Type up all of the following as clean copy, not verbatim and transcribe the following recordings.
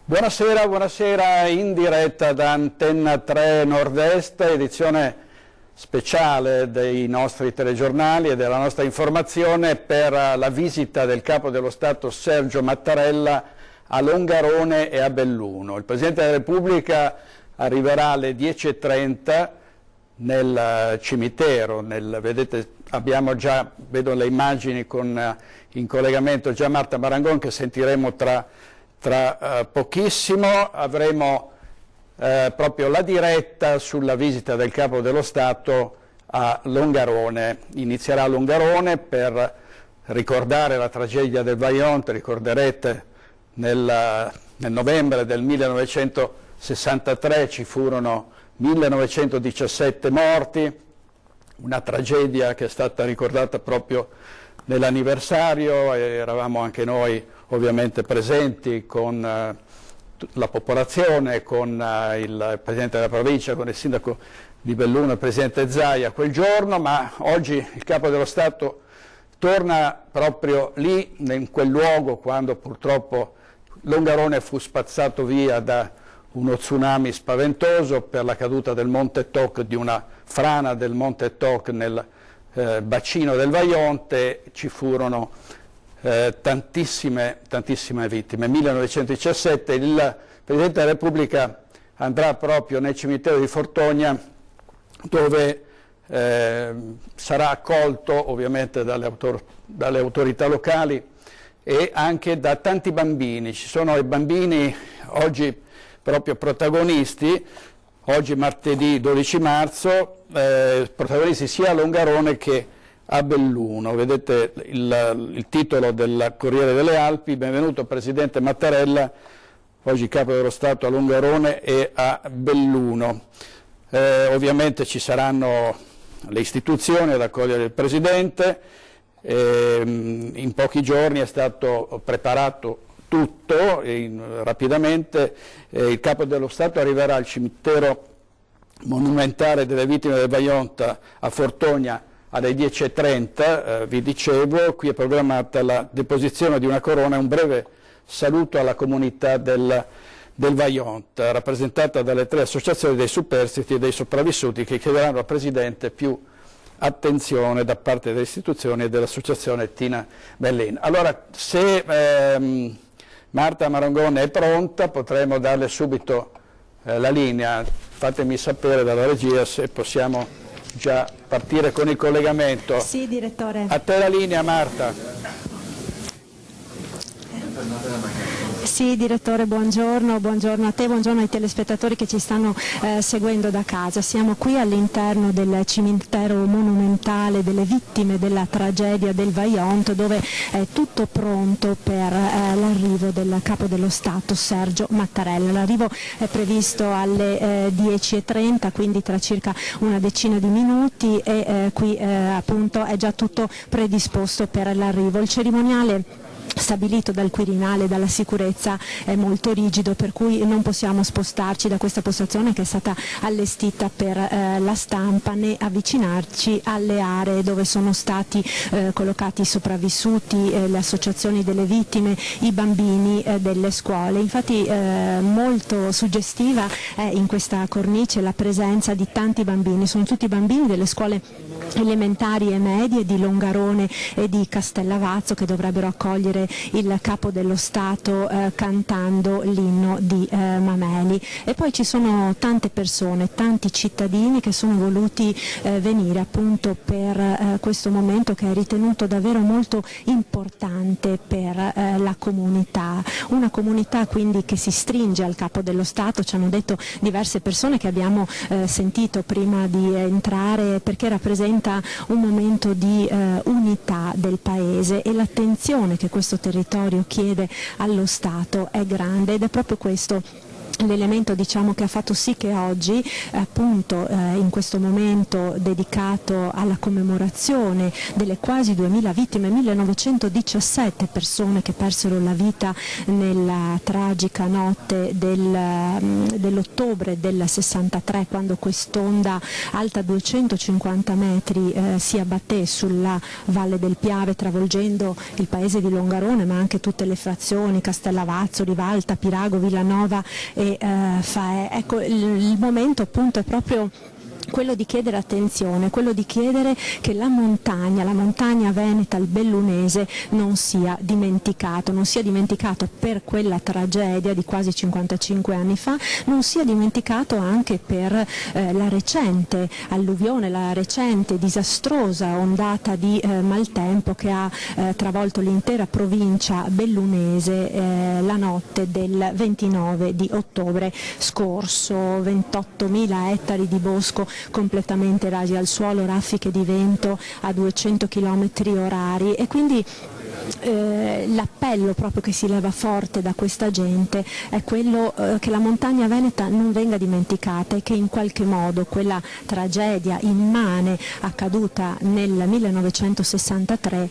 Buonasera, buonasera, in diretta da Antenna 3 Nord-Est, edizione speciale dei nostri telegiornali e della nostra informazione per la visita del Capo dello Stato Sergio Mattarella a Longarone e a Belluno. Il Presidente della Repubblica arriverà alle 10:30 nel cimitero, vedete, abbiamo già, vedo le immagini in collegamento già Marta Marangon, che sentiremo tra pochissimo. Avremo proprio la diretta sulla visita del Capo dello Stato a Longarone. Inizierà a Longarone per ricordare la tragedia del Vajont. Ricorderete nel novembre del 1963 ci furono 1917 morti, una tragedia che è stata ricordata proprio nell'anniversario, e eravamo anche noi ovviamente presenti con la popolazione, con il Presidente della Provincia, con il Sindaco di Belluno, il Presidente Zaia quel giorno, ma oggi il Capo dello Stato torna proprio lì, in quel luogo, quando purtroppo Longarone fu spazzato via da uno tsunami spaventoso per la caduta del Monte Toc, di una frana del Monte Toc nel bacino del Vajont, e ci furono tantissime vittime. 1917 il Presidente della Repubblica andrà proprio nel cimitero di Fortogna, dove sarà accolto ovviamente dalle autorità locali e anche da tanti bambini. Ci sono i bambini oggi proprio protagonisti, oggi martedì 12 marzo, protagonisti sia a Longarone che a Belluno. Vedete il titolo del Corriere delle Alpi: benvenuto Presidente Mattarella, oggi Capo dello Stato a Longarone e a Belluno. Ovviamente ci saranno le istituzioni ad accogliere il Presidente. In pochi giorni è stato preparato tutto, rapidamente. Il Capo dello Stato arriverà al cimitero monumentale delle vittime del Vajont a Fortogna alle 10:30, vi dicevo. Qui è programmata la deposizione di una corona e un breve saluto alla comunità del Vajont, rappresentata dalle 3 associazioni dei superstiti e dei sopravvissuti, che chiederanno al Presidente più attenzione da parte delle istituzioni e dell'associazione Tina Bellin. Allora, se Marta Marangone è pronta, potremo darle subito la linea. Fatemi sapere dalla regia se possiamo già partire con il collegamento. Sì, direttore. A te la linea, Marta. Sì, direttore, buongiorno a te, buongiorno ai telespettatori che ci stanno seguendo da casa. Siamo qui all'interno del cimitero monumentale delle vittime della tragedia del Vajont, dove è tutto pronto per l'arrivo del Capo dello Stato Sergio Mattarella. L'arrivo è previsto alle 10:30, quindi tra circa una decina di minuti, e qui appunto è già tutto predisposto per l'arrivo. Il cerimoniale stabilito dal Quirinale, dalla sicurezza, è molto rigido, per cui non possiamo spostarci da questa postazione che è stata allestita per la stampa, né avvicinarci alle aree dove sono stati collocati i sopravvissuti, le associazioni delle vittime, i bambini delle scuole. Infatti molto suggestiva è in questa cornice la presenza di tanti bambini, sono tutti bambini delle scuole elementari e medie di Longarone e di Castellavazzo, che dovrebbero accogliere il Capo dello Stato cantando l'inno di Mameli. E poi ci sono tante persone, tanti cittadini che sono voluti venire appunto per questo momento, che è ritenuto davvero molto importante per la comunità, una comunità quindi che si stringe al Capo dello Stato. Ci hanno detto diverse persone che abbiamo sentito prima di entrare, perché rappresenta un momento di unità del Paese, e l'attenzione che questo territorio chiede allo Stato è grande, ed è proprio questo l'elemento, diciamo, che ha fatto sì che oggi, appunto, in questo momento dedicato alla commemorazione delle quasi 2000 vittime, 1917 persone che persero la vita nella tragica notte dell'ottobre del 63, quando quest'onda alta 250 metri si abbatté sulla Valle del Piave, travolgendo il paese di Longarone, ma anche tutte le frazioni Castellavazzo, Rivalta, Pirago, Villanova e Faè. Ecco, il momento appunto è proprio quello di chiedere attenzione, quello di chiedere che la montagna veneta, il bellunese, non sia dimenticato per quella tragedia di quasi 55 anni fa, non sia dimenticato anche per la recente alluvione, la recente disastrosa ondata di maltempo che ha travolto l'intera provincia bellunese la notte del 29 di ottobre scorso. 28.000 ettari di bosco completamente rasi al suolo, raffiche di vento a 200 km/h, e quindi l'appello proprio che si leva forte da questa gente è quello che la montagna veneta non venga dimenticata e che in qualche modo quella tragedia immane accaduta nel 1963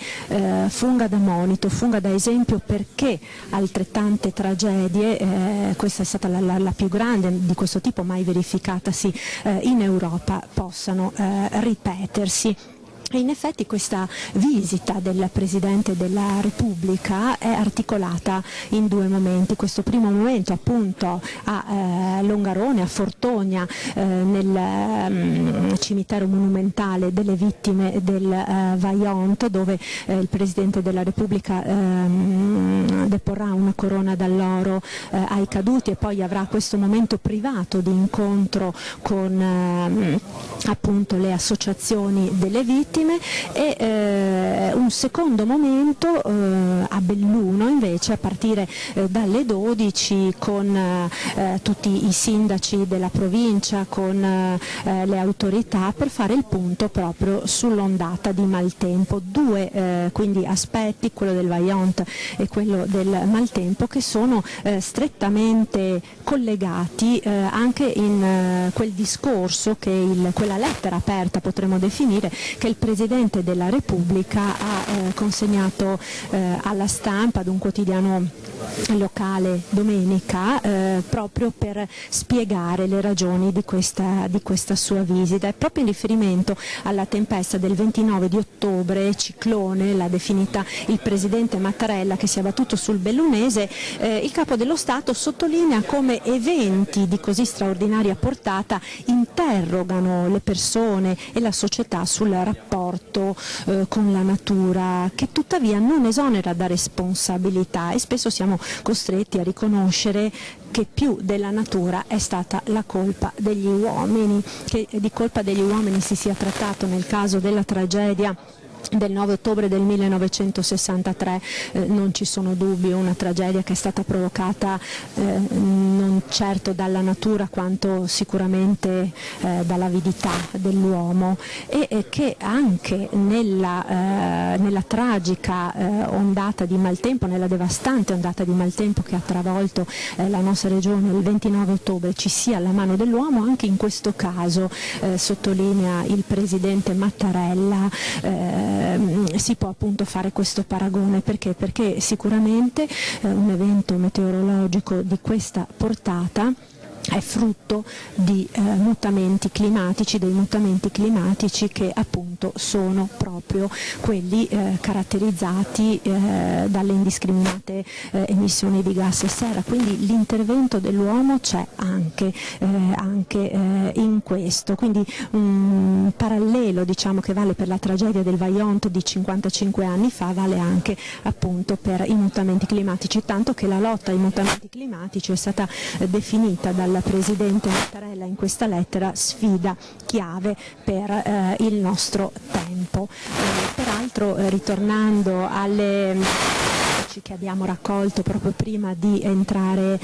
funga da monito, funga da esempio perché altrettante tragedie, questa è stata la più grande di questo tipo mai verificatasi in Europa, possano ripetersi. E in effetti questa visita del Presidente della Repubblica è articolata in due momenti. Questo primo momento appunto a Longarone, a Fortogna, nel cimitero monumentale delle vittime del Vajont, dove il Presidente della Repubblica deporrà una corona d'alloro ai caduti, e poi avrà questo momento privato di incontro con appunto le associazioni delle vittime, e un secondo momento a Belluno invece a partire dalle 12 con tutti i sindaci della provincia, con le autorità, per fare il punto proprio sull'ondata di maltempo. Due quindi aspetti, quello del Vajont e quello del maltempo, che sono strettamente collegati anche in quel discorso che quella lettera aperta, potremmo definire, che il Presidente della Repubblica ha consegnato alla stampa, ad un quotidiano locale domenica, proprio per spiegare le ragioni di questa sua visita. E proprio in riferimento alla tempesta del 29 di ottobre, ciclone, l'ha definita il Presidente Mattarella, che si è abbattuto sul bellunese, il Capo dello Stato sottolinea come eventi di così straordinaria portata interrogano le persone e la società sul rapporto con la natura, che tuttavia non esonera da responsabilità, e spesso siamo costretti a riconoscere che più della natura è stata la colpa degli uomini, che di colpa degli uomini si sia trattato nel caso della tragedia del 9 ottobre del 1963, non ci sono dubbi, una tragedia che è stata provocata non certo dalla natura quanto sicuramente dall'avidità dell'uomo, e che anche nella tragica ondata di maltempo, nella devastante ondata di maltempo che ha travolto la nostra regione il 29 ottobre, ci sia la mano dell'uomo. Anche in questo caso, sottolinea il Presidente Mattarella, si può appunto fare questo paragone. Perché sicuramente un evento meteorologico di questa portata è frutto di mutamenti climatici, dei mutamenti climatici che appunto sono proprio quelli caratterizzati dalle indiscriminate emissioni di gas serra. Quindi l'intervento dell'uomo c'è anche in questo. Quindi un parallelo, diciamo, che vale per la tragedia del Vajont di 55 anni fa, vale anche appunto per i mutamenti climatici, tanto che la lotta ai mutamenti climatici è stata definita dal Presidente Mattarella in questa lettera sfida chiave per il nostro tempo. Peraltro, ritornando alle voci che abbiamo raccolto proprio prima di entrare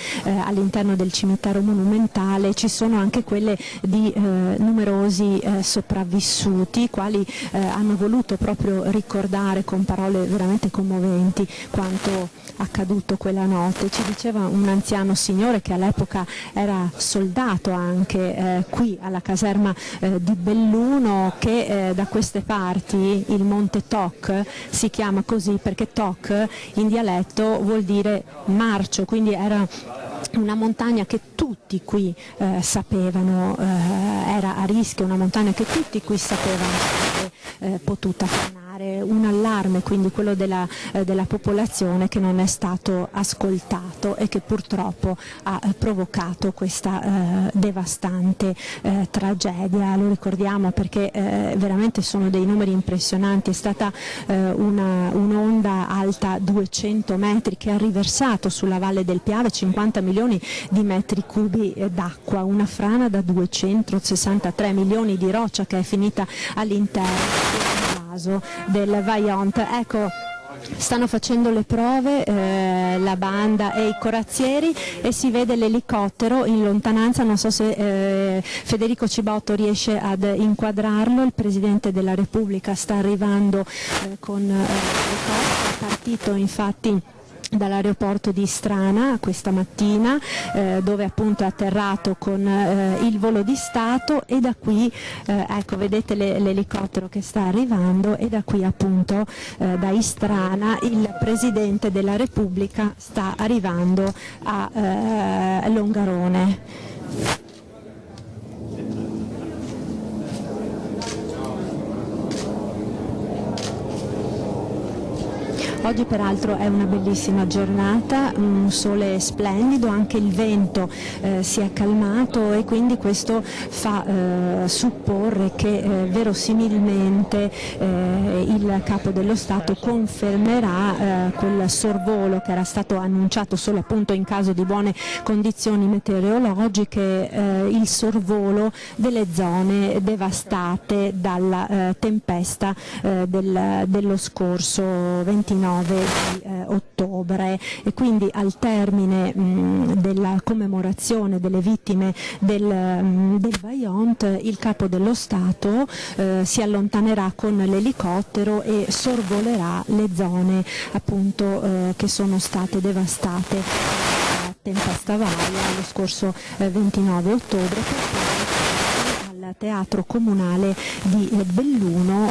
all'interno del cimitero monumentale, ci sono anche quelle di numerosi sopravvissuti, quali hanno voluto proprio ricordare con parole veramente commoventi quanto accaduto quella notte. Ci diceva un anziano signore che all'epoca era soldato anche qui alla caserma di Belluno, che da queste parti il Monte Toc si chiama così perché Toc in dialetto vuol dire marcio, quindi era una montagna che tutti qui sapevano era a rischio, una montagna che tutti qui sapevano essere potuta frenare. Un allarme quindi quello della popolazione, che non è stato ascoltato e che purtroppo ha provocato questa devastante tragedia. Lo ricordiamo perché veramente sono dei numeri impressionanti. È stata un'onda alta 200 metri che ha riversato sulla valle del Piave 50 milioni di metri cubi d'acqua, una frana da 263 milioni di roccia che è finita all'interno del Vajont. Ecco, stanno facendo le prove la banda e i corazzieri e si vede l'elicottero in lontananza. Non so se Federico Cibotto riesce ad inquadrarlo. Il Presidente della Repubblica sta arrivando con l'elicottero, è partito infatti dall'aeroporto di Strana questa mattina, dove appunto è atterrato con il volo di Stato, e da qui ecco, vedete l'elicottero che sta arrivando, e da qui appunto da Istrana il Presidente della Repubblica sta arrivando a Longarone. Oggi peraltro è una bellissima giornata, un sole splendido, anche il vento si è calmato, e quindi questo fa supporre che verosimilmente il Capo dello Stato confermerà quel sorvolo che era stato annunciato solo appunto in caso di buone condizioni meteorologiche, il sorvolo delle zone devastate dalla tempesta dello scorso 29 di ottobre, e quindi al termine della commemorazione delle vittime del Vajont il Capo dello Stato si allontanerà con l'elicottero e sorvolerà le zone appunto che sono state devastate dalla tempesta Vaia lo scorso 29 ottobre al Teatro Comunale di Belluno,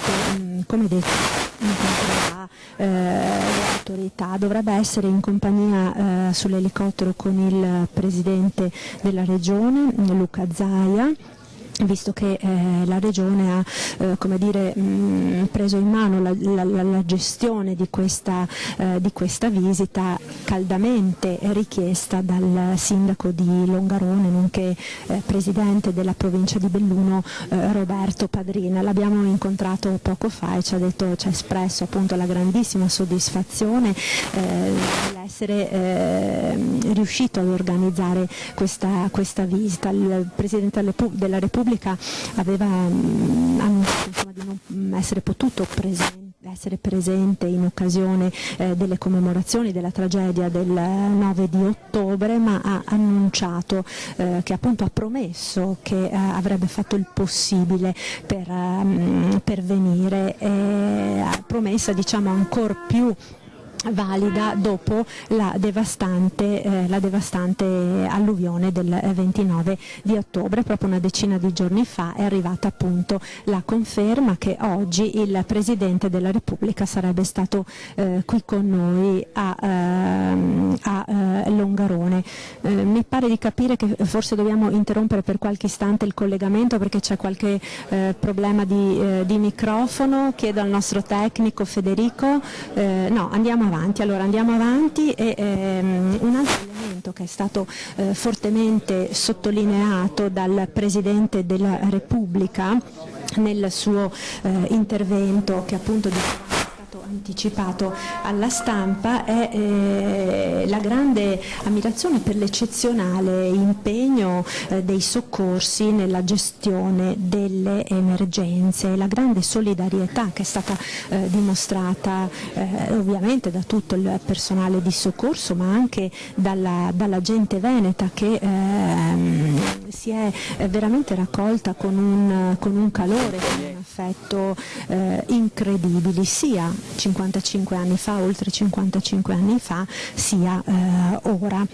dove come detto incontrerà le autorità. Dovrebbe essere in compagnia sull'elicottero con il Presidente della Regione Luca Zaia, visto che la Regione ha come dire, preso in mano la gestione di questa visita, caldamente richiesta dal Sindaco di Longarone, nonché Presidente della Provincia di Belluno Roberto Padrina. L'abbiamo incontrato poco fa e ci ha espresso appunto la grandissima soddisfazione dell'essere riuscito ad organizzare questa visita. Il Presidente della Repubblica aveva annunciato di non essere potuto essere presente in occasione delle commemorazioni della tragedia del 9 di ottobre, ma ha annunciato che appunto ha promesso che avrebbe fatto il possibile per venire, promessa diciamo ancor più valida dopo la devastante alluvione del 29 di ottobre. Proprio una decina di giorni fa è arrivata appunto la conferma che oggi il Presidente della Repubblica sarebbe stato qui con noi a Longarone. Mi pare di capire che forse dobbiamo interrompere per qualche istante il collegamento perché c'è qualche problema di microfono. Chiedo al nostro tecnico Federico, no, andiamo avanti. Allora andiamo avanti, e un altro elemento che è stato fortemente sottolineato dal Presidente della Repubblica nel suo intervento, che appunto è stato anticipato alla stampa è la grande ammirazione per l'eccezionale impegno dei soccorsi nella gestione delle emergenze, la grande solidarietà che è stata dimostrata ovviamente da tutto il personale di soccorso, ma anche dalla gente veneta che si è veramente raccolta con un calore, con un affetto incredibili, sia 55 anni fa, oltre 55 anni fa, sia ora,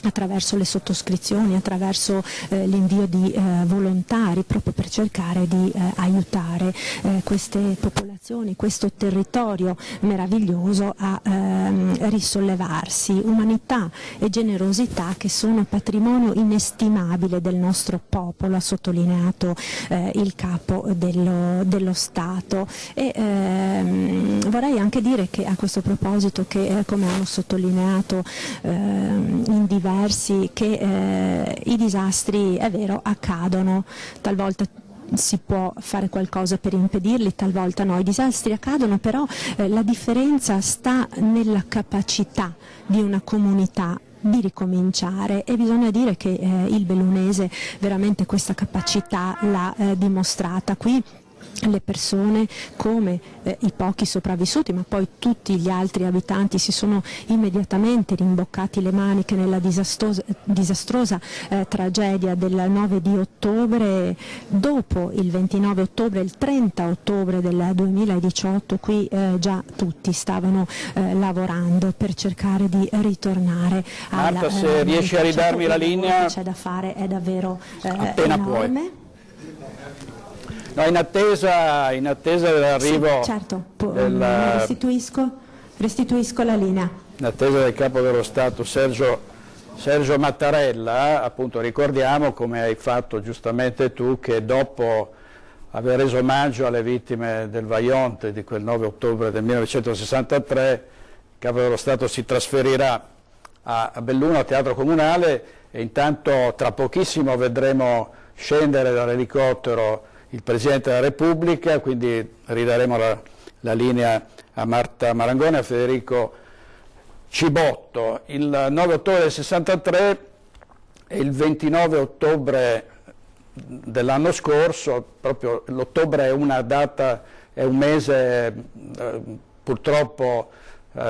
attraverso le sottoscrizioni, attraverso l'invio di volontari, proprio per cercare di aiutare queste popolazioni, questo territorio meraviglioso a risollevarsi. Umanità e generosità che sono patrimonio inestimabile del nostro popolo, ha sottolineato il capo dello Stato. E vorrei anche dire che a questo proposito che come hanno sottolineato in diversi, che i disastri, è vero, accadono, talvolta si può fare qualcosa per impedirli, talvolta no. I disastri accadono, però la differenza sta nella capacità di una comunità di ricominciare, e bisogna dire che il bellunese veramente questa capacità l'ha dimostrata. Qui le persone, come i pochi sopravvissuti, ma poi tutti gli altri abitanti, si sono immediatamente rimboccati le maniche nella disastrosa tragedia del 9 di ottobre. Dopo il 29 ottobre, il 30 ottobre del 2018, qui già tutti stavano lavorando per cercare di ritornare alla Marta, se riesci a ridarmi la linea, c'è da fare, è davvero appena enorme. Puoi. No, in attesa dell'arrivo, sì, certo, restituisco la linea. In attesa del Capo dello Stato Sergio Mattarella, appunto ricordiamo, come hai fatto giustamente tu, che dopo aver reso omaggio alle vittime del Vajont di quel 9 ottobre del 1963, il Capo dello Stato si trasferirà a Belluno, al Teatro Comunale, e intanto tra pochissimo vedremo scendere dall'elicottero il Presidente della Repubblica, quindi ridaremo la linea a Marta Marangoni e a Federico Cibotto. Il 9 ottobre del 63 e il 29 ottobre dell'anno scorso, proprio l'ottobre è una data, è un mese purtroppo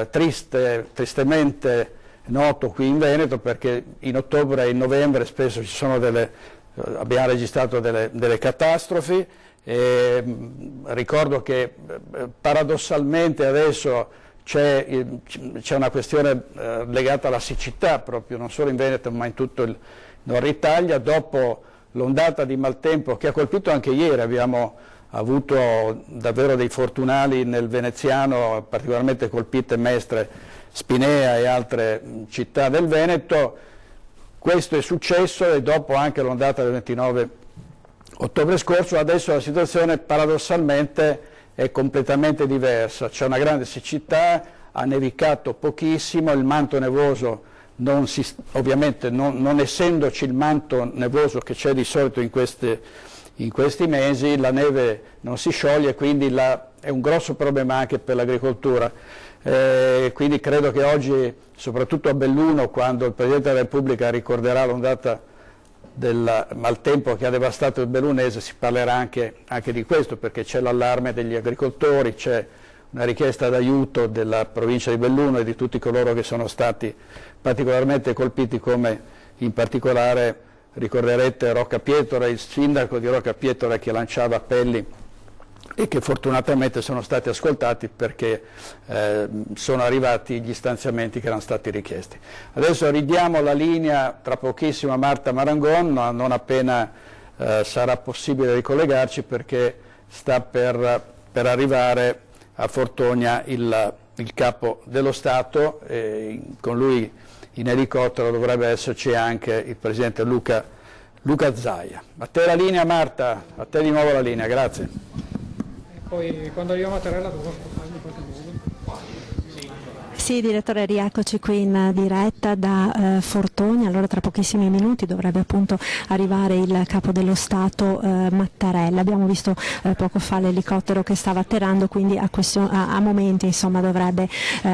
tristemente noto qui in Veneto, perché in ottobre e in novembre spesso ci sono abbiamo registrato delle catastrofi. Ricordo che paradossalmente adesso c'è una questione legata alla siccità, proprio non solo in Veneto ma in tutto il nord Italia, dopo l'ondata di maltempo che ha colpito anche ieri. Abbiamo avuto davvero dei fortunali nel veneziano, particolarmente colpite Mestre, Spinea e altre città del Veneto. Questo è successo e dopo anche l'ondata del 29 ottobre scorso. Adesso la situazione paradossalmente è completamente diversa, c'è una grande siccità, ha nevicato pochissimo, il manto nevoso ovviamente non essendoci il manto nevoso che c'è di solito in questi mesi, la neve non si scioglie, quindi è un grosso problema anche per l'agricoltura. Quindi credo che oggi, soprattutto a Belluno, quando il Presidente della Repubblica ricorderà l'ondata del maltempo che ha devastato il bellunese, si parlerà anche di questo, perché c'è l'allarme degli agricoltori, c'è una richiesta d'aiuto della provincia di Belluno e di tutti coloro che sono stati particolarmente colpiti, come in particolare ricorderete Rocca Pietora, il sindaco di Rocca Pietora, che lanciava appelli e che fortunatamente sono stati ascoltati, perché sono arrivati gli stanziamenti che erano stati richiesti. Adesso ridiamo la linea tra pochissimo a Marta Marangoni, non appena sarà possibile ricollegarci, perché sta per arrivare a Fortonia il Capo dello Stato, e con lui in elicottero dovrebbe esserci anche il Presidente Luca Zaia. A te la linea, Marta, a te di nuovo la linea, grazie. Poi quando arriva Mattarella dovrò ascoltarmi qualche modo. Sì, direttore, rieccoci qui in diretta da Fortogna. Allora tra pochissimi minuti dovrebbe appunto arrivare il capo dello Stato Mattarella. Abbiamo visto poco fa l'elicottero che stava atterrando, quindi a momenti insomma dovrebbe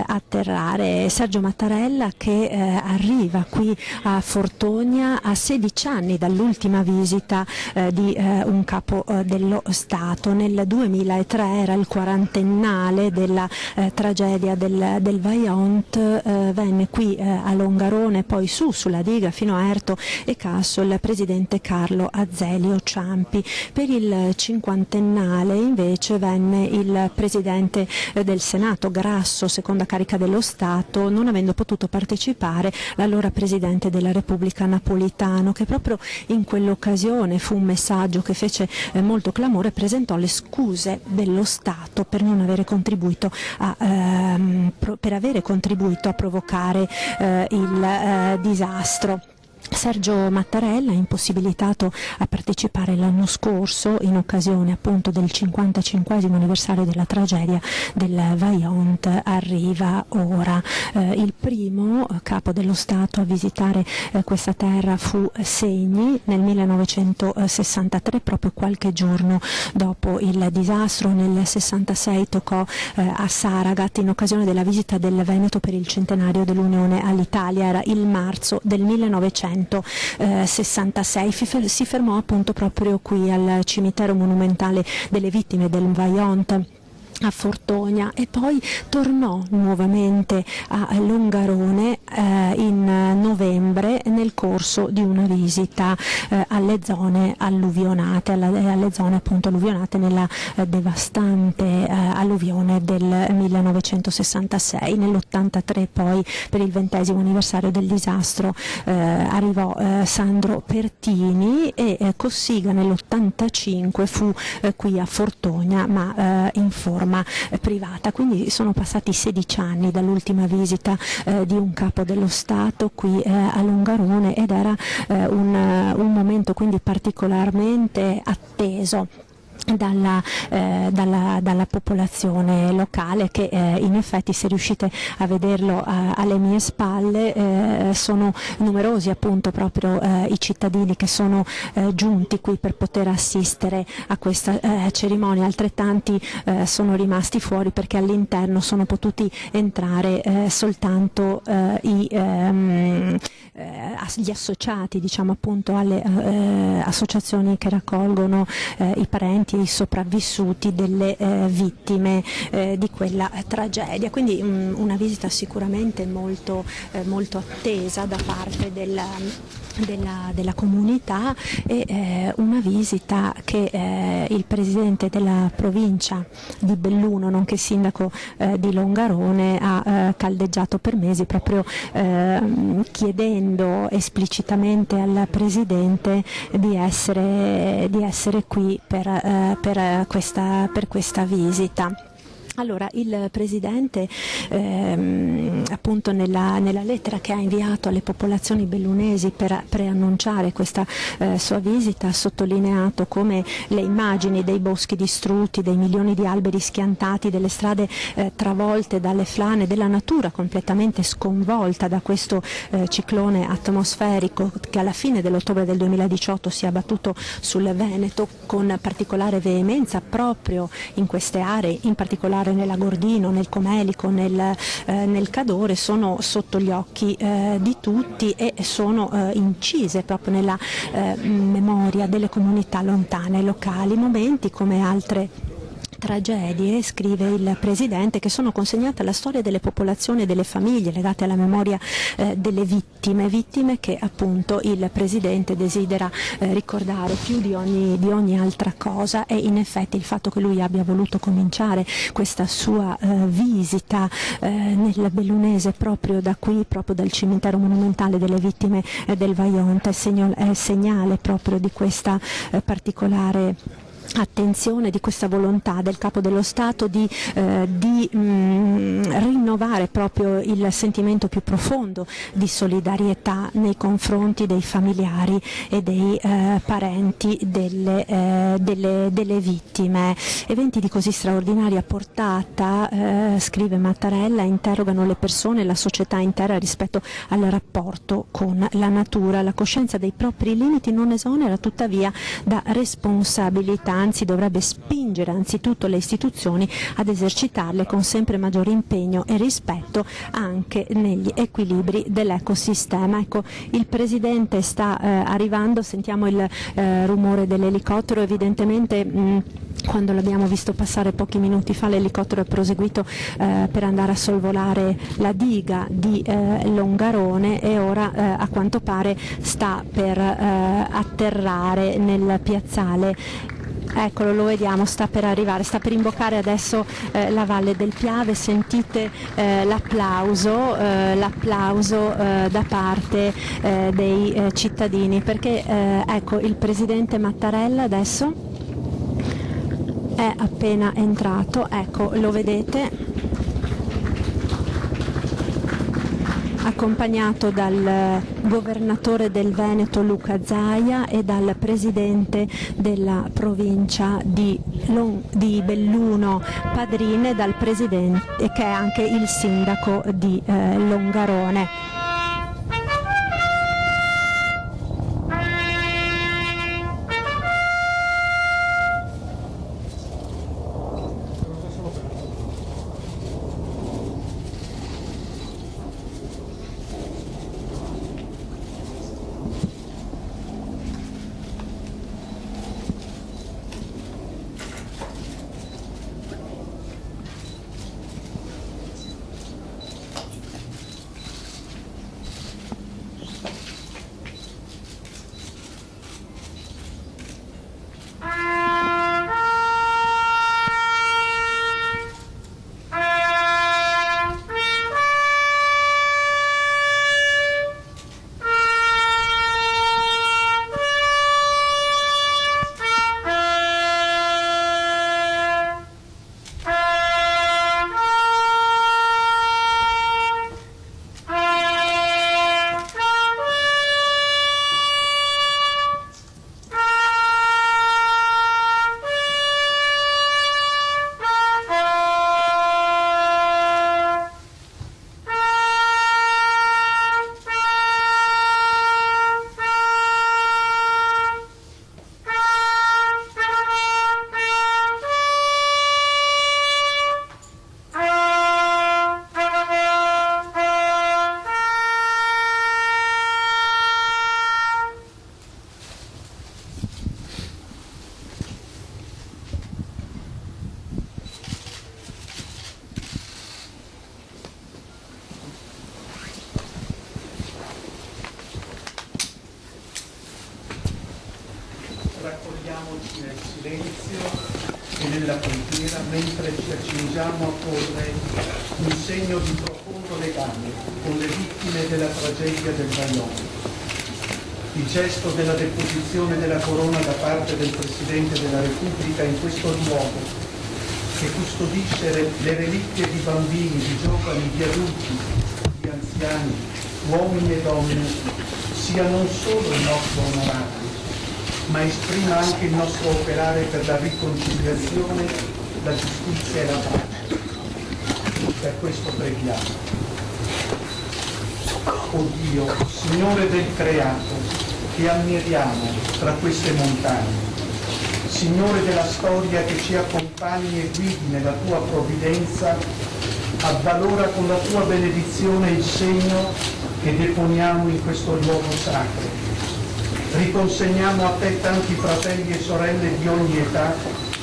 atterrare. Sergio Mattarella che arriva qui a Fortogna a 16 anni dall'ultima visita di un capo dello Stato. Nel 2003 era il quarantennale della tragedia del Vajont, venne qui a Longarone, poi sulla diga fino a Erto e Casso il presidente Carlo Azeglio Ciampi. Per il cinquantennale invece venne il presidente del Senato Grasso, seconda carica dello Stato, non avendo potuto partecipare l'allora presidente della Repubblica Napolitano, che proprio in quell'occasione fu un messaggio che fece molto clamore, presentò le scuse dello Stato per non avere contribuito a provocare il disastro. Sergio Mattarella, impossibilitato a partecipare l'anno scorso in occasione appunto del 55° anniversario della tragedia del Vajont, arriva ora. Il primo capo dello Stato a visitare questa terra fu Segni nel 1963, proprio qualche giorno dopo il disastro. Nel 66 toccò a Saragat in occasione della visita del Veneto per il centenario dell'Unione all'Italia, era il marzo del 1966. Si fermò appunto proprio qui al cimitero monumentale delle vittime del Vajont a Fortogna e poi tornò nuovamente a Longarone in novembre nel corso di una visita alle zone alluvionate, alle zone appunto alluvionate nella devastante alluvione del 1966. Nell'83 poi, per il 20° anniversario del disastro, arrivò Sandro Pertini e Cossiga nell'85 fu qui a Fortogna, ma in forma privata. Quindi sono passati 16 anni dall'ultima visita di un capo dello Stato qui a Longarone ed era un momento quindi particolarmente atteso dalla popolazione locale, che in effetti, se riuscite a vederlo alle mie spalle, sono numerosi appunto proprio i cittadini che sono giunti qui per poter assistere a questa cerimonia. Altrettanti sono rimasti fuori perché all'interno sono potuti entrare soltanto gli associati, diciamo appunto alle associazioni che raccolgono i parenti e i sopravvissuti delle vittime di quella tragedia. Quindi una visita sicuramente molto attesa da parte della comunità e una visita che il presidente della provincia di Belluno, nonché sindaco di Longarone, ha caldeggiato per mesi, proprio chiedendo esplicitamente al presidente di essere qui per questa visita. Allora, il Presidente appunto nella lettera che ha inviato alle popolazioni bellunesi per preannunciare questa sua visita ha sottolineato come le immagini dei boschi distrutti, dei milioni di alberi schiantati, delle strade travolte dalle frane, della natura completamente sconvolta da questo ciclone atmosferico che alla fine dell'ottobre del 2018 si è abbattuto sul Veneto con particolare veemenza proprio in queste aree, in particolare nella Gordino, nel Comelico, nel Cadore, sono sotto gli occhi di tutti e sono incise proprio nella memoria delle comunità lontane locali. Momenti come altre tragedie, scrive il Presidente, che sono consegnate alla storia delle popolazioni e delle famiglie legate alla memoria delle vittime che appunto il Presidente desidera ricordare più di ogni altra cosa, e in effetti il fatto che lui abbia voluto cominciare questa sua visita nel bellunese proprio da qui, proprio dal cimitero monumentale delle vittime del Vajont, è segnale proprio di questa particolare attenzione, di questa volontà del Capo dello Stato di rinnovare proprio il sentimento più profondo di solidarietà nei confronti dei familiari e dei parenti delle vittime. Eventi di così straordinaria portata, scrive Mattarella, interrogano le persone e la società intera rispetto al rapporto con la natura. La coscienza dei propri limiti non esonera tuttavia da responsabilità, anzi dovrebbe spingere anzitutto le istituzioni ad esercitarle con sempre maggiore impegno e rispetto anche negli equilibri dell'ecosistema. Ecco, il Presidente sta arrivando, sentiamo il rumore dell'elicottero, evidentemente quando l'abbiamo visto passare pochi minuti fa l'elicottero è proseguito per andare a sorvolare la diga di Longarone e ora a quanto pare sta per atterrare nel piazzale. Eccolo, lo vediamo, sta per arrivare, sta per imboccare adesso la Valle del Piave. Sentite l'applauso da parte dei cittadini, perché ecco, il Presidente Mattarella adesso è appena entrato, ecco, lo vedete, accompagnato dal governatore del Veneto Luca Zaia e dal presidente della provincia di Belluno Padrin e dal presidente che è anche il sindaco di Longarone. Raccogliamoci nel silenzio e nella preghiera mentre ci accingiamo a porre un segno di profondo legame con le vittime della tragedia del Vajont. Il gesto della deposizione della corona da parte del Presidente della Repubblica in questo luogo, che custodisce le reliquie di bambini, di giovani, di adulti, di anziani, uomini e donne, sia non solo il nostro onorato, ma esprima anche il nostro operare per la riconciliazione, la giustizia e la pace. Per questo preghiamo. O Dio, Signore del creato, che ammiriamo tra queste montagne, Signore della storia che ci accompagni e guidi nella tua provvidenza, avvalora con la tua benedizione il segno che deponiamo in questo luogo sacro. Riconsegniamo a te tanti fratelli e sorelle di ogni età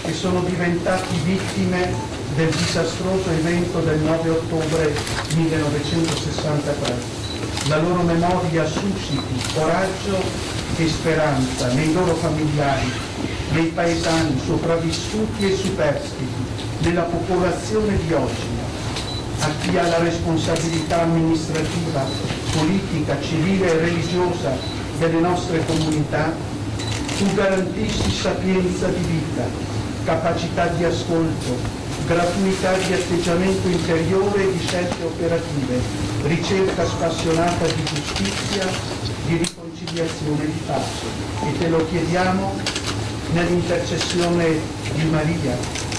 che sono diventati vittime del disastroso evento del 9 ottobre 1963. La loro memoria susciti coraggio e speranza nei loro familiari, nei paesani sopravvissuti e superstiti, nella popolazione di oggi, a chi ha la responsabilità amministrativa, politica, civile e religiosa delle nostre comunità, Tu garantisci sapienza di vita, capacità di ascolto, gratuità di atteggiamento interiore e di scelte operative, ricerca spassionata di giustizia, di riconciliazione e di pace. E te lo chiediamo nell'intercessione di Maria,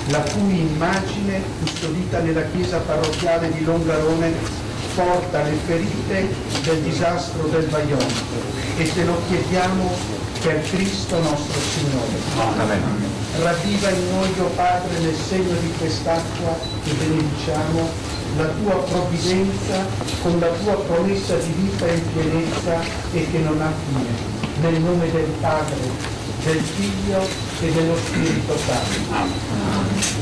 la cui immagine, custodita nella chiesa parrocchiale di Longarone, porta le ferite del disastro del Vajont. E te lo chiediamo per Cristo nostro Signore. Amen. Ravviva in noi, o Padre, nel segno di quest'acqua che benediciamo, la tua provvidenza con la tua promessa di vita in pienezza e che non ha fine. Nel nome del Padre, del Figlio e dello Spirito Santo. Amen.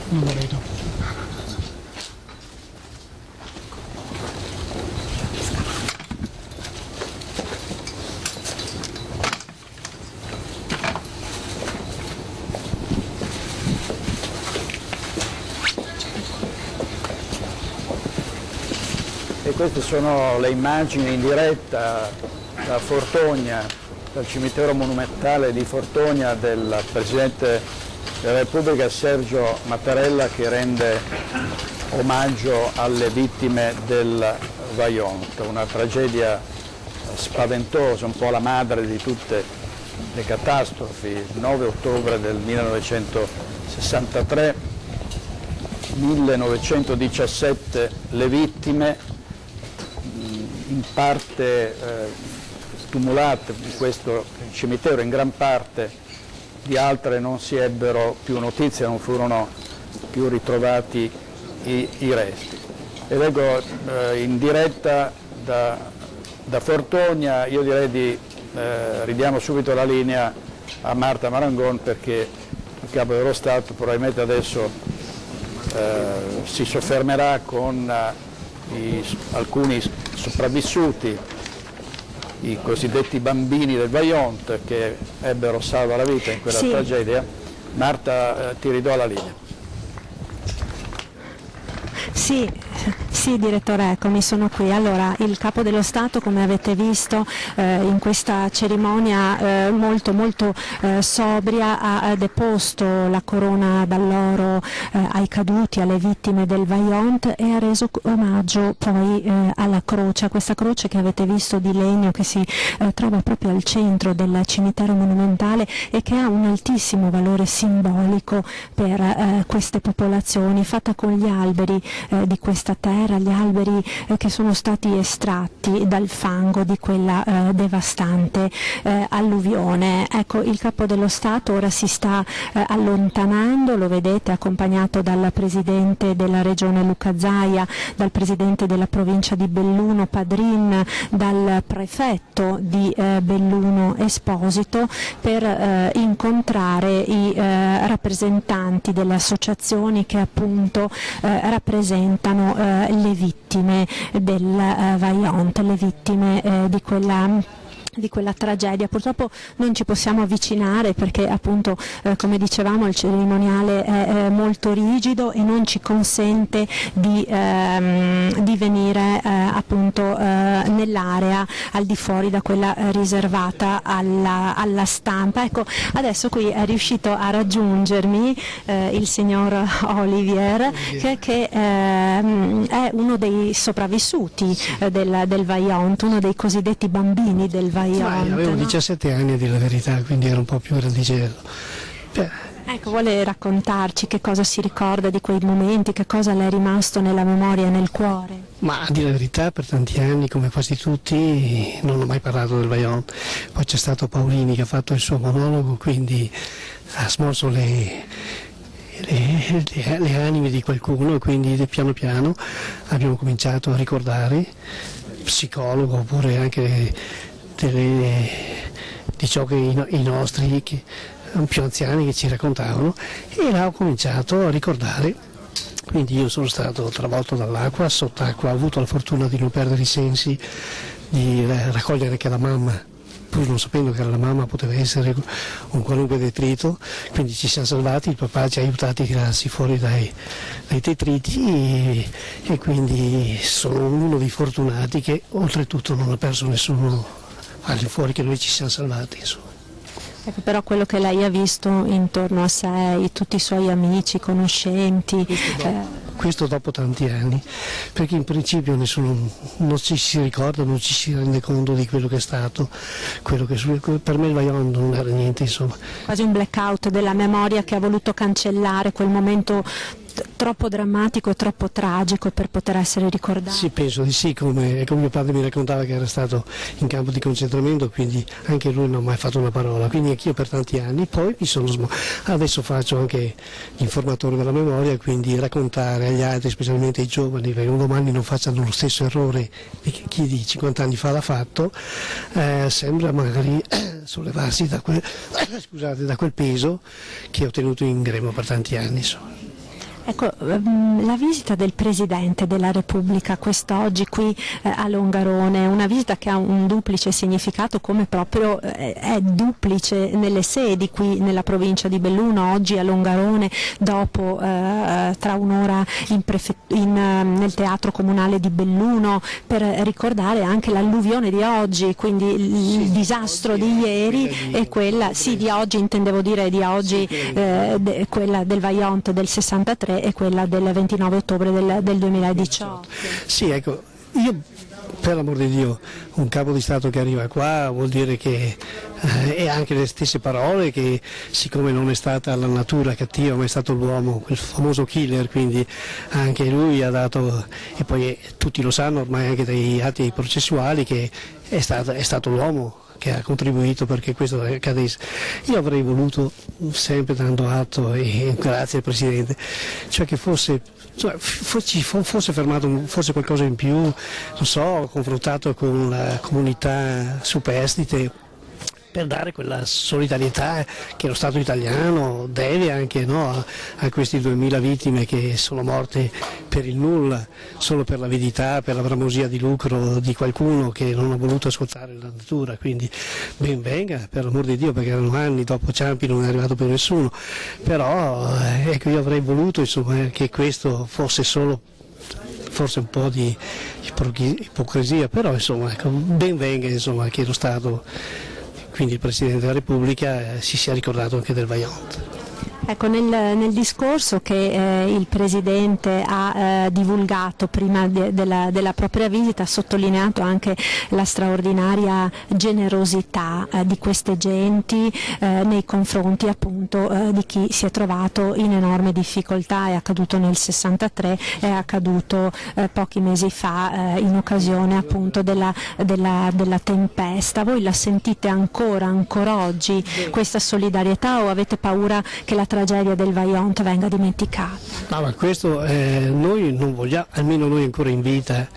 Non lo vedo. E queste sono le immagini in diretta da Fortogna, dal cimitero monumentale di Fortogna, del Presidente della Repubblica Sergio Mattarella, che rende omaggio alle vittime del Vajont, una tragedia spaventosa, un po' la madre di tutte le catastrofi. Il 9 ottobre del 1963, 1917 le vittime, in parte tumulate in questo cimitero, in gran parte di altre non si ebbero più notizie, non furono più ritrovati i resti. E leggo in diretta da Fortogna. Io direi di ridiamo subito la linea a Marta Marangon, perché il Capo dello Stato probabilmente adesso si soffermerà con alcuni sopravvissuti, i cosiddetti bambini del Vajont, che ebbero salva la vita in quella tragedia. Marta, ti ridò la linea. Sì, direttore, eccomi, sono qui. Allora, il Capo dello Stato, come avete visto in questa cerimonia molto sobria, ha deposto la corona d'alloro ai caduti, alle vittime del Vajont, e ha reso omaggio poi alla croce, a questa croce che avete visto di legno, che si trova proprio al centro del cimitero monumentale e che ha un altissimo valore simbolico per queste popolazioni, fatta con gli alberi di questa terra, gli alberi che sono stati estratti dal fango di quella devastante alluvione. Ecco, il Capo dello Stato ora si sta allontanando, lo vedete, accompagnato dal Presidente della Regione Luca Zaia, dal Presidente della Provincia di Belluno Padrin, dal Prefetto di Belluno Esposito, per incontrare i rappresentanti delle associazioni che appunto rappresentano le vittime del Vajont, le vittime di quella tragedia. Purtroppo non ci possiamo avvicinare perché appunto come dicevamo il cerimoniale è molto rigido e non ci consente di venire appunto nell'area al di fuori da quella riservata alla stampa. Ecco, adesso qui è riuscito a raggiungermi il signor Olivier, che è uno dei sopravvissuti del Vajont, uno dei cosiddetti bambini del Vajont. Avevo 17 anni a dire la verità, quindi ero un po' più grandicello. Ecco, vuole raccontarci che cosa si ricorda di quei momenti, che cosa le è rimasto nella memoria e nel cuore? Ma a dire la verità, per tanti anni, come quasi tutti, non ho mai parlato del Vajont. Poi c'è stato Paolini che ha fatto il suo monologo, quindi ha smosso le anime di qualcuno, e quindi piano piano abbiamo cominciato a ricordare, psicologo oppure anche di ciò che i nostri più anziani che ci raccontavano, e là ho cominciato a ricordare. Quindi io sono stato travolto dall'acqua, sott'acqua, ho avuto la fortuna di non perdere i sensi, di raccogliere anche la mamma, pur non sapendo che la mamma poteva essere un qualunque detrito, quindi ci siamo salvati, il papà ci ha aiutati a tirarsi fuori dai detriti, e quindi sono uno dei fortunati che oltretutto non ha perso nessuno al di fuori, che noi ci siamo salvati, insomma. Ecco, però quello che lei ha visto intorno a sé, tutti i suoi amici, conoscenti... Questo dopo tanti anni, perché in principio nessuno non ci si ricorda, non ci si rende conto di quello che è stato, per me il Vajont non era niente, insomma. Quasi un blackout della memoria che ha voluto cancellare quel momento troppo drammatico e troppo tragico per poter essere ricordato. Sì, penso di sì, come mio padre mi raccontava che era stato in campo di concentramento, quindi anche lui non ha mai fatto una parola, quindi anch'io per tanti anni, poi adesso faccio anche l'informatore della memoria, quindi raccontare agli altri, specialmente ai giovani, perché un domani non facciano lo stesso errore di chi di 50 anni fa l'ha fatto, sembra magari sollevarsi da quel peso che ho tenuto in grembo per tanti anni, insomma. Ecco, la visita del Presidente della Repubblica quest'oggi qui a Longarone, una visita che ha un duplice significato, come proprio è duplice nelle sedi qui nella provincia di Belluno, oggi a Longarone, dopo tra un'ora nel Teatro Comunale di Belluno, per ricordare anche l'alluvione di oggi, quindi il disastro di ieri e quella, sì, di oggi, intendevo dire di oggi, quella del Vajont del 63 e quella del 29 ottobre del 2018. Sì, ecco, io per l'amor di Dio, un capo di Stato che arriva qua vuol dire che e anche le stesse parole, che siccome non è stata la natura cattiva ma è stato l'uomo, quel famoso killer, quindi anche lui ha dato, e poi tutti lo sanno ormai anche dai atti processuali, che è stato l'uomo che ha contribuito perché questo accadesse. Io avrei voluto, sempre dando atto e grazie al Presidente, cioè che fosse fermato forse qualcosa in più, non so, confrontato con la comunità superstite, per dare quella solidarietà che lo Stato italiano deve anche, no, a queste 2000 vittime che sono morte per il nulla, solo per l'avidità, per la bramosia di lucro di qualcuno che non ha voluto ascoltare la natura. Quindi ben venga, per l'amor di Dio, perché erano anni, dopo Ciampi non è arrivato più nessuno, però ecco, io avrei voluto, insomma, che questo fosse solo forse un po' di ipocrisia, però insomma, ecco, ben venga, insomma, che lo Stato, quindi il Presidente della Repubblica, si sia ricordato anche del Vajont. Ecco, nel discorso che il Presidente ha divulgato prima della propria visita, ha sottolineato anche la straordinaria generosità di queste genti nei confronti appunto di chi si è trovato in enorme difficoltà. È accaduto nel 63, è accaduto pochi mesi fa in occasione appunto della tempesta. Voi la sentite ancora oggi questa solidarietà, o avete paura che la tragedia del Vajont venga dimenticata? No, ma questo noi non vogliamo, almeno noi ancora in vita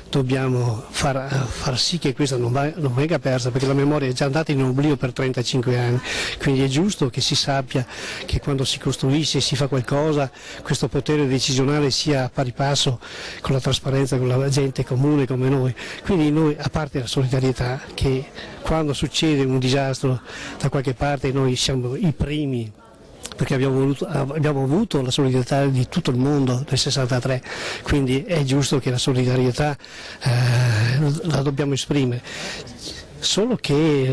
dobbiamo far sì che questa non venga persa, perché la memoria è già andata in oblio per 35 anni, quindi è giusto che si sappia che quando si costruisce e si fa qualcosa, questo potere decisionale sia a pari passo con la trasparenza, con la gente comune come noi. Quindi noi, a parte la solidarietà, che quando succede un disastro da qualche parte noi siamo i primi, perché abbiamo avuto la solidarietà di tutto il mondo nel 63, quindi è giusto che la solidarietà la dobbiamo esprimere. solo che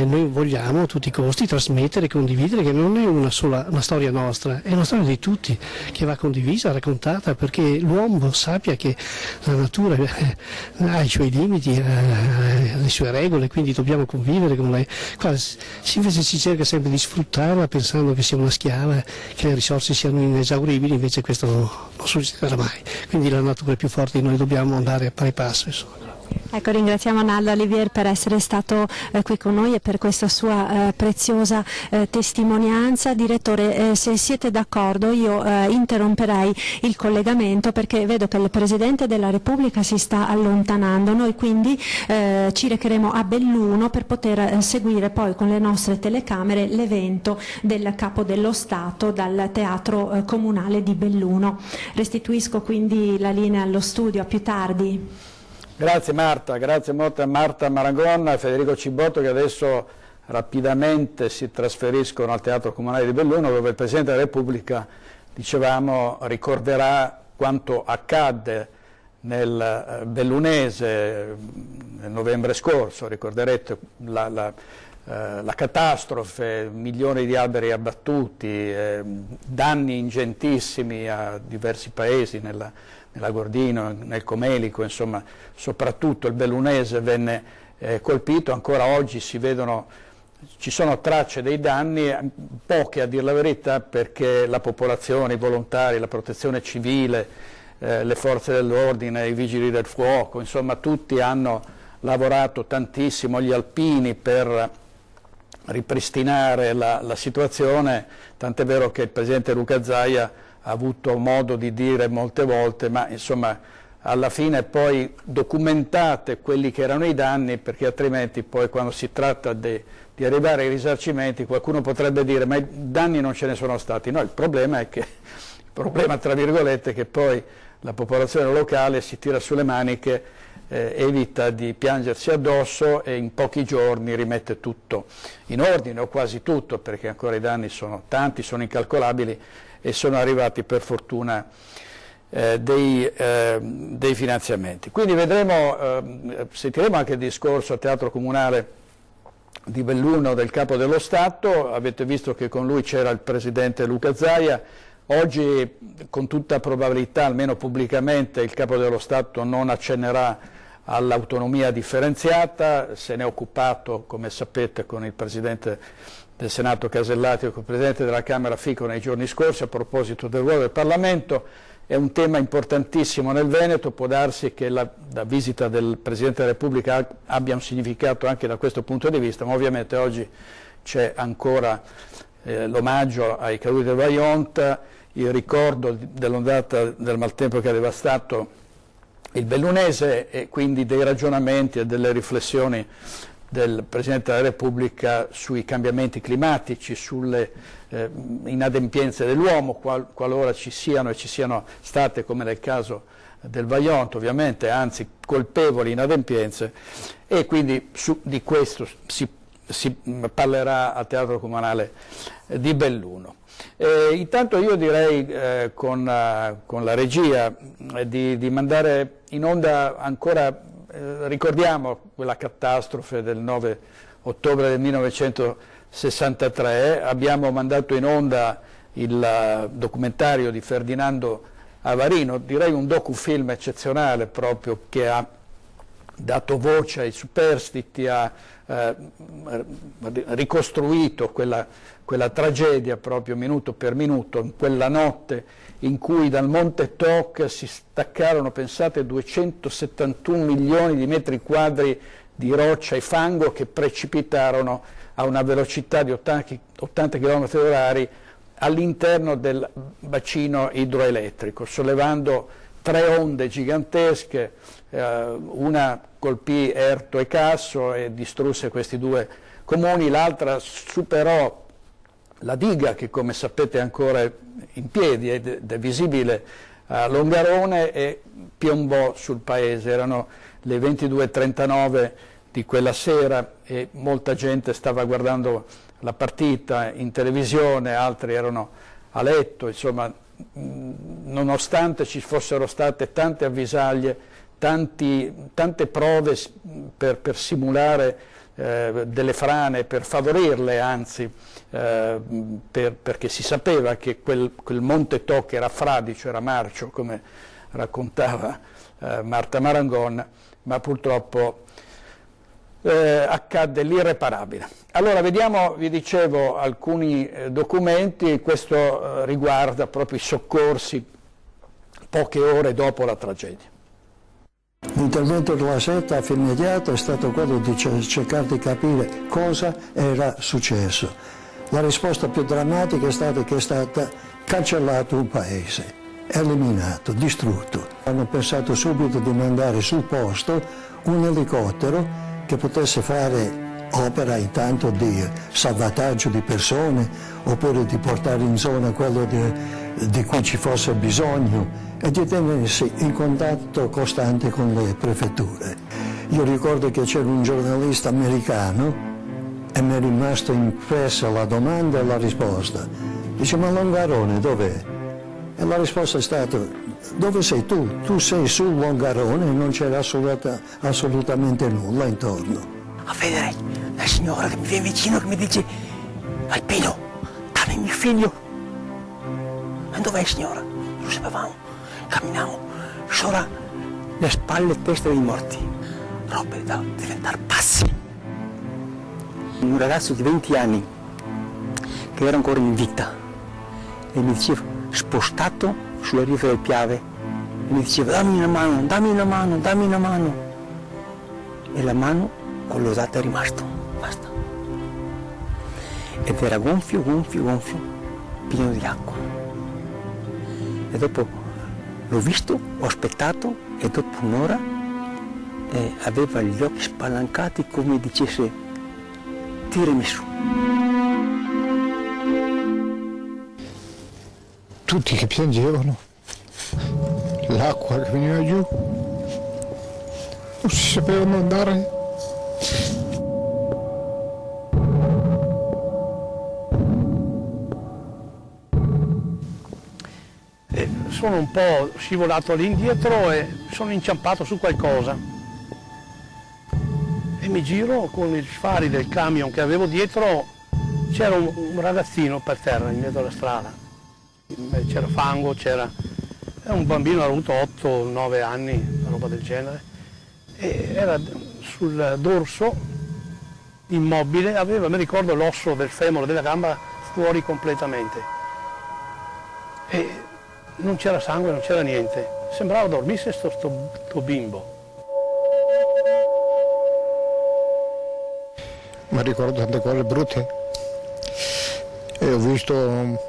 noi vogliamo a tutti i costi trasmettere e condividere che non è una storia nostra, è una storia di tutti, che va condivisa, raccontata, perché l'uomo sappia che la natura ha i suoi limiti, le sue regole, quindi dobbiamo convivere con lei. Invece si cerca sempre di sfruttarla pensando che sia una schiava, che le risorse siano inesauribili, invece questo non succederà mai, quindi la natura è più forte di noi, dobbiamo andare a pari passo, insomma. Ecco, ringraziamo Naldo Olivier per essere stato qui con noi e per questa sua preziosa testimonianza. Direttore, se siete d'accordo io interromperei il collegamento perché vedo che il Presidente della Repubblica si sta allontanando, noi quindi ci recheremo a Belluno per poter seguire poi con le nostre telecamere l'evento del Capo dello Stato dal Teatro Comunale di Belluno. Restituisco quindi la linea allo studio, a più tardi. Grazie Marta, grazie molto a Marta Marangonna e Federico Cibotto che adesso rapidamente si trasferiscono al Teatro Comunale di Belluno dove il Presidente della Repubblica, dicevamo, ricorderà quanto accadde nel bellunese nel novembre scorso, ricorderete la catastrofe, milioni di alberi abbattuti, danni ingentissimi a diversi paesi nell'Agordino, nel Comelico, insomma soprattutto il bellunese venne colpito, ancora oggi ci sono tracce dei danni, poche a dir la verità perché la popolazione, i volontari, la protezione civile, le forze dell'ordine, i vigili del fuoco, insomma tutti hanno lavorato tantissimo, gli alpini per ripristinare la situazione, tant'è vero che il Presidente Luca Zaia ha avuto modo di dire molte volte, ma insomma alla fine poi documentate quelli che erano i danni, perché altrimenti poi quando si tratta di arrivare ai risarcimenti qualcuno potrebbe dire ma i danni non ce ne sono stati. No, il problema è che, tra virgolette, che poi la popolazione locale si tira sulle maniche, evita di piangersi addosso e in pochi giorni rimette tutto in ordine, o quasi tutto, perché ancora i danni sono tanti, sono incalcolabili e sono arrivati per fortuna dei finanziamenti. Quindi sentiremo anche il discorso al Teatro Comunale di Belluno del Capo dello Stato, avete visto che con lui c'era il Presidente Luca Zaia. Oggi con tutta probabilità, almeno pubblicamente, il Capo dello Stato non accennerà all'autonomia differenziata, se ne è occupato, come sapete, con il Presidente del Senato Casellati e con il Presidente della Camera Fico nei giorni scorsi a proposito del ruolo del Parlamento. È un tema importantissimo nel Veneto, può darsi che la visita del Presidente della Repubblica abbia un significato anche da questo punto di vista, ma ovviamente oggi c'è ancora l'omaggio ai caduti del Vajont, il ricordo dell'ondata del maltempo che ha devastato il bellunese e quindi dei ragionamenti e delle riflessioni del Presidente della Repubblica sui cambiamenti climatici, sulle inadempienze dell'uomo, qualora ci siano e ci siano state, come nel caso del Vajont ovviamente, anzi colpevoli inadempienze, e quindi di questo si parlerà al Teatro Comunale di Belluno. Intanto io direi con la regia di mandare in onda ancora, ricordiamo quella catastrofe del 9 ottobre del 1963, abbiamo mandato in onda il documentario di Ferdinando Avarino, direi un docufilm eccezionale proprio, che ha dato voce ai superstiti, ha ricostruito quella tragedia proprio minuto per minuto, in quella notte in cui dal Monte Toc si staccarono, pensate, 271 milioni di metri quadri di roccia e fango che precipitarono a una velocità di 80 km/h all'interno del bacino idroelettrico, sollevando 3 onde gigantesche, una colpì Erto e Casso e distrusse questi 2 comuni, l'altra superò la diga che, come sapete, è ancora in piedi ed è visibile a Longarone, e piombò sul paese. Erano le 22:39 di quella sera e molta gente stava guardando la partita in televisione, altri erano a letto, insomma, nonostante ci fossero state tante avvisaglie, tante prove per simulare delle frane, per favorirle, anzi, perché si sapeva che quel Monte Toc era fradicio, era marcio, come raccontava Marta Marangon, ma purtroppo accadde l'irreparabile. Allora vediamo, vi dicevo, alcuni documenti. Questo riguarda proprio i soccorsi poche ore dopo la tragedia. L'intervento della SETA immediato è stato quello di cercare di capire cosa era successo. La risposta più drammatica è stata che è stato cancellato un paese, eliminato, distrutto. Hanno pensato subito di mandare sul posto un elicottero che potesse fare opera intanto di salvataggio di persone oppure di portare in zona quello di cui ci fosse bisogno e di tenersi in contatto costante con le prefetture. Io ricordo che c'era un giornalista americano e mi è rimasto impressa la domanda e la risposta. Dice: ma Longarone dov'è? E la risposta è stata: dove sei tu? Tu sei sul Longarone e non c'era assolutamente nulla intorno. A vedere la signora che mi viene vicino, che mi dice: Alpino, dammi mio figlio. Ma dov'è, signora? Lo sapevamo. Camminiamo sopra le spalle e teste dei morti. Robe da diventare pazzi. Un ragazzo di 20 anni che era ancora in vita e mi diceva, spostato sulla riva del Piave, e mi diceva: dammi una mano, dammi una mano, dammi una mano. E la mano collodata è rimasto, basta. Ed era gonfio, gonfio, gonfio, pieno di acqua. E dopo l'ho visto, ho aspettato e dopo un'ora aveva gli occhi spalancati come dicesse: tirami su. Tutti che piangevano, l'acqua che veniva giù, non si sapevano andare. Sono un po' scivolato all'indietro e sono inciampato su qualcosa e mi giro con i fari del camion che avevo dietro. C'era un ragazzino per terra in mezzo alla strada, c'era fango, c'era un bambino, aveva avuto 8-9 anni, una roba del genere, e era sul dorso immobile, aveva, mi ricordo, l'osso del femore della gamba fuori completamente. E non c'era sangue, non c'era niente, sembrava dormisse sto bimbo. Mi ricordo tante cose brutte e ho visto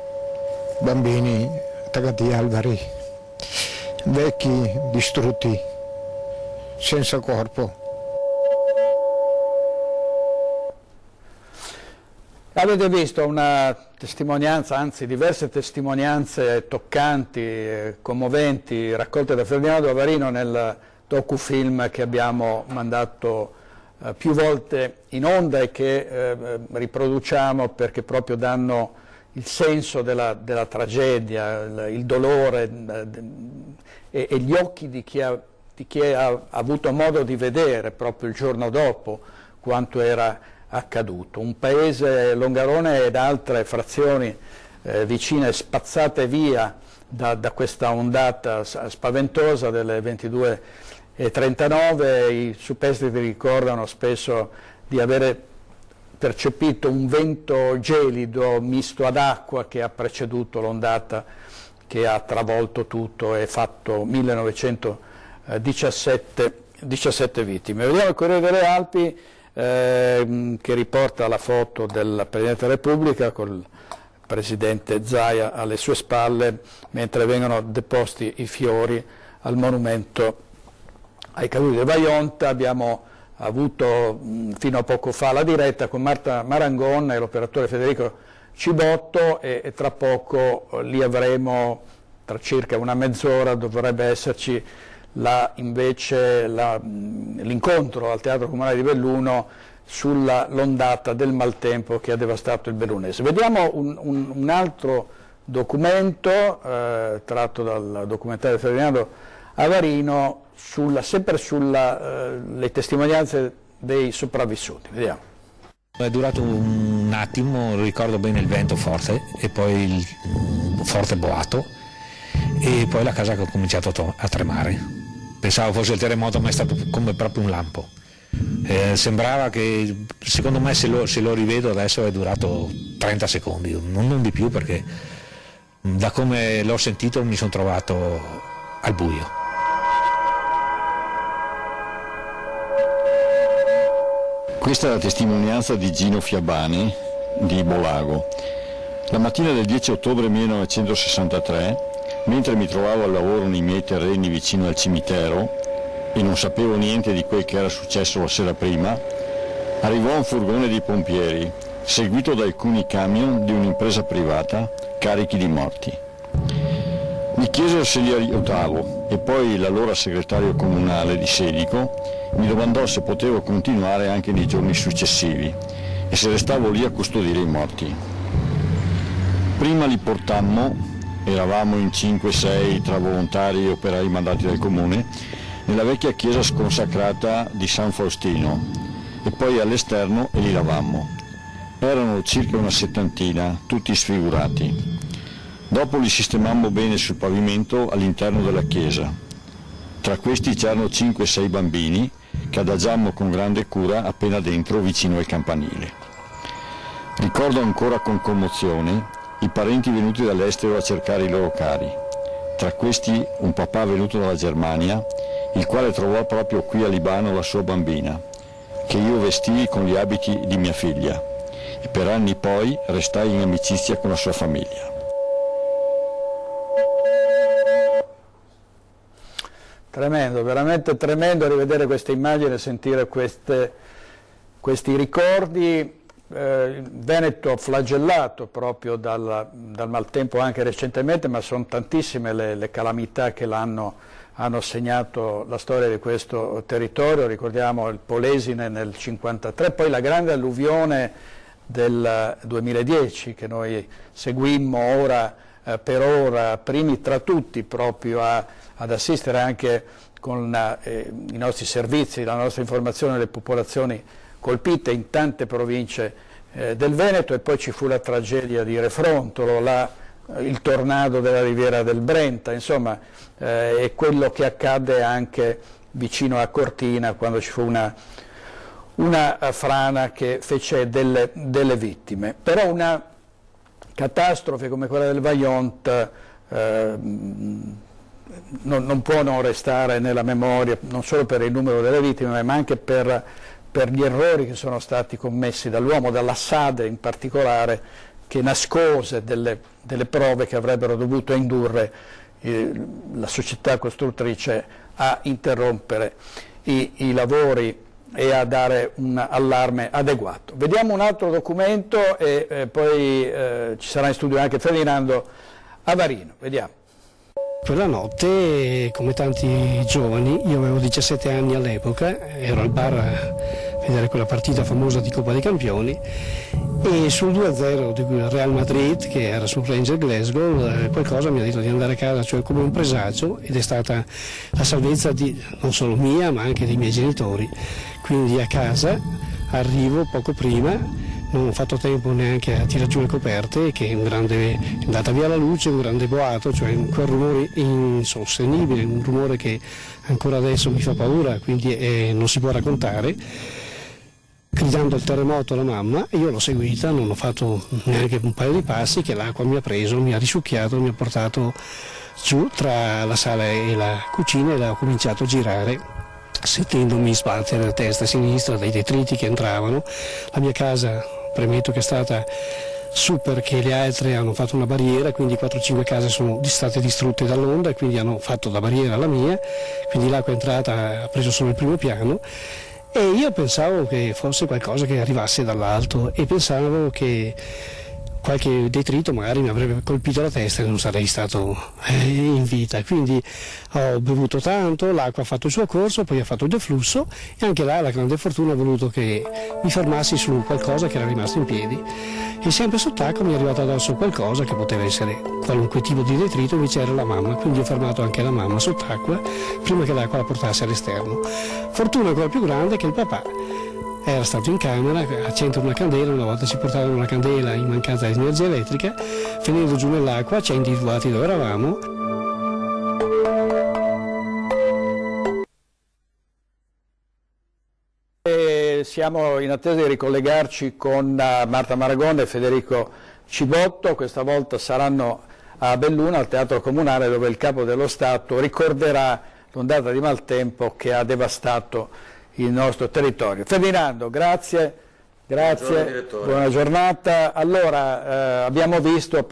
bambini attaccati agli alberi, vecchi, distrutti, senza corpo. Avete visto una testimonianza, anzi diverse testimonianze toccanti, commoventi, raccolte da Ferdinando Avarino nel docufilm che abbiamo mandato più volte in onda e che riproduciamo perché proprio danno il senso della tragedia, il dolore e gli occhi di chi ha avuto modo di vedere proprio il giorno dopo quanto era accaduto. Un paese, Longarone ed altre frazioni vicine spazzate via da questa ondata spaventosa delle 22:39. I superstiti ricordano spesso di avere percepito un vento gelido misto ad acqua che ha preceduto l'ondata che ha travolto tutto e fatto 1917 vittime. Vediamo il Corriere delle Alpi che riporta la foto del Presidente della Repubblica col Presidente Zaia alle sue spalle mentre vengono deposti i fiori al monumento ai caduti del Vajont. Abbiamo avuto fino a poco fa la diretta con Marta Marangon e l'operatore Federico Cibotto e tra poco li avremo, tra circa una mezz'ora dovrebbe esserci l'incontro al Teatro Comunale di Belluno sull'ondata del maltempo che ha devastato il bellunese. Vediamo un altro documento tratto dal documentario di Ferdinando Varino, sempre sulle testimonianze dei sopravvissuti. Vediamo. È durato un attimo, ricordo bene il vento forte e poi il forte boato, e poi la casa che ha cominciato a tremare. Pensavo fosse il terremoto, ma è stato come proprio un lampo. Sembrava che, secondo me, se lo rivedo adesso, è durato 30 secondi, non di più, perché da come l'ho sentito mi sono trovato al buio. Questa è la testimonianza di Gino Fiabani di Bolago. La mattina del 10 ottobre 1963, mentre mi trovavo al lavoro nei miei terreni vicino al cimitero e non sapevo niente di quel che era successo la sera prima, arrivò un furgone di pompieri, seguito da alcuni camion di un'impresa privata carichi di morti. Mi chiesero se li aiutavo e poi l'allora segretario comunale di Sedico mi domandò se potevo continuare anche nei giorni successivi e se restavo lì a custodire i morti. Prima li portammo, eravamo in 5-6 tra volontari e operai mandati dal comune, nella vecchia chiesa sconsacrata di San Faustino e poi all'esterno e li lavammo. Erano circa una settantina, tutti sfigurati. Dopo li sistemammo bene sul pavimento all'interno della chiesa. Tra questi c'erano 5-6 bambini che adagiammo con grande cura appena dentro, vicino al campanile. Ricordo ancora con commozione i parenti venuti dall'estero a cercare i loro cari. Tra questi un papà venuto dalla Germania, il quale trovò proprio qui a Libano la sua bambina, che io vestii con gli abiti di mia figlia, e per anni poi restai in amicizia con la sua famiglia. Tremendo, veramente tremendo rivedere queste immagini e sentire questi ricordi. Il Veneto flagellato proprio dal maltempo anche recentemente, ma sono tantissime le calamità che hanno segnato la storia di questo territorio. Ricordiamo il Polesine nel 1953, poi la grande alluvione del 2010 che noi seguimmo ora per ora, primi tra tutti proprio ad assistere anche con i nostri servizi, la nostra informazione alle popolazioni colpite in tante province del Veneto, e poi ci fu la tragedia di Refrontolo, il tornado della Riviera del Brenta, insomma, e quello che accadde anche vicino a Cortina quando ci fu una frana che fece delle vittime. Però una catastrofe come quella del Vajont non può non restare nella memoria, non solo per il numero delle vittime, ma anche per gli errori che sono stati commessi dall'uomo, dalla SADE in particolare, che nascose delle prove che avrebbero dovuto indurre la società costruttrice a interrompere i lavori e a dare un allarme adeguato. Vediamo un altro documento e poi ci sarà in studio anche Ferdinando Avarino. Vediamo. Quella notte, come tanti giovani, io avevo 17 anni all'epoca, ero al bar a vedere quella partita famosa di Coppa dei Campioni, e sul 2-0 di Real Madrid, che era sul Ranger Glasgow, qualcosa mi ha detto di andare a casa, cioè come un presagio, ed è stata la salvezza non solo mia ma anche dei miei genitori. Quindi a casa arrivo poco prima, non ho fatto tempo neanche a tirare giù le coperte, che è andata via la luce, un grande boato, cioè quel rumore insostenibile, un rumore che ancora adesso mi fa paura, quindi non si può raccontare. Gridando al terremoto alla mamma, io l'ho seguita, non ho fatto neanche un paio di passi, che l'acqua mi ha preso, mi ha risucchiato, mi ha portato giù tra la sala e la cucina, e ho cominciato a girare, sentendomi sbattere a destra e a sinistra dai detriti che entravano. La mia casa, premetto che è stata su, perché le altre hanno fatto una barriera, quindi 4-5 case sono state distrutte dall'onda e quindi hanno fatto da barriera la mia, quindi l'acqua è entrata, ha preso solo il primo piano, e io pensavo che fosse qualcosa che arrivasse dall'alto, e pensavo che qualche detrito magari mi avrebbe colpito la testa e non sarei stato in vita. Quindi ho bevuto tanto, l'acqua ha fatto il suo corso, poi ha fatto il deflusso e anche là la grande fortuna ha voluto che mi fermassi su qualcosa che era rimasto in piedi e sempre sott'acqua mi è arrivato addosso qualcosa che poteva essere qualunque tipo di detrito, invece era la mamma, quindi ho fermato anche la mamma sott'acqua prima che l'acqua la portasse all'esterno. Fortuna ancora più grande che il papà era stato in camera, accendere una candela, una volta ci portavano una candela in mancanza di energia elettrica, finendo giù nell'acqua ci ha individuati dove eravamo. Siamo in attesa di ricollegarci con Marta Maragone e Federico Cibotto. Questa volta saranno a Belluno, al Teatro Comunale, dove il Capo dello Stato ricorderà l'ondata di maltempo che ha devastato il nostro territorio. Ferdinando, grazie, buona giornata. Allora, abbiamo rivisto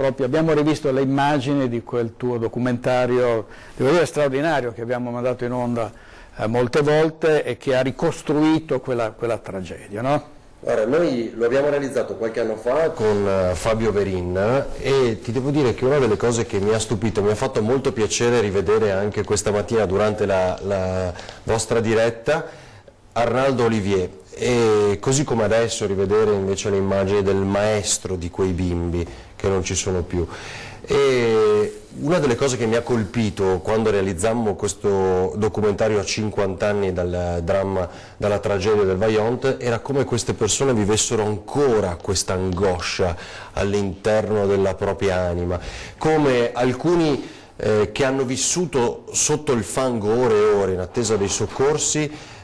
le immagini di quel tuo documentario, devo dire straordinario, che abbiamo mandato in onda molte volte e che ha ricostruito quella tragedia, no? Ora, noi lo abbiamo realizzato qualche anno fa con Fabio Verin e ti devo dire che una delle cose che mi ha stupito, mi ha fatto molto piacere rivedere anche questa mattina durante la vostra diretta, Arnaldo Olivier, e così come adesso rivedere invece le immagini del maestro di quei bimbi che non ci sono più. E una delle cose che mi ha colpito quando realizzammo questo documentario a 50 anni dal dramma, dalla tragedia del Vajont, era come queste persone vivessero ancora questa angoscia all'interno della propria anima, come alcuni che hanno vissuto sotto il fango ore e ore in attesa dei soccorsi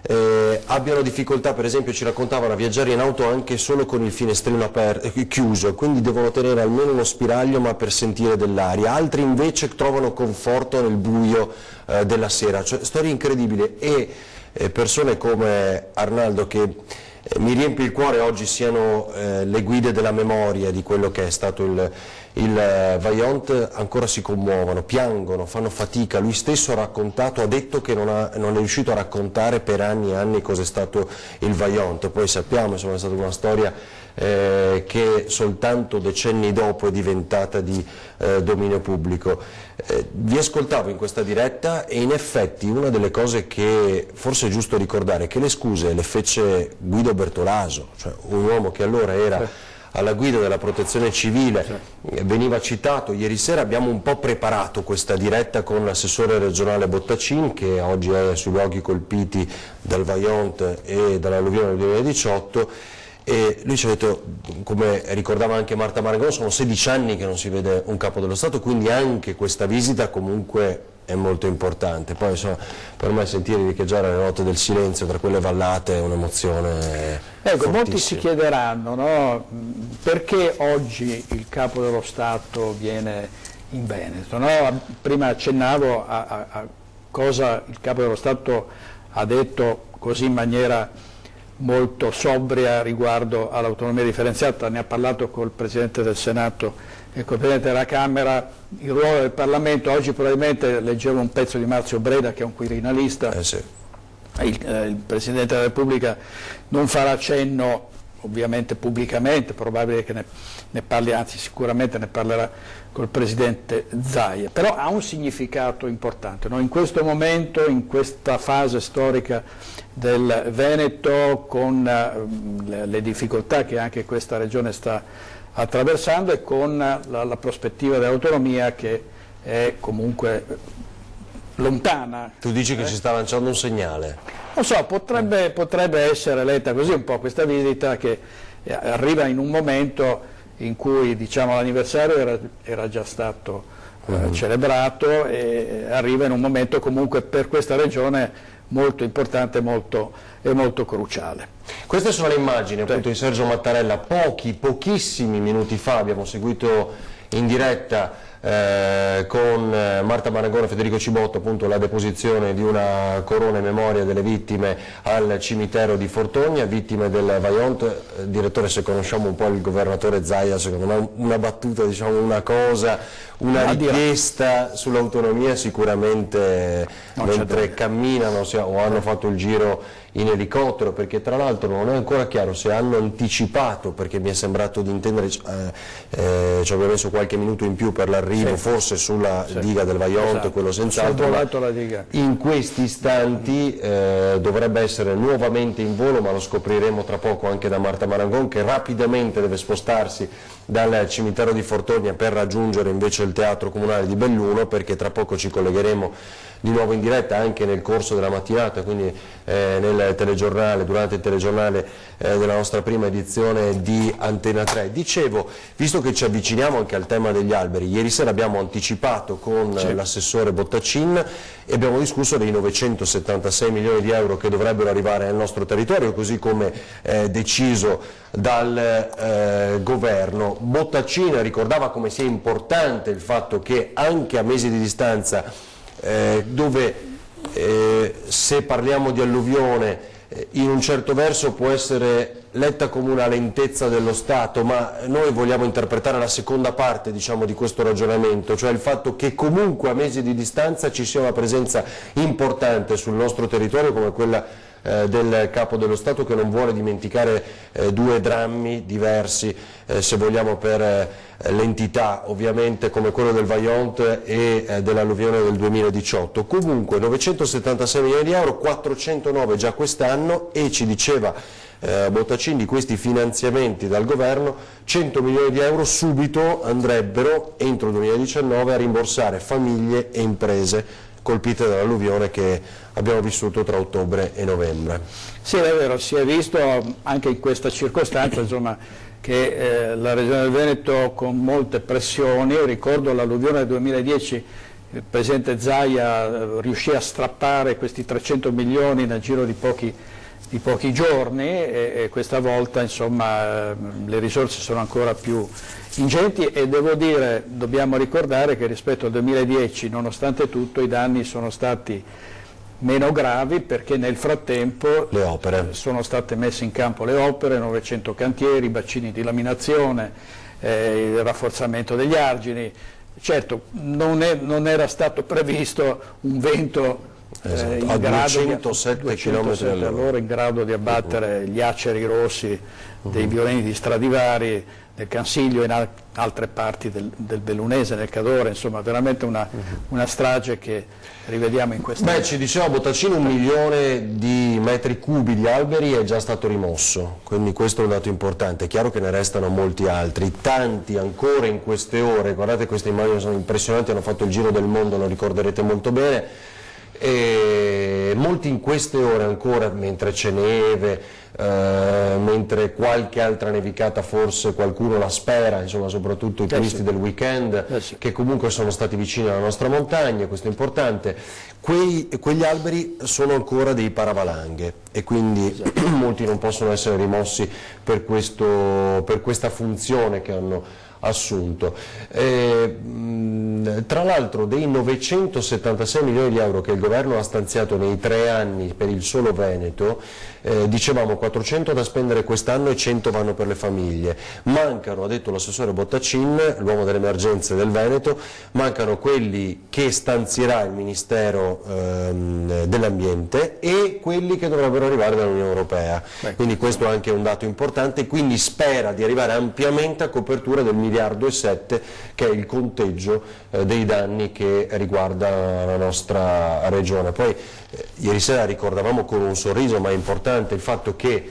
abbiano difficoltà, per esempio ci raccontavano, a viaggiare in auto anche solo con il finestrino chiuso, quindi devono tenere almeno uno spiraglio ma per sentire dell'aria, altri invece trovano conforto nel buio della sera, cioè storie incredibili e persone come Arnaldo che mi riempie il cuore oggi siano le guide della memoria di quello che è stato il Vajont, ancora si commuovono, piangono, fanno fatica. Lui stesso ha raccontato, ha detto che non è riuscito a raccontare per anni e anni cos'è stato il Vajont. Poi sappiamo, insomma, è stata una storia che soltanto decenni dopo è diventata di dominio pubblico. Vi ascoltavo in questa diretta e in effetti una delle cose che forse è giusto ricordare è che le scuse le fece Guido Bertolaso, cioè un uomo che allora era alla guida della protezione civile, veniva citato. Ieri sera abbiamo un po' preparato questa diretta con l'assessore regionale Bottacin, che oggi è sui luoghi colpiti dal Vajont e dall'alluvione del 2018, e lui ci ha detto, come ricordava anche Marta Maragone, sono 16 anni che non si vede un capo dello Stato, quindi anche questa visita comunque è molto importante. Poi insomma, per me sentire riecheggiare le note del silenzio tra quelle vallate è un'emozione fortissima. Molti si chiederanno, no? Perché oggi il Capo dello Stato viene in Veneto, no? Prima accennavo a cosa il Capo dello Stato ha detto così in maniera molto sobria riguardo all'autonomia differenziata, ne ha parlato col Presidente del Senato e col Presidente della Camera, il ruolo del Parlamento. Oggi probabilmente leggevo un pezzo di Marzio Breda, che è un quirinalista, il Presidente della Repubblica non farà cenno ovviamente pubblicamente, probabile che ne parli, anzi sicuramente ne parlerà col Presidente Zaia, però ha un significato importante, no? In questo momento, in questa fase storica del Veneto, con le difficoltà che anche questa regione sta attraversando e con la prospettiva dell'autonomia che è comunque lontana. Tu dici che si sta lanciando un segnale? Non so, potrebbe essere letta così un po' questa visita, che arriva in un momento in cui, diciamo, l'anniversario era già stato celebrato, e arriva in un momento comunque per questa regione molto importante e molto cruciale. Queste sono le immagini appunto di Sergio Mattarella. Pochissimi minuti fa abbiamo seguito in diretta con Marta Marangoni e Federico Cibotto appunto la deposizione di una corona in memoria delle vittime al cimitero di Fortogna, vittime del Vajont. Direttore, se conosciamo un po' il governatore Zaia, secondo me una battuta, diciamo una cosa, una richiesta sull'autonomia sicuramente mentre camminano o hanno fatto il giro in elicottero, perché tra l'altro non è ancora chiaro se hanno anticipato, perché mi è sembrato di intendere, ci avevo messo qualche minuto in più per l'arrivo, forse sulla diga del Vajont, quello senz'altro, in questi istanti dovrebbe essere nuovamente in volo, ma lo scopriremo tra poco anche da Marta Marangon, che rapidamente deve spostarsi dal cimitero di Fortogna per raggiungere invece il teatro comunale di Belluno, perché tra poco ci collegheremo di nuovo in diretta anche nel corso della mattinata, quindi nel telegiornale, durante il telegiornale della nostra prima edizione di Antena 3. Dicevo, visto che ci avviciniamo anche al tema degli alberi, ieri sera abbiamo anticipato con l'assessore Bottacin e abbiamo discusso dei 976 milioni di euro che dovrebbero arrivare nel nostro territorio, così come deciso dal governo. Bottacin ricordava come sia importante il fatto che anche a mesi di distanza, dove se parliamo di alluvione in un certo verso può essere letta come una lentezza dello Stato, ma noi vogliamo interpretare la seconda parte, diciamo, di questo ragionamento, cioè il fatto che comunque a mesi di distanza ci sia una presenza importante sul nostro territorio come quella del Capo dello Stato, che non vuole dimenticare due drammi diversi, se vogliamo, per l'entità ovviamente, come quello del Vajont e dell'alluvione del 2018. Comunque 976 milioni di euro, 409 già quest'anno, e ci diceva Bottacin di questi finanziamenti dal governo, 100 milioni di euro subito andrebbero entro il 2019 a rimborsare famiglie e imprese colpite dall'alluvione che abbiamo vissuto tra ottobre e novembre. Sì, è vero, si è visto anche in questa circostanza, insomma, che la Regione del Veneto con molte pressioni, io ricordo l'alluvione del 2010, il Presidente Zaia riuscì a strappare questi 300 milioni nel giro di pochi giorni e questa volta, insomma, le risorse sono ancora più ingenti e devo dire, dobbiamo ricordare che rispetto al 2010, nonostante tutto, i danni sono stati meno gravi, perché nel frattempo sono state messe in campo le opere, 900 cantieri, bacini di laminazione, il rafforzamento degli argini. Certo, non era stato previsto un vento a 207 km all'ora in grado di abbattere gli aceri rossi dei violini di Stradivari, del Cansiglio e in altre parti del Bellunese, nel Cadore, insomma veramente una strage che rivediamo in questa. Ci diceva Bottacin, 1 milione di metri cubi di alberi è già stato rimosso, quindi questo è un dato importante. È chiaro che ne restano molti altri, tanti ancora in queste ore. Guardate, queste immagini sono impressionanti, hanno fatto il giro del mondo, lo ricorderete molto bene. E molti in queste ore ancora, mentre c'è neve, mentre qualche altra nevicata forse qualcuno la spera, insomma, soprattutto i turisti del weekend che comunque sono stati vicini alla nostra montagna, questo è importante. Quegli alberi sono ancora dei paravalanghe e quindi molti non possono essere rimossi per questa funzione che hanno assunto. Tra l'altro, dei 976 milioni di euro che il governo ha stanziato nei 3 anni per il solo Veneto, dicevamo 400 da spendere quest'anno e 100 vanno per le famiglie. Mancano, ha detto l'assessore Bottacin, l'uomo delle emergenze del Veneto, mancano quelli che stanzierà il Ministero dell'Ambiente e quelli che dovrebbero arrivare dall'Unione Europea. Quindi questo è anche un dato importante, quindi spera di arrivare ampiamente a copertura del 1,7 miliardi che è il conteggio dei danni che riguarda la nostra regione. Poi ieri sera ricordavamo con un sorriso, ma è importante, il fatto che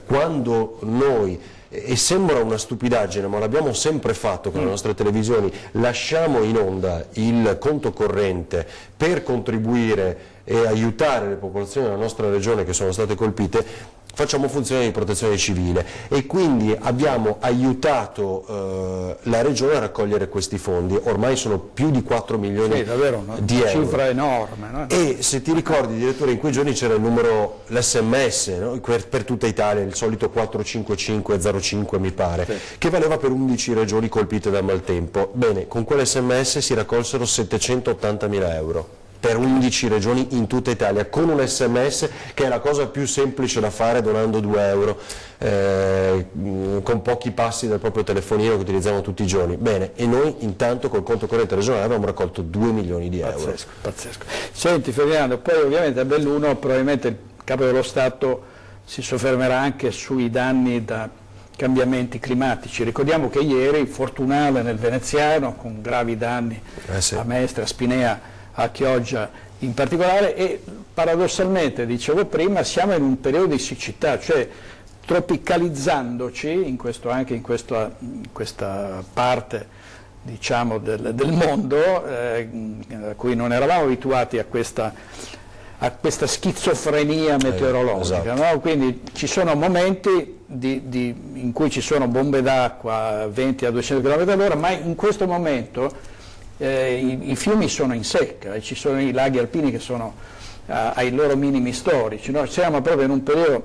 quando noi, e sembra una stupidaggine ma l'abbiamo sempre fatto con le nostre televisioni, lasciamo in onda il conto corrente per contribuire e aiutare le popolazioni della nostra regione che sono state colpite, facciamo funzione di protezione civile, e quindi abbiamo aiutato la regione a raccogliere questi fondi. Ormai sono più di 4 milioni di euro. Una cifra enorme, no? E se ti ricordi, direttore, in quei giorni c'era il numero, l'SMS, no? per tutta Italia, il solito 45505 mi pare, che valeva per 11 regioni colpite dal maltempo. Bene, con quell'SMS si raccolsero 780.000 euro per 11 regioni in tutta Italia, con un SMS che è la cosa più semplice da fare, donando 2 euro, con pochi passi dal proprio telefonino che utilizziamo tutti i giorni. Bene, e noi intanto col conto corrente regionale abbiamo raccolto 2 milioni di euro. Pazzesco, pazzesco. Senti Ferdinando, poi ovviamente a Belluno probabilmente il Capo dello Stato si soffermerà anche sui danni da cambiamenti climatici. Ricordiamo che ieri Fortunale nel Veneziano, con gravi danni a Mestre, a Spinea, a Chioggia in particolare, e paradossalmente, dicevo prima, siamo in un periodo di siccità, cioè tropicalizzandoci anche in questa parte, diciamo, del mondo a cui non eravamo abituati a questa schizofrenia meteorologica, no? Quindi ci sono momenti in cui ci sono bombe d'acqua a 20 a 200 km all'ora, ma in questo momento i fiumi sono in secca e ci sono i laghi alpini che sono ai loro minimi storici, no? Siamo proprio in un periodo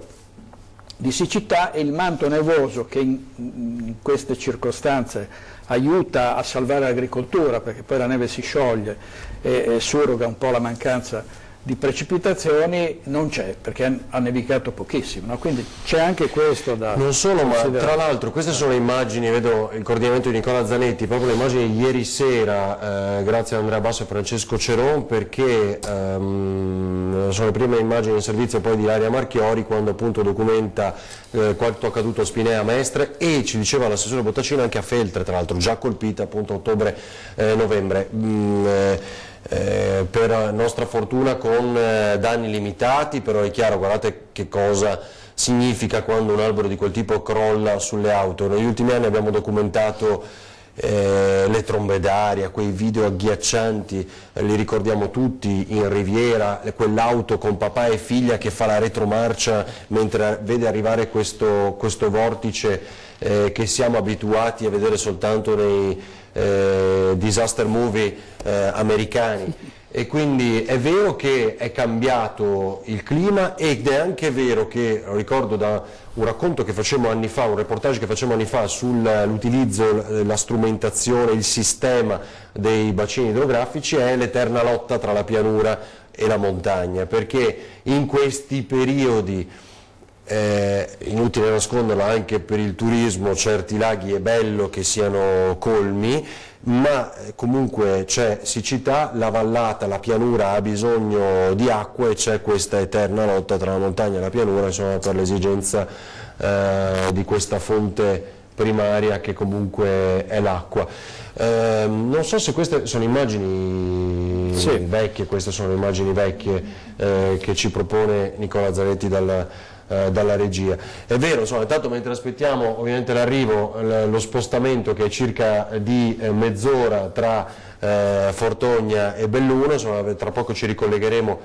di siccità, e il manto nevoso che in queste circostanze aiuta a salvare l'agricoltura, perché poi la neve si scioglie e surroga un po' la mancanza di precipitazioni, non c'è, perché ha nevicato pochissimo, no? Quindi c'è anche questo da non solo, ma tra l'altro queste sono le immagini, vedo il coordinamento di Nicola Zanetti, proprio le immagini di ieri sera, grazie a Andrea Basso e Francesco Ceron, perché sono le prime immagini in servizio poi di Ilaria Marchiori, quando appunto documenta quanto accaduto a Spinea, Mestre, e ci diceva l'assessore Bottacino anche a Feltre, tra l'altro già colpita appunto ottobre-novembre. Per nostra fortuna con danni limitati, però è chiaro, guardate che cosa significa quando un albero di quel tipo crolla sulle auto. Negli ultimi anni abbiamo documentato le trombe d'aria, quei video agghiaccianti, li ricordiamo tutti in Riviera, quell'auto con papà e figlia che fa la retromarcia mentre vede arrivare questo vortice che siamo abituati a vedere soltanto nei disaster movie americani. E quindi è vero che è cambiato il clima, ed è anche vero che, lo ricordo da un racconto che facemmo anni fa, un reportage che facemmo anni fa sull'utilizzo, la strumentazione, il sistema dei bacini idrografici, è l'eterna lotta tra la pianura e la montagna, perché in questi periodi, inutile nasconderlo, anche per il turismo certi laghi è bello che siano colmi, ma comunque c'è siccità, la vallata, la pianura ha bisogno di acqua, e c'è questa eterna lotta tra la montagna e la pianura, insomma, per l'esigenza di questa fonte primaria che comunque è l'acqua. Non so se queste sono immagini vecchie, queste sono immagini vecchie che ci propone Nicola Zanetti dalla regia. È vero, insomma, intanto mentre aspettiamo ovviamente l'arrivo, lo spostamento che è circa di mezz'ora tra Fortogna e Belluno, insomma, tra poco ci ricollegheremo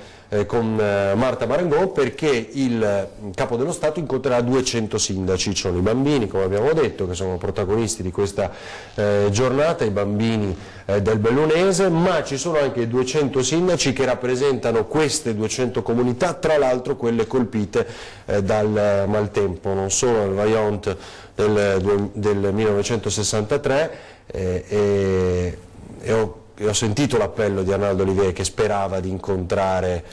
con Marta Marangò, perché il Capo dello Stato incontrerà 200 sindaci. Ci sono i bambini, come abbiamo detto, che sono protagonisti di questa giornata, i bambini del Bellunese, ma ci sono anche 200 sindaci che rappresentano queste 200 comunità, tra l'altro quelle colpite dal maltempo, non solo nel Vajont del 1963, e ho sentito l'appello di Arnaldo Olivier, che sperava di incontrare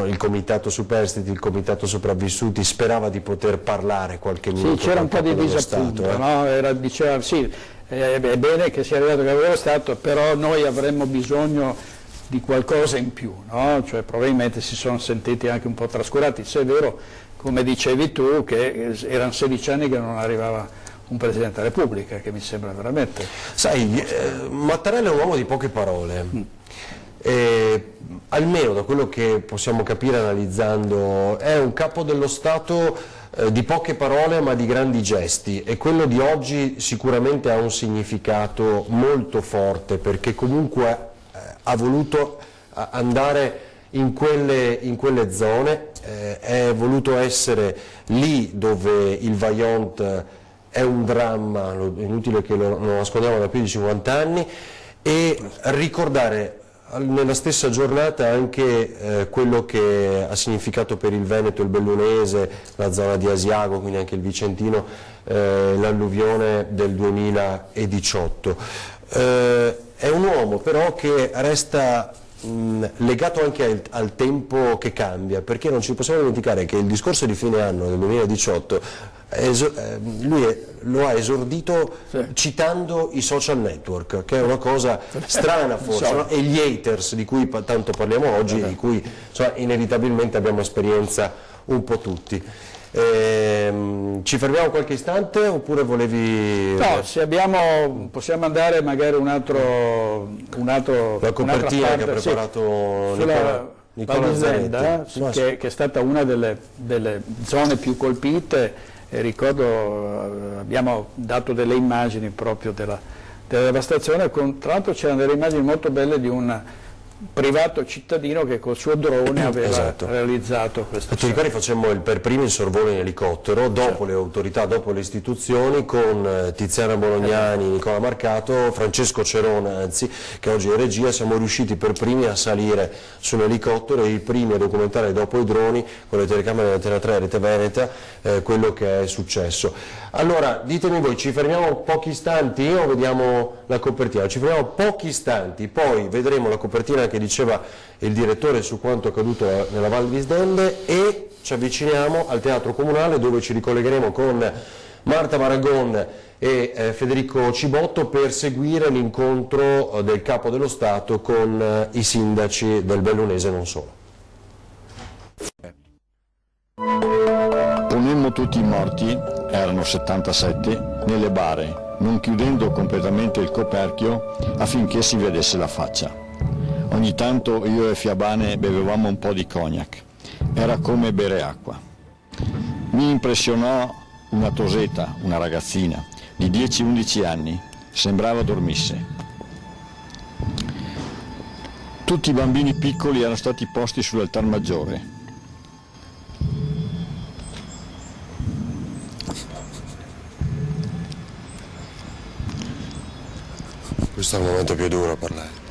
il comitato superstiti, il comitato sopravvissuti, sperava di poter parlare qualche minuto. Sì, c'era un po' di disappunto, no? Diceva sì, è bene che sia arrivato il Capo dello Stato, però noi avremmo bisogno di qualcosa in più, no? Cioè probabilmente si sono sentiti anche un po' trascurati, se è vero, come dicevi tu, che erano 16 anni che non arrivava un Presidente della Repubblica, che mi sembra veramente... Sai, Mattarella è un uomo di poche parole, almeno da quello che possiamo capire analizzando, è un Capo dello Stato di poche parole ma di grandi gesti, e quello di oggi sicuramente ha un significato molto forte, perché comunque ha voluto andare in quelle zone, è voluto essere lì dove il Vajont è un dramma, è inutile che lo nascondiamo da più di 50 anni, e ricordare nella stessa giornata anche quello che ha significato per il Veneto, il Bellunese, la zona di Asiago, quindi anche il Vicentino, l'alluvione del 2018. È un uomo però che resta legato anche al tempo che cambia, perché non ci possiamo dimenticare che il discorso di fine anno del 2018 lui lo ha esordito citando i social network, che è una cosa strana forse, no? E gli haters di cui tanto parliamo oggi, di cui inevitabilmente abbiamo esperienza un po' tutti. Ci fermiamo qualche istante oppure volevi... No, se abbiamo, possiamo andare magari un altro la copertina che ha preparato Nicola Zanetti, che è stata una delle zone più colpite. E ricordo, abbiamo dato delle immagini proprio della devastazione, tra l'altro c'erano delle immagini molto belle di un privato cittadino che col suo drone aveva realizzato questo. Ti ricordi, facemmo per primi il sorvolo in elicottero, dopo le autorità, dopo le istituzioni, con Tiziana Bolognani, Nicola Marcato, Francesco Cerona, anzi, che oggi è in regia. Siamo riusciti per primi a salire su un elicottero e i primi a documentare dopo i droni, con le telecamere dell'Antena 3 Rete Veneta, quello che è successo. Allora, ditemi voi, ci fermiamo pochi istanti o vediamo la copertina? Ci fermiamo pochi istanti, poi vedremo la copertina che diceva il direttore su quanto accaduto nella Val Visdelle, e ci avviciniamo al Teatro Comunale, dove ci ricollegheremo con Marta Maragon e Federico Cibotto per seguire l'incontro del Capo dello Stato con i sindaci del Bellunese e non solo. Ponemmo tutti i morti, erano 77, nelle bare, non chiudendo completamente il coperchio affinché si vedesse la faccia. Ogni tanto io e Fiabane bevevamo un po' di cognac, era come bere acqua. Mi impressionò una toseta, una ragazzina di 10-11 anni, sembrava dormisse. Tutti i bambini piccoli erano stati posti sull'altar maggiore. Questo è il momento più duro per lei.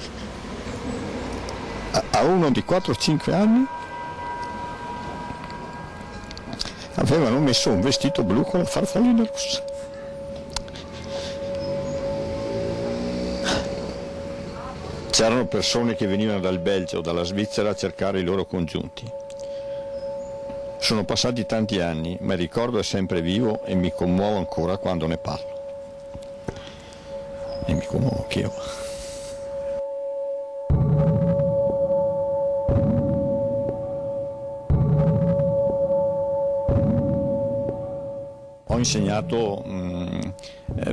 A uno di 4-5 anni avevano messo un vestito blu con la farfallina rossa. C'erano persone che venivano dal Belgio, dalla Svizzera a cercare i loro congiunti. Sono passati tanti anni, ma il ricordo è sempre vivo e mi commuovo ancora quando ne parlo. E mi commuovo anch'io. Ho insegnato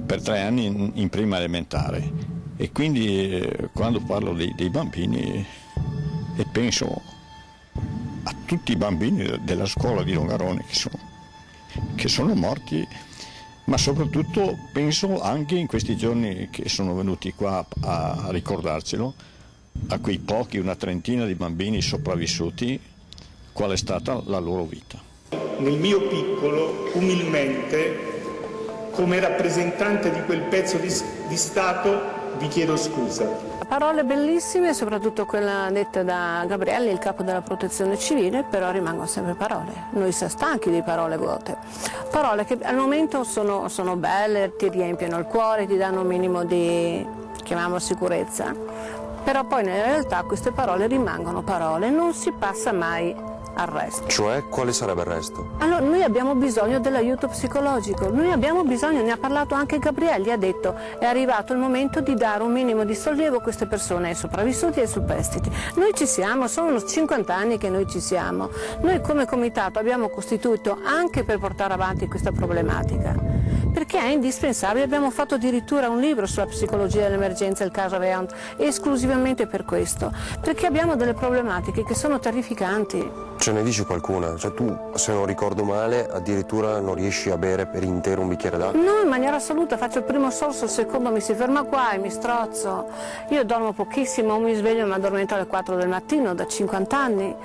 per 3 anni in prima elementare e quindi quando parlo dei bambini e penso a tutti i bambini della scuola di Longarone che sono morti, ma soprattutto penso anche in questi giorni che sono venuti qua a ricordarcelo, a quei pochi, una trentina di bambini sopravvissuti, qual è stata la loro vita. Nel mio piccolo, umilmente, come rappresentante di quel pezzo di Stato, vi chiedo scusa. Parole bellissime, soprattutto quella detta da Gabrielli, il capo della protezione civile, però rimangono sempre parole. Noi siamo stanchi di parole vuote. Parole che al momento sono belle, ti riempiono il cuore, ti danno un minimo di, chiamiamolo, sicurezza. Però poi nella realtà queste parole rimangono parole, non si passa mai al resto. Cioè, quale sarebbe il resto? Allora, noi abbiamo bisogno dell'aiuto psicologico, noi abbiamo bisogno, ne ha parlato anche Gabrielli, ha detto è arrivato il momento di dare un minimo di sollievo a queste persone, ai sopravvissuti e ai superstiti. Noi ci siamo, sono 50 anni che noi ci siamo. Noi come comitato abbiamo costituito anche per portare avanti questa problematica, perché è indispensabile, abbiamo fatto addirittura un libro sulla psicologia dell'emergenza, il caso Vajont, esclusivamente per questo, perché abbiamo delle problematiche che sono terrificanti. Ce ne dici qualcuna? Cioè tu, se non ricordo male, addirittura non riesci a bere per intero un bicchiere d'acqua? No, in maniera assoluta, faccio il primo sorso, il secondo mi si ferma qua e mi strozzo. Io dormo pochissimo, mi sveglio e mi addormento alle 4 del mattino da 50 anni.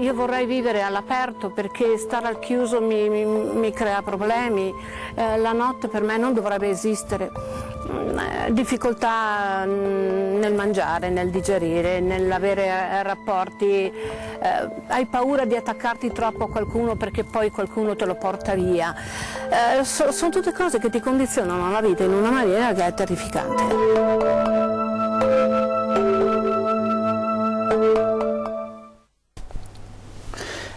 Io vorrei vivere all'aperto perché stare al chiuso mi crea problemi. La notte per me non dovrebbe esistere. Difficoltà nel mangiare, nel digerire, nell'avere rapporti, hai paura di attaccarti troppo a qualcuno perché poi qualcuno te lo porta via. Sono tutte cose che ti condizionano la vita in una maniera che è terrificante.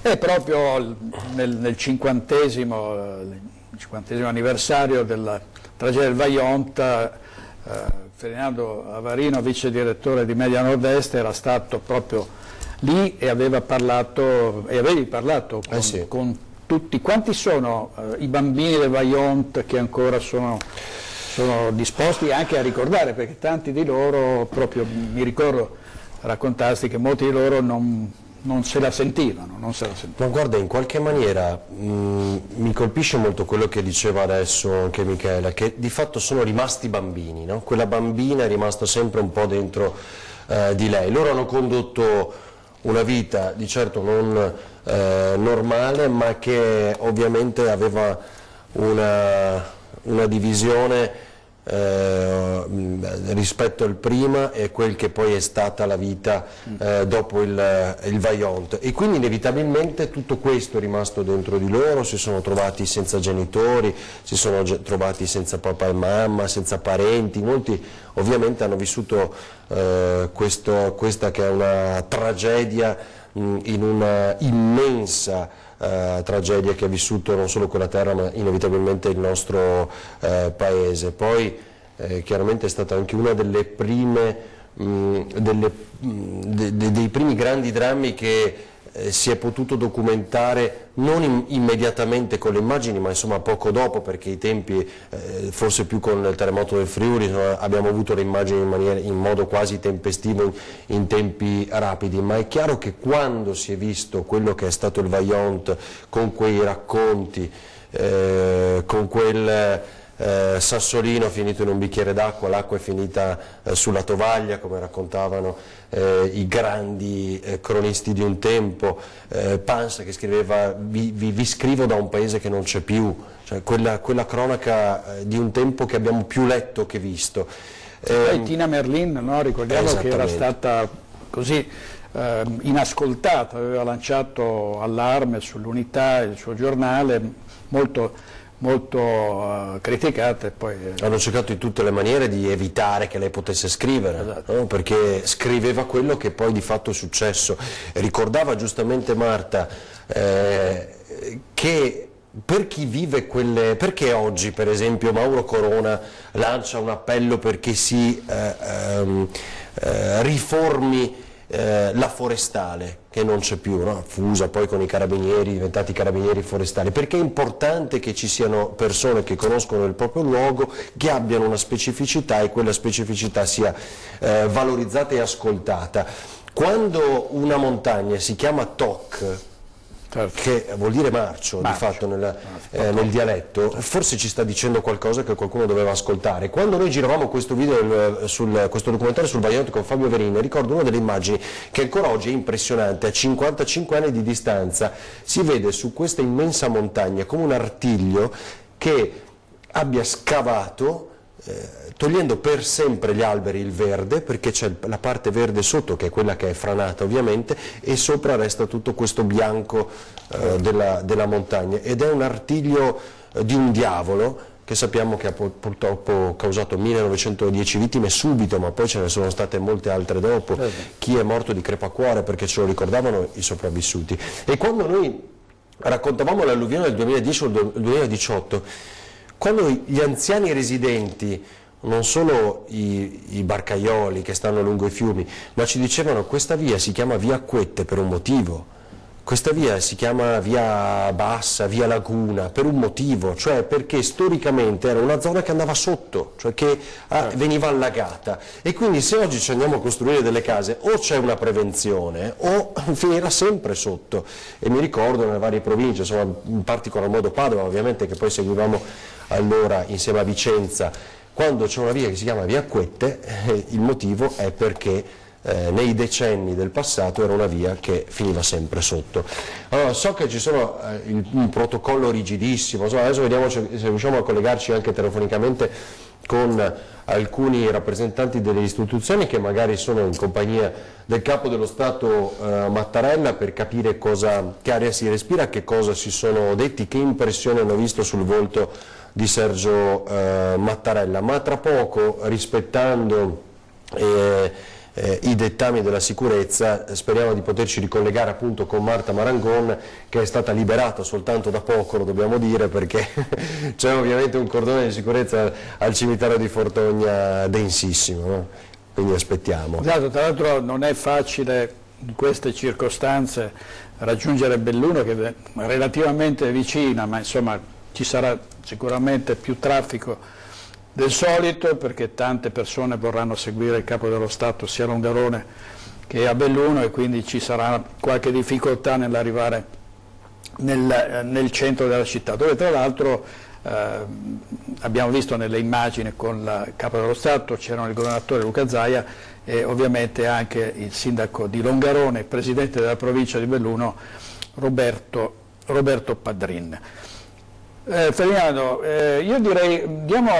È proprio nel 50° anniversario della tragedia del Vajont, Ferdinando Avarino, vice direttore di Media Nord-Est, era stato proprio lì e avevi parlato con tutti. Quanti sono i bambini del Vajont che ancora sono disposti anche a ricordare? Perché tanti di loro, proprio mi ricordo raccontasti che molti di loro non se la sentivano. Ma guarda, in qualche maniera mi colpisce molto quello che diceva adesso anche Michela, che di fatto sono rimasti bambini, no? Quella bambina è rimasta sempre un po' dentro di lei. Loro hanno condotto una vita di certo non normale, ma che ovviamente aveva una divisione rispetto al prima e quel che poi è stata la vita dopo il Vajont, e quindi inevitabilmente tutto questo è rimasto dentro di loro. Si sono trovati senza genitori, si sono trovati senza papà e mamma, senza parenti. Molti ovviamente hanno vissuto questa che è una tragedia in una immensa tragedia che ha vissuto non solo quella terra ma inevitabilmente il nostro paese. Poi chiaramente è stata anche una delle prime, dei primi grandi drammi che si è potuto documentare non immediatamente con le immagini, ma insomma poco dopo, perché i tempi, forse più con il terremoto del Friuli, abbiamo avuto le immagini in modo quasi tempestivo, in tempi rapidi, ma è chiaro che quando si è visto quello che è stato il Vajont, con quei racconti, con quel sassolino finito in un bicchiere d'acqua, l'acqua è finita sulla tovaglia, come raccontavano i grandi cronisti di un tempo, Pansa che scriveva vi scrivo da un paese che non c'è più, cioè quella cronaca di un tempo che abbiamo più letto che visto. Poi Tina Merlin, no? Ricordiamo che era stata così inascoltata, aveva lanciato allarme sull'Unità, il suo giornale, molto criticate. Poi hanno cercato in tutte le maniere di evitare che lei potesse scrivere, esatto, no? Perché scriveva quello che poi di fatto è successo. Ricordava giustamente Marta che per chi vive perché oggi per esempio Mauro Corona lancia un appello perché si riformi la forestale, che non c'è più, no? Fusa poi con i carabinieri, diventati carabinieri forestali, perché è importante che ci siano persone che conoscono il proprio luogo, che abbiano una specificità e quella specificità sia valorizzata e ascoltata. Quando una montagna si chiama Toc, certo, che vuol dire marcio. Di fatto nel dialetto, forse ci sta dicendo qualcosa che qualcuno doveva ascoltare. Quando noi giravamo questo video, questo documentario sul Vajont con Fabio Verin, ricordo una delle immagini che ancora oggi è impressionante. A 55 anni di distanza si vede su questa immensa montagna come un artiglio che abbia scavato, togliendo per sempre gli alberi, il verde, perché c'è la parte verde sotto che è quella che è franata ovviamente, e sopra resta tutto questo bianco della montagna, ed è un artiglio di un diavolo che sappiamo che ha purtroppo causato 1910 vittime subito, ma poi ce ne sono state molte altre dopo. Chi è morto di crepacuore, perché ce lo ricordavano i sopravvissuti. E quando noi raccontavamo l'alluvione del 2010 o del 2018, quando gli anziani residenti, non solo i barcaioli che stanno lungo i fiumi, ma ci dicevano questa via si chiama via Acquette per un motivo, questa via si chiama via Bassa, via Laguna, per un motivo, cioè perché storicamente era una zona che andava sotto, cioè che veniva allagata, e quindi se oggi ci andiamo a costruire delle case o c'è una prevenzione o finirà sempre sotto. E mi ricordo nelle varie province, insomma, in particolar modo Padova ovviamente, che poi seguivamo allora insieme a Vicenza, quando c'è una via che si chiama via Quette, il motivo è perché nei decenni del passato era una via che finiva sempre sotto. Allora, so che ci sono un protocollo rigidissimo, insomma, adesso vediamo se riusciamo a collegarci anche telefonicamente con alcuni rappresentanti delle istituzioni che magari sono in compagnia del Capo dello Stato Mattarella, per capire che aria si respira, che cosa si sono detti, che impressione hanno visto sul volto di Sergio Mattarella. Ma tra poco, rispettando i dettami della sicurezza, speriamo di poterci ricollegare appunto con Marta Marangon, che è stata liberata soltanto da poco, lo dobbiamo dire, perché c'è ovviamente un cordone di sicurezza al cimitero di Fortogna densissimo, no? Quindi aspettiamo. Esatto, tra l'altro non è facile in queste circostanze raggiungere Belluno, che è relativamente vicina, ma insomma ci sarà sicuramente più traffico del solito, perché tante persone vorranno seguire il Capo dello Stato sia a Longarone che a Belluno, e quindi ci sarà qualche difficoltà nell'arrivare nel centro della città, dove tra l'altro abbiamo visto nelle immagini con il Capo dello Stato c'erano il governatore Luca Zaia e ovviamente anche il sindaco di Longarone, presidente della provincia di Belluno, Roberto Padrin. Ferdinando, io direi abbiamo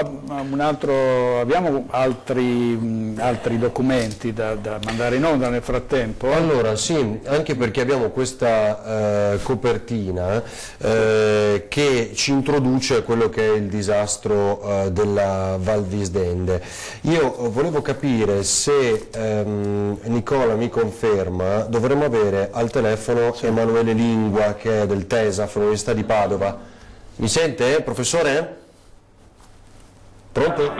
altri documenti da mandare in onda nel frattempo? Allora sì, anche perché abbiamo questa copertina che ci introduce a quello che è il disastro della Val Visdende. Io volevo capire se Nicola mi conferma, dovremmo avere al telefono Emanuele Lingua, che è del TESAF, l'Università di Padova. Mi sente, professore? Pronto?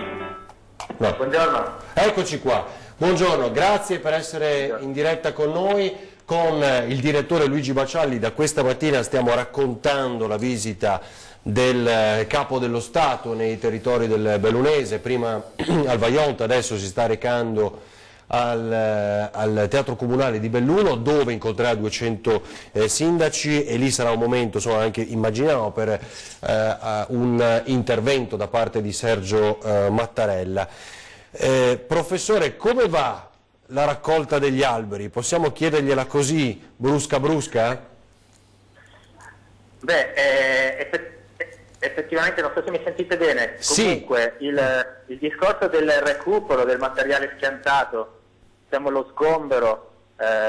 No. Buongiorno. Eccoci qua. Buongiorno, grazie per essere in diretta con noi. Con il direttore Luigi Bacialli da questa mattina stiamo raccontando la visita del Capo dello Stato nei territori del Bellunese, prima al Vajont, adesso si sta recando al Teatro Comunale di Belluno, dove incontrerà 200 sindaci, e lì sarà un momento, insomma, anche immaginiamo, per un intervento da parte di Sergio Mattarella. Professore, come va la raccolta degli alberi? Possiamo chiedergliela così, brusca brusca? Beh, effettivamente non so se mi sentite bene. Comunque sì. Il discorso del recupero del materiale schiantato, siamo allo sgombero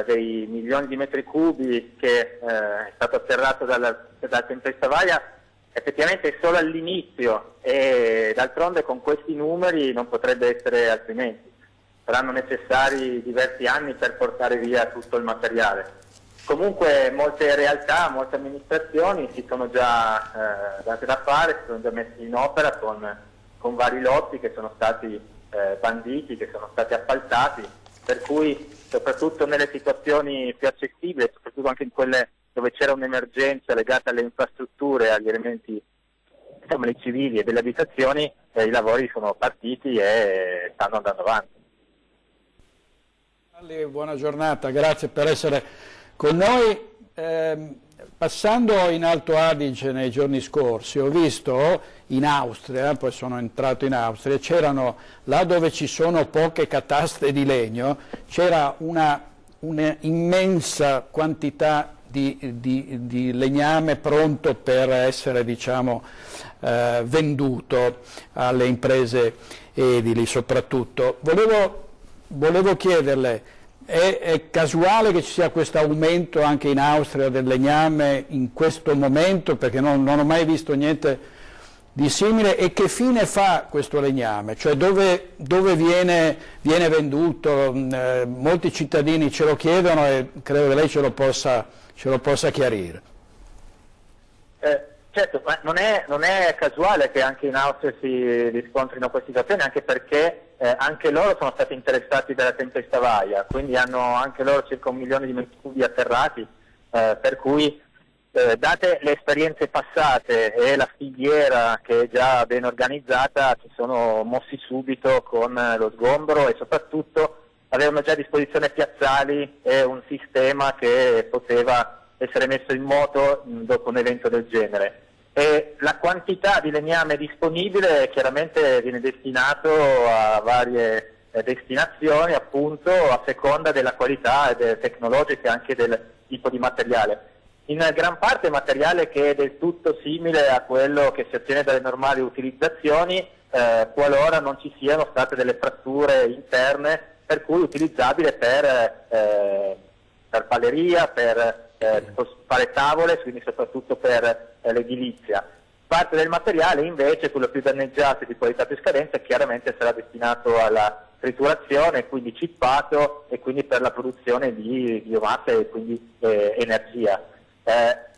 dei milioni di metri cubi che è stato atterrato dalla tempesta Vaia, effettivamente è solo all'inizio, e d'altronde con questi numeri non potrebbe essere altrimenti. Saranno necessari diversi anni per portare via tutto il materiale. Comunque molte realtà, molte amministrazioni si sono già date da fare, si sono già messi in opera con vari lotti che sono stati banditi, che sono stati appaltati, per cui soprattutto nelle situazioni più accessibili, soprattutto anche in quelle dove c'era un'emergenza legata alle infrastrutture, agli elementi civili e delle abitazioni, i lavori sono partiti e stanno andando avanti. Buona giornata, grazie per essere con noi. Passando in Alto Adige nei giorni scorsi, ho visto in Austria, poi sono entrato in Austria, c'erano, là dove ci sono poche cataste di legno, c'era una immensa quantità di legname pronto per essere, diciamo, venduto alle imprese edili soprattutto. Volevo chiederle, è casuale che ci sia questo aumento anche in Austria del legname in questo momento, perché non ho mai visto niente di simile, e che fine fa questo legname? Cioè dove viene venduto? Molti cittadini ce lo chiedono e credo che lei ce lo possa chiarire. Certo, ma non è casuale che anche in Austria si riscontrino queste situazioni, anche perché anche loro sono stati interessati dalla tempesta Vaia, quindi hanno anche loro circa 1 milione di metri cubi atterrati, per cui date le esperienze passate e la filiera che è già ben organizzata, si sono mossi subito con lo sgombero e soprattutto avevano già a disposizione piazzali e un sistema che poteva essere messo in moto dopo un evento del genere. E la quantità di legname disponibile chiaramente viene destinato a varie destinazioni, appunto a seconda della qualità tecnologica e anche del tipo di materiale. In gran parte è materiale che è del tutto simile a quello che si ottiene dalle normali utilizzazioni, qualora non ci siano state delle fratture interne, per cui utilizzabile per palleria, per fare tavole, quindi soprattutto per l'edilizia. Parte del materiale invece, quello più danneggiato e di qualità più scadente, chiaramente sarà destinato alla triturazione, quindi cippato, e quindi per la produzione di biomassa e quindi energia.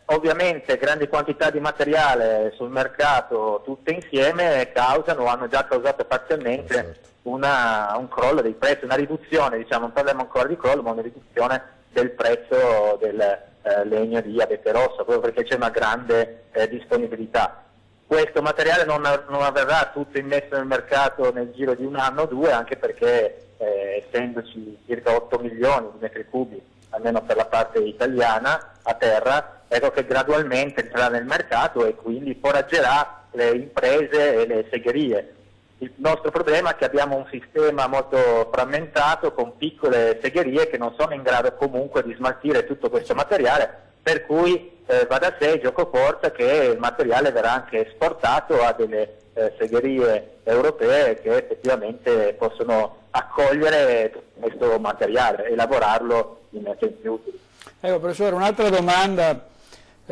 Ovviamente grandi quantità di materiale sul mercato tutte insieme causano o hanno già causato parzialmente un crollo dei prezzi, una riduzione, diciamo, non parliamo ancora di crollo, ma una riduzione del prezzo del legno di abete rosso, proprio perché c'è una grande disponibilità. Questo materiale non avverrà tutto immesso nel mercato nel giro di un anno o due, anche perché essendoci circa 8 milioni di metri cubi, almeno per la parte italiana, a terra, ecco che gradualmente entrerà nel mercato e quindi foraggerà le imprese e le segherie. Il nostro problema è che abbiamo un sistema molto frammentato con piccole segherie che non sono in grado comunque di smaltire tutto questo materiale, per cui va da sé, gioco forza, che il materiale verrà anche esportato a delle segherie europee che effettivamente possono accogliere questo materiale e lavorarlo in tempi utili. Ecco, professore, un'altra domanda.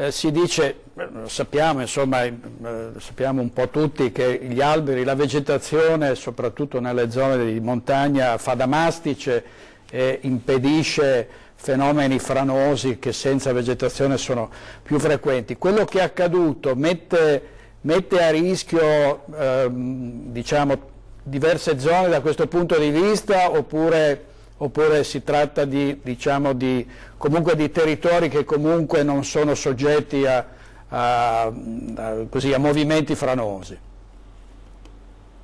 Si dice, lo sappiamo, insomma, sappiamo un po' tutti che gli alberi, la vegetazione, soprattutto nelle zone di montagna, fa da mastice e impedisce fenomeni franosi che senza vegetazione sono più frequenti. Quello che è accaduto mette a rischio diciamo, diverse zone da questo punto di vista, oppure si tratta diciamo, comunque di territori che comunque non sono soggetti a movimenti franosi?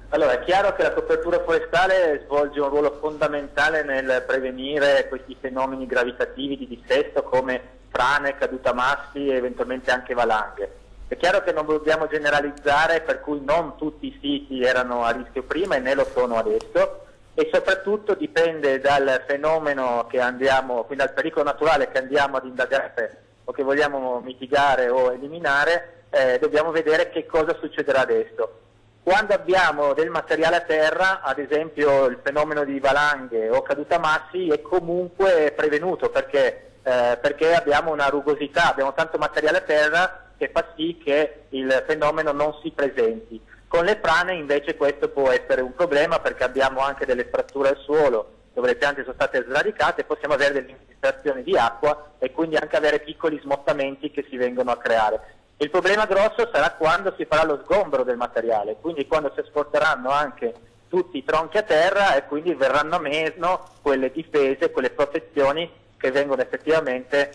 Allora, è chiaro che la copertura forestale svolge un ruolo fondamentale nel prevenire questi fenomeni gravitativi di dissesto come frane, cadutamassi e eventualmente anche valanghe. È chiaro che non dobbiamo generalizzare, per cui non tutti i siti erano a rischio prima e ne lo sono adesso, e soprattutto dipende dal fenomeno che andiamo, quindi dal pericolo naturale che andiamo ad indagare o che vogliamo mitigare o eliminare, dobbiamo vedere che cosa succederà adesso. Quando abbiamo del materiale a terra, ad esempio il fenomeno di valanghe o cadutamassi è comunque prevenuto, perché abbiamo una rugosità, abbiamo tanto materiale a terra che fa sì che il fenomeno non si presenti. Con le frane invece questo può essere un problema, perché abbiamo anche delle fratture al suolo dove le piante sono state sradicate, e possiamo avere delle infiltrazioni di acqua e quindi anche avere piccoli smottamenti che si vengono a creare. Il problema grosso sarà quando si farà lo sgombero del materiale, quindi quando si esporteranno anche tutti i tronchi a terra e quindi verranno meno quelle difese, quelle protezioni che vengono effettivamente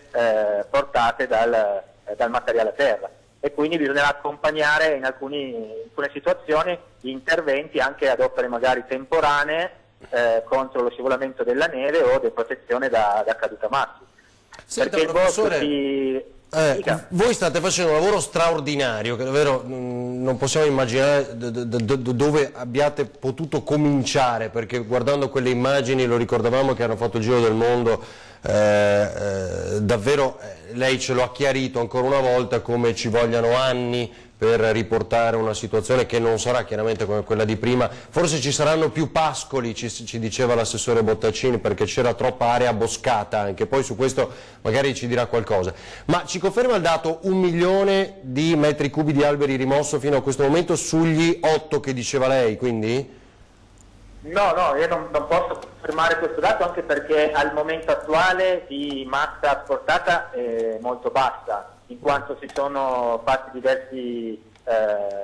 portate dal materiale a terra. E quindi bisognerà accompagnare in alcune situazioni gli interventi anche ad opere magari temporanee contro lo scivolamento della neve o di protezione da cadutamassi. Senta, perché professore, voi state facendo un lavoro straordinario che davvero non possiamo immaginare dove abbiate potuto cominciare, perché guardando quelle immagini, lo ricordavamo che hanno fatto il giro del mondo, davvero lei ce lo ha chiarito ancora una volta come ci vogliano anni per riportare una situazione che non sarà chiaramente come quella di prima. Forse ci saranno più pascoli, ci diceva l'assessore Bottaccini, perché c'era troppa area boscata anche, poi su questo magari ci dirà qualcosa. Ma ci conferma il dato 1 milione di metri cubi di alberi rimosso fino a questo momento sugli 8 che diceva lei, quindi? No, io non posso confermare questo dato, anche perché al momento attuale di massa asportata è molto bassa, in quanto si sono fatti diversi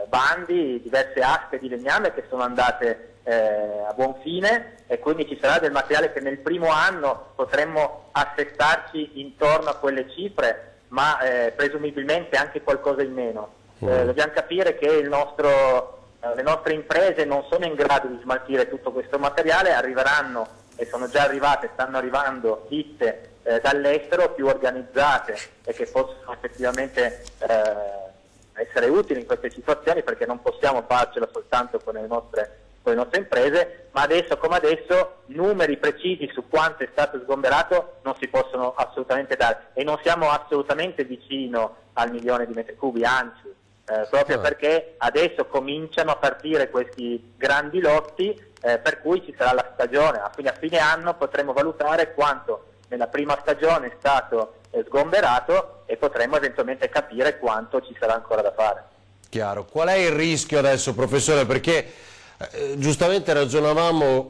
bandi, diverse aste di legname che sono andate a buon fine, e quindi ci sarà del materiale che nel primo anno potremmo assestarci intorno a quelle cifre, ma presumibilmente anche qualcosa in meno. Dobbiamo capire che le nostre imprese non sono in grado di smaltire tutto questo materiale, arriveranno, e sono già arrivate, stanno arrivando ditte dall'estero più organizzate e che possono effettivamente essere utili in queste situazioni, perché non possiamo farcela soltanto con le nostre imprese, ma adesso come adesso numeri precisi su quanto è stato sgomberato non si possono assolutamente dare, e non siamo assolutamente vicino al 1 milione di metri cubi, anzi proprio perché adesso cominciano a partire questi grandi lotti, per cui ci sarà la stagione, quindi a fine anno potremo valutare quanto nella prima stagione è stato sgomberato e potremo eventualmente capire quanto ci sarà ancora da fare. Chiaro. Qual è il rischio adesso, professore? Perché giustamente ragionavamo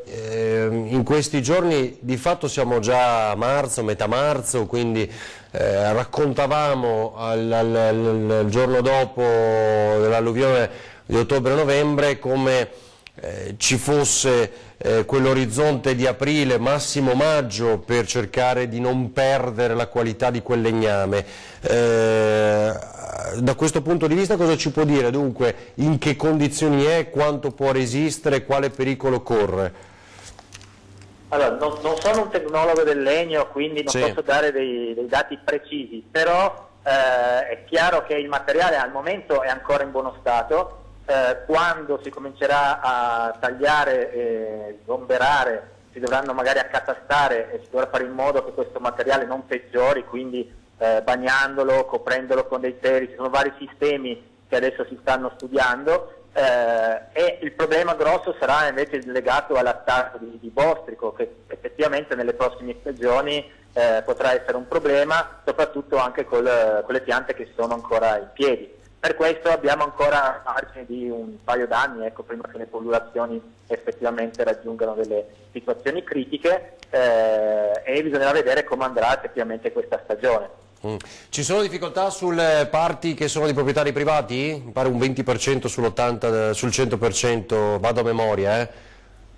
in questi giorni, di fatto siamo già a marzo, metà marzo, quindi raccontavamo il giorno dopo dell'alluvione di ottobre-novembre come ci fosse quell'orizzonte di aprile, massimo maggio, per cercare di non perdere la qualità di quel legname. Da questo punto di vista cosa ci può dire? Dunque, in che condizioni è, quanto può resistere, quale pericolo corre? Allora, non sono un tecnologo del legno, quindi non posso dare dei dati precisi, però è chiaro che il materiale al momento è ancora in buono stato. Quando si comincerà a tagliare e sgomberare, si dovranno magari accatastare e si dovrà fare in modo che questo materiale non peggiori, quindi bagnandolo, coprendolo con dei teri. Ci sono vari sistemi che adesso si stanno studiando, e il problema grosso sarà invece legato all'attacco di bostrico, che effettivamente nelle prossime stagioni potrà essere un problema, soprattutto anche con le piante che sono ancora in piedi. Per questo abbiamo ancora margine di un paio d'anni, ecco, prima che le popolazioni effettivamente raggiungano delle situazioni critiche, e bisognerà vedere come andrà effettivamente questa stagione. Ci sono difficoltà sulle parti che sono di proprietari privati? Mi pare un 20% sull'80%, sul 100%, vado a memoria,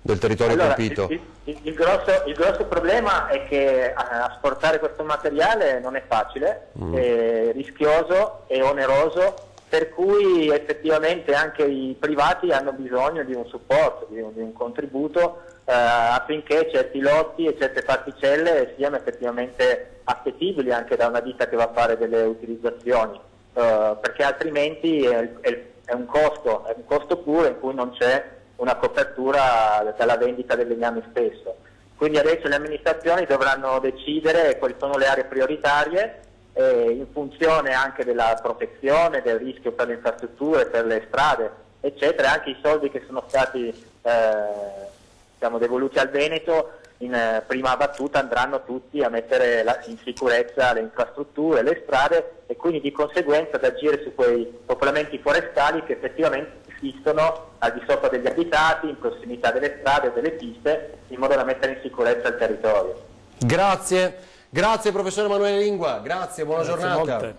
del territorio colpito. Il grosso problema è che asportare questo materiale non è facile, è rischioso e oneroso, per cui effettivamente anche i privati hanno bisogno di un supporto, di un contributo, affinché certi lotti e certe particelle siano effettivamente appetibili anche da una ditta che va a fare delle utilizzazioni, perché altrimenti è un costo puro in cui non c'è una copertura dalla vendita del legname stesso. Quindi adesso le amministrazioni dovranno decidere quali sono le aree prioritarie, in funzione anche della protezione, del rischio per le infrastrutture, per le strade, eccetera. Anche i soldi che sono stati devoluti al Veneto in prima battuta andranno tutti a mettere in sicurezza le infrastrutture, le strade, e quindi di conseguenza ad agire su quei popolamenti forestali che effettivamente esistono al di sopra degli abitati, in prossimità delle strade e delle piste, in modo da mettere in sicurezza il territorio. Grazie professore Emanuele Lingua, grazie, buona giornata. Molte.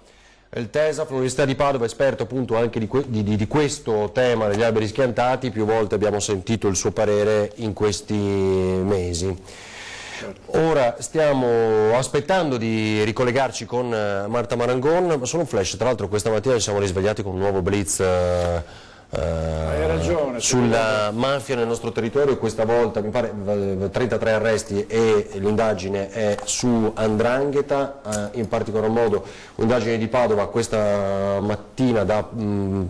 Il TESAF, l'Università di Padova, esperto appunto anche di questo tema degli alberi schiantati, più volte abbiamo sentito il suo parere in questi mesi. Ora stiamo aspettando di ricollegarci con Marta Marangon, ma solo un flash, tra l'altro questa mattina ci siamo risvegliati con un nuovo blitz Hai ragione, sulla mafia nel nostro territorio, questa volta mi pare 33 arresti e l'indagine è su 'ndrangheta, in particolar modo un'indagine di Padova. Questa mattina da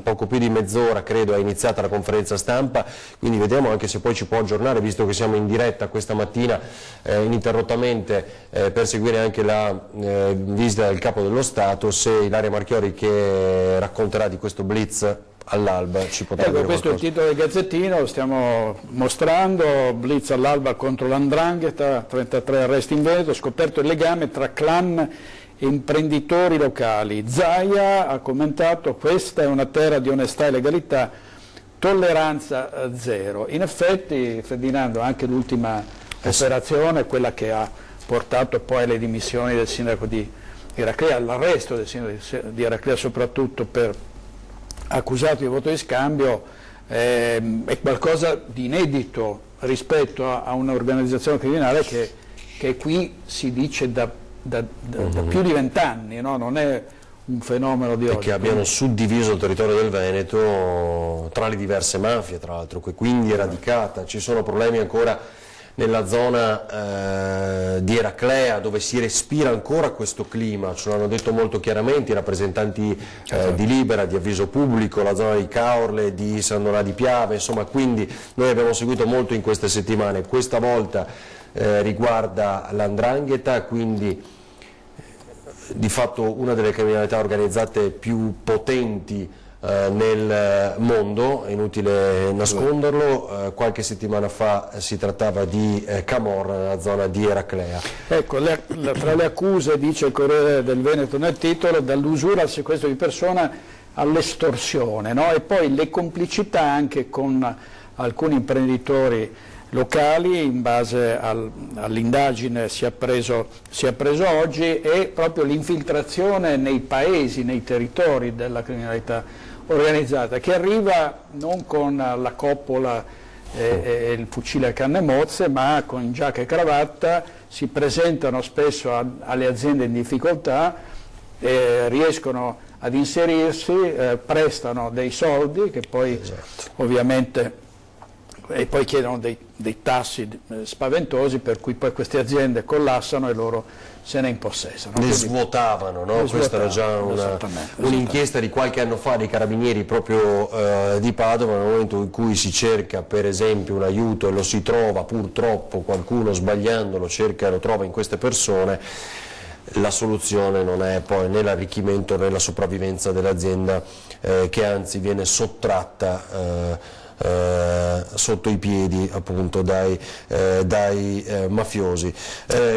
poco più di mezz'ora credo è iniziata la conferenza stampa, quindi vedremo anche se poi ci può aggiornare, visto che siamo in diretta questa mattina ininterrottamente per seguire anche la visita del Capo dello Stato, se Ilaria Marchiori, che racconterà di questo blitz all'alba, ci potrà dire questo è il titolo del Gazzettino, stiamo mostrando blitz all'alba contro l''ndrangheta, 33 arresti in Veneto, scoperto il legame tra clan e imprenditori locali. Zaia ha commentato: questa è una terra di onestà e legalità, tolleranza zero. In effetti, Ferdinando, anche l'ultima operazione, quella che ha portato poi alle dimissioni del sindaco di Eraclea, all'arresto del sindaco di Eraclea soprattutto per accusato di voto di scambio, è qualcosa di inedito rispetto a un'organizzazione criminale che qui si dice da più di 20 anni, no? Non è un fenomeno di oggi. E che abbiano suddiviso il territorio del Veneto tra le diverse mafie, tra l'altro, quindi è radicata. Ci sono problemi ancora nella zona di Eraclea, dove si respira ancora questo clima, ce l'hanno detto molto chiaramente i rappresentanti di Libera, di Avviso Pubblico, la zona di Caorle, di San Donà di Piave, insomma, quindi noi abbiamo seguito molto in queste settimane. Questa volta riguarda l''ndrangheta, quindi di fatto una delle criminalità organizzate più potenti nel mondo, è inutile nasconderlo. Qualche settimana fa si trattava di Camorra, nella zona di Eraclea. Ecco, tra le accuse, dice il Corriere del Veneto nel titolo, dall'usura al sequestro di persona all'estorsione, no? E poi le complicità anche con alcuni imprenditori locali, in base all'indagine si è preso oggi, e proprio l'infiltrazione nei paesi, nei territori della criminalità organizzata, che arriva non con la coppola e il fucile a canne mozze, ma con giacca e cravatta, si presentano spesso alle aziende in difficoltà, riescono ad inserirsi, prestano dei soldi che poi ovviamente e poi chiedono dei tassi spaventosi, per cui poi queste aziende collassano e loro se ne impossessano. Ne svuotavano, no? Questa era già un'inchiesta di qualche anno fa dei carabinieri proprio di Padova, nel momento in cui si cerca per esempio un aiuto e lo si trova, purtroppo qualcuno sbagliando lo cerca e lo trova in queste persone, la soluzione non è poi né l'arricchimento né la sopravvivenza dell'azienda, che anzi viene sottratta sotto i piedi appunto dai mafiosi.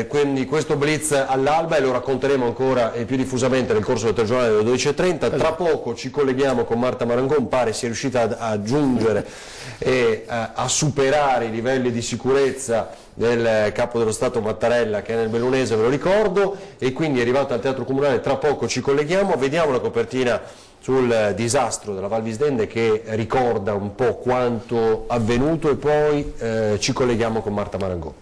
Quindi questo blitz all'alba, e lo racconteremo ancora e più diffusamente nel corso del telegiornale delle 12:30. Tra poco ci colleghiamo con Marta Marangon, pare sia riuscita a giungere e a superare i livelli di sicurezza del capo dello Stato Mattarella, che è nel Bellunese, ve lo ricordo, e quindi è arrivato al Teatro Comunale. Tra poco ci colleghiamo, vediamo la copertina sul disastro della Val Visdende, che ricorda un po' quanto avvenuto, e poi ci colleghiamo con Marta Marangon.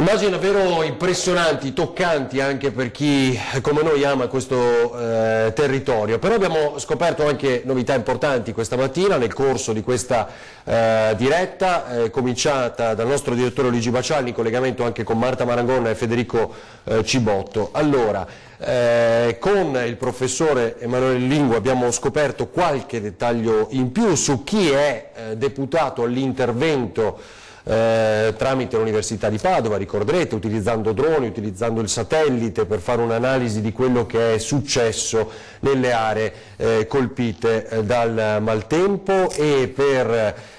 Immagini davvero impressionanti, toccanti anche per chi come noi ama questo territorio, però abbiamo scoperto anche novità importanti questa mattina nel corso di questa diretta, cominciata dal nostro direttore Luigi Bacialli, in collegamento anche con Marta Marangona e Federico Cibotto. Allora, con il professore Emanuele Lingu abbiamo scoperto qualche dettaglio in più su chi è deputato all'intervento tramite l'Università di Padova, ricorderete, utilizzando droni, utilizzando il satellite per fare un'analisi di quello che è successo nelle aree colpite dal maltempo e per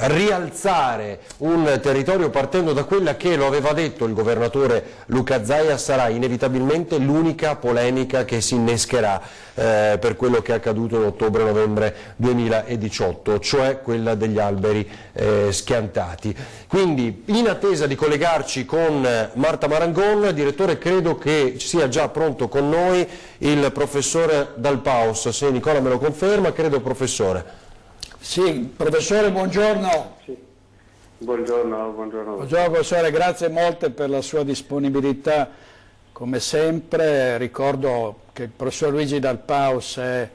rialzare un territorio partendo da quella che, lo aveva detto il governatore Luca Zaia, sarà inevitabilmente l'unica polemica che si innescherà per quello che è accaduto in ottobre-novembre 2018, cioè quella degli alberi schiantati. Quindi, in attesa di collegarci con Marta Marangon, direttore, credo che sia già pronto con noi il professore Dal Paus. Se Nicola me lo conferma, credo, professore. Sì, professore, buongiorno. Sì. Buongiorno. Buongiorno professore, grazie molte per la sua disponibilità, come sempre. Ricordo che il professor Luigi Dal Paus è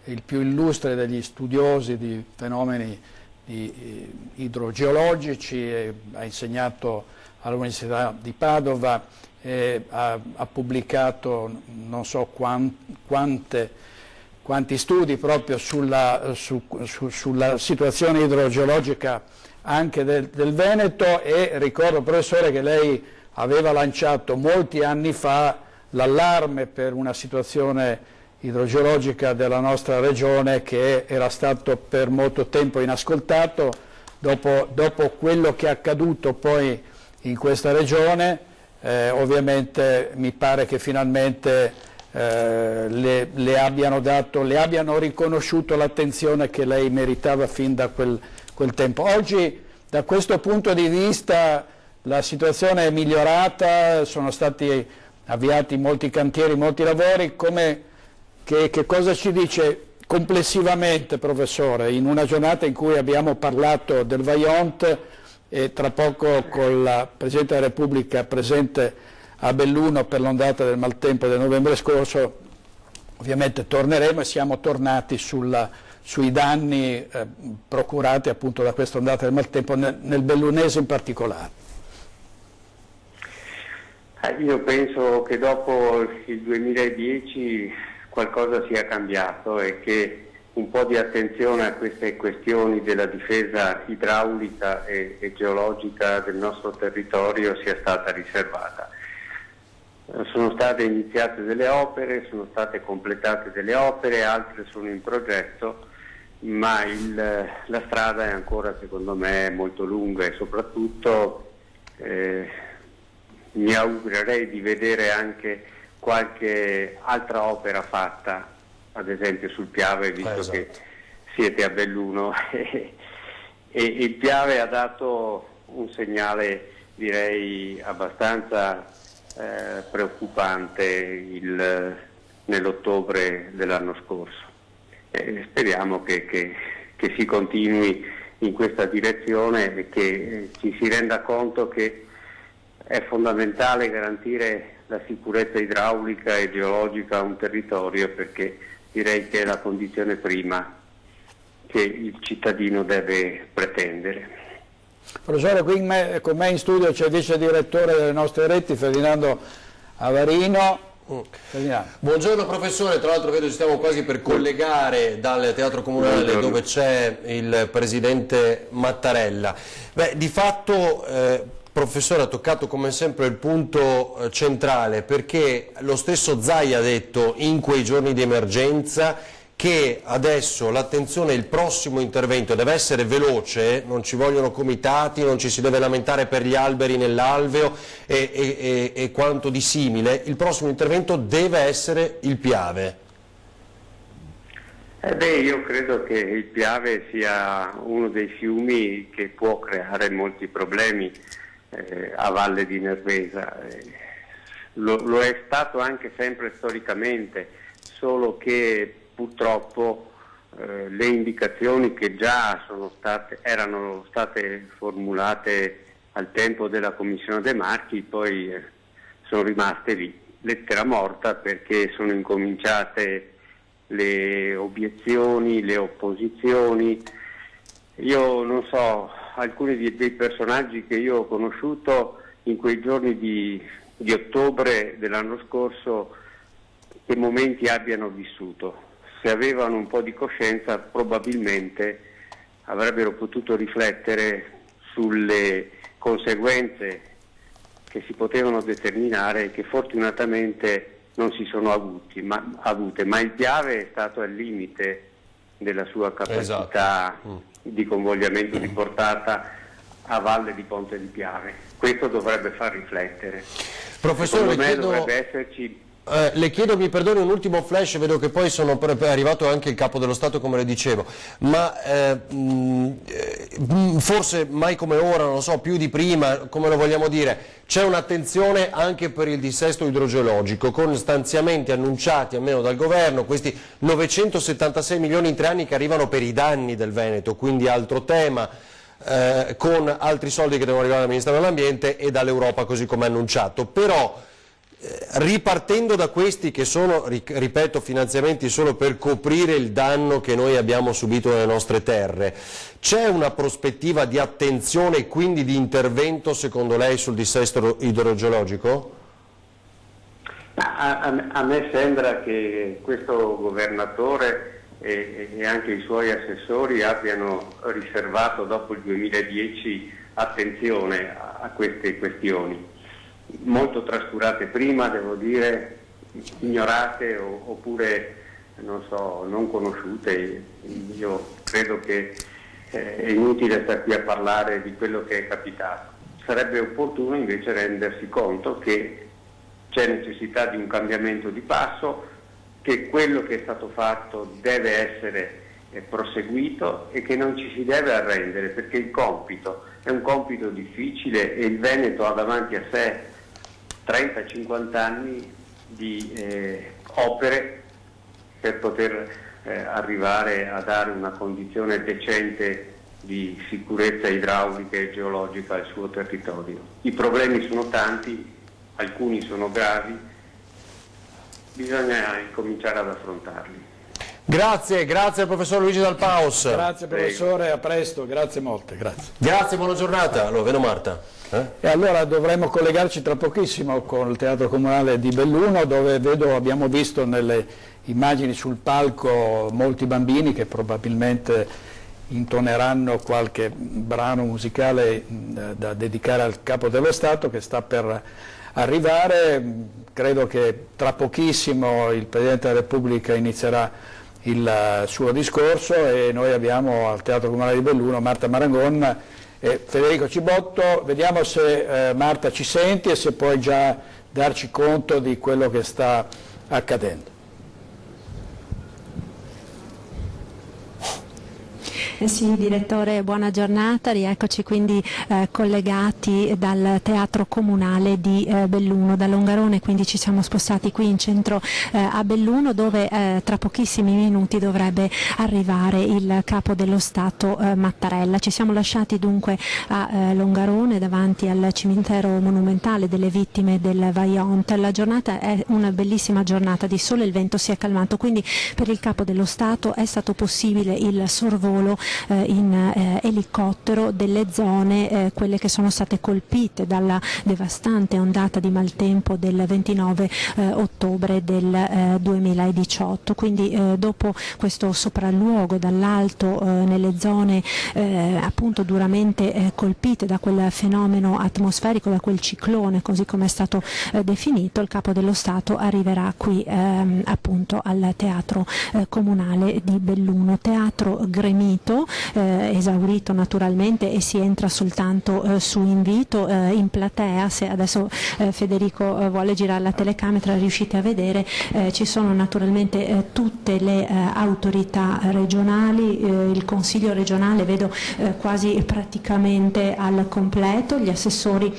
il più illustre degli studiosi di fenomeni idrogeologici, e ha insegnato all'Università di Padova e ha pubblicato non so quanti studi proprio sulla situazione idrogeologica anche del Veneto, e ricordo, professore, che lei aveva lanciato molti anni fa l'allarme per una situazione idrogeologica della nostra regione che era stato per molto tempo inascoltato. Dopo quello che è accaduto poi in questa regione, ovviamente mi pare che finalmente le abbiano riconosciuto l'attenzione che lei meritava fin da quel tempo. Oggi, da questo punto di vista, la situazione è migliorata, sono stati avviati molti cantieri, molti lavori. Che cosa ci dice complessivamente, professore, in una giornata in cui abbiamo parlato del Vajont e tra poco con la Presidente della Repubblica presente a Belluno per l'ondata del maltempo del novembre scorso? Ovviamente torneremo, e siamo tornati sui danni procurati appunto da questa ondata del maltempo nel bellunese in particolare. Io penso che dopo il 2010 qualcosa sia cambiato e che un po' di attenzione a queste questioni della difesa idraulica e geologica del nostro territorio sia stata riservata. Sono state iniziate delle opere, sono state completate delle opere, altre sono in progetto, ma la strada è ancora, secondo me, molto lunga, e soprattutto mi augurerei di vedere anche qualche altra opera fatta, ad esempio sul Piave, visto esatto, che siete a Belluno, e il Piave ha dato un segnale, direi, abbastanza preoccupante nell'ottobre dell'anno scorso. Speriamo che si continui in questa direzione e che ci si renda conto che è fondamentale garantire la sicurezza idraulica e geologica a un territorio, perché direi che è la condizione prima che il cittadino deve pretendere. Professore, qui con me in studio c'è il vice direttore delle nostre reti, Ferdinando Avarino. Buongiorno professore, tra l'altro vedo che stiamo quasi per collegare dal Teatro Comunale dove c'è il presidente Mattarella. Di fatto, professore, ha toccato come sempre il punto centrale, perché lo stesso Zaia ha detto in quei giorni di emergenza che adesso l'attenzione, il prossimo intervento deve essere veloce, non ci vogliono comitati, non ci si deve lamentare per gli alberi nell'alveo e quanto di simile. Il prossimo intervento deve essere il Piave. Io credo che il Piave sia uno dei fiumi che può creare molti problemi a valle di Nervesa. Lo è stato anche sempre storicamente, solo che purtroppo le indicazioni che già erano state formulate al tempo della Commissione De Marchi, poi sono rimaste lì, lettera morta, perché sono incominciate le obiezioni, le opposizioni. Io non so, alcuni dei personaggi che io ho conosciuto in quei giorni di ottobre dell'anno scorso, che momenti abbiano vissuto. Se avevano un po' di coscienza probabilmente avrebbero potuto riflettere sulle conseguenze che si potevano determinare e che fortunatamente non si sono avute, ma il Piave è stato al limite della sua capacità di convogliamento di portata a valle di Ponte di Piave. Questo dovrebbe far riflettere. Professore, secondo me dovrebbe esserci... le chiedo, mi perdoni, un ultimo flash, vedo che poi è arrivato anche il Capo dello Stato, come le dicevo, ma forse mai come ora, non lo so, più di prima, come lo vogliamo dire, c'è un'attenzione anche per il dissesto idrogeologico, con stanziamenti annunciati almeno dal governo, questi 976 milioni in 3 anni che arrivano per i danni del Veneto, quindi altro tema, con altri soldi che devono arrivare dal Ministero dell'Ambiente e dall'Europa, così come annunciato. Però ripartendo da questi che sono, ripeto, finanziamenti solo per coprire il danno che noi abbiamo subito nelle nostre terre, c'è una prospettiva di attenzione e quindi di intervento secondo lei sul dissesto idrogeologico? A me sembra che questo governatore e anche i suoi assessori abbiano riservato dopo il 2010 attenzione a queste questioni, molto trascurate prima, devo dire, ignorate oppure non so, non conosciute. Io credo che è inutile stare qui a parlare di quello che è capitato. Sarebbe opportuno invece rendersi conto che c'è necessità di un cambiamento di passo, che quello che è stato fatto deve essere proseguito e che non ci si deve arrendere, perché il compito è un compito difficile e il Veneto ha davanti a sé 30-50 anni di opere per poter arrivare a dare una condizione decente di sicurezza idraulica e geologica al suo territorio. I problemi sono tanti, alcuni sono gravi, bisogna incominciare ad affrontarli. Grazie al professor Luigi Dal Paus. Grazie professore, a presto, grazie molte, grazie. Grazie, buona giornata. Allora, vedo Marta. E allora dovremo collegarci tra pochissimo con il Teatro Comunale di Belluno, dove abbiamo visto nelle immagini sul palco molti bambini che probabilmente intoneranno qualche brano musicale da dedicare al Capo dello Stato che sta per arrivare. Credo che tra pochissimo il Presidente della Repubblica inizierà il suo discorso e noi abbiamo al Teatro Comunale di Belluno Marta Marangon e Federico Cibotto. Vediamo se Marta ci senti e se puoi già darci conto di quello che sta accadendo. Sì, direttore, buona giornata, rieccoci quindi collegati dal Teatro Comunale di Belluno, da Longarone, quindi ci siamo spostati qui in centro a Belluno, dove tra pochissimi minuti dovrebbe arrivare il Capo dello Stato Mattarella. Ci siamo lasciati dunque a Longarone davanti al cimitero monumentale delle vittime del Vajont. La giornata è una bellissima giornata di sole, il vento si è calmato, quindi per il Capo dello Stato è stato possibile il sorvolo in elicottero delle zone, quelle che sono state colpite dalla devastante ondata di maltempo del 29 ottobre del 2018. Quindi dopo questo sopralluogo dall'alto nelle zone appunto duramente colpite da quel fenomeno atmosferico, da quel ciclone così come è stato definito, il Capo dello Stato arriverà qui appunto al Teatro Comunale di Belluno, teatro gremito, esaurito naturalmente, e si entra soltanto su invito. In platea, se adesso Federico vuole girare la telecamera, riuscite a vedere, ci sono naturalmente tutte le autorità regionali, il Consiglio regionale vedo quasi praticamente al completo, gli assessori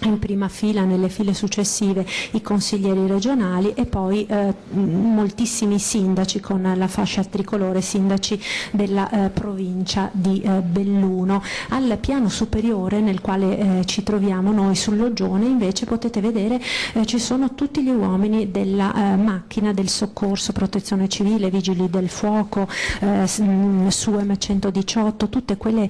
in prima fila, nelle file successive, i consiglieri regionali e poi moltissimi sindaci con la fascia tricolore, sindaci della provincia di Belluno. Al piano superiore, nel quale ci troviamo noi sul loggione, invece potete vedere ci sono tutti gli uomini della macchina del soccorso, protezione civile, vigili del fuoco, SUEM 118, tutte quelle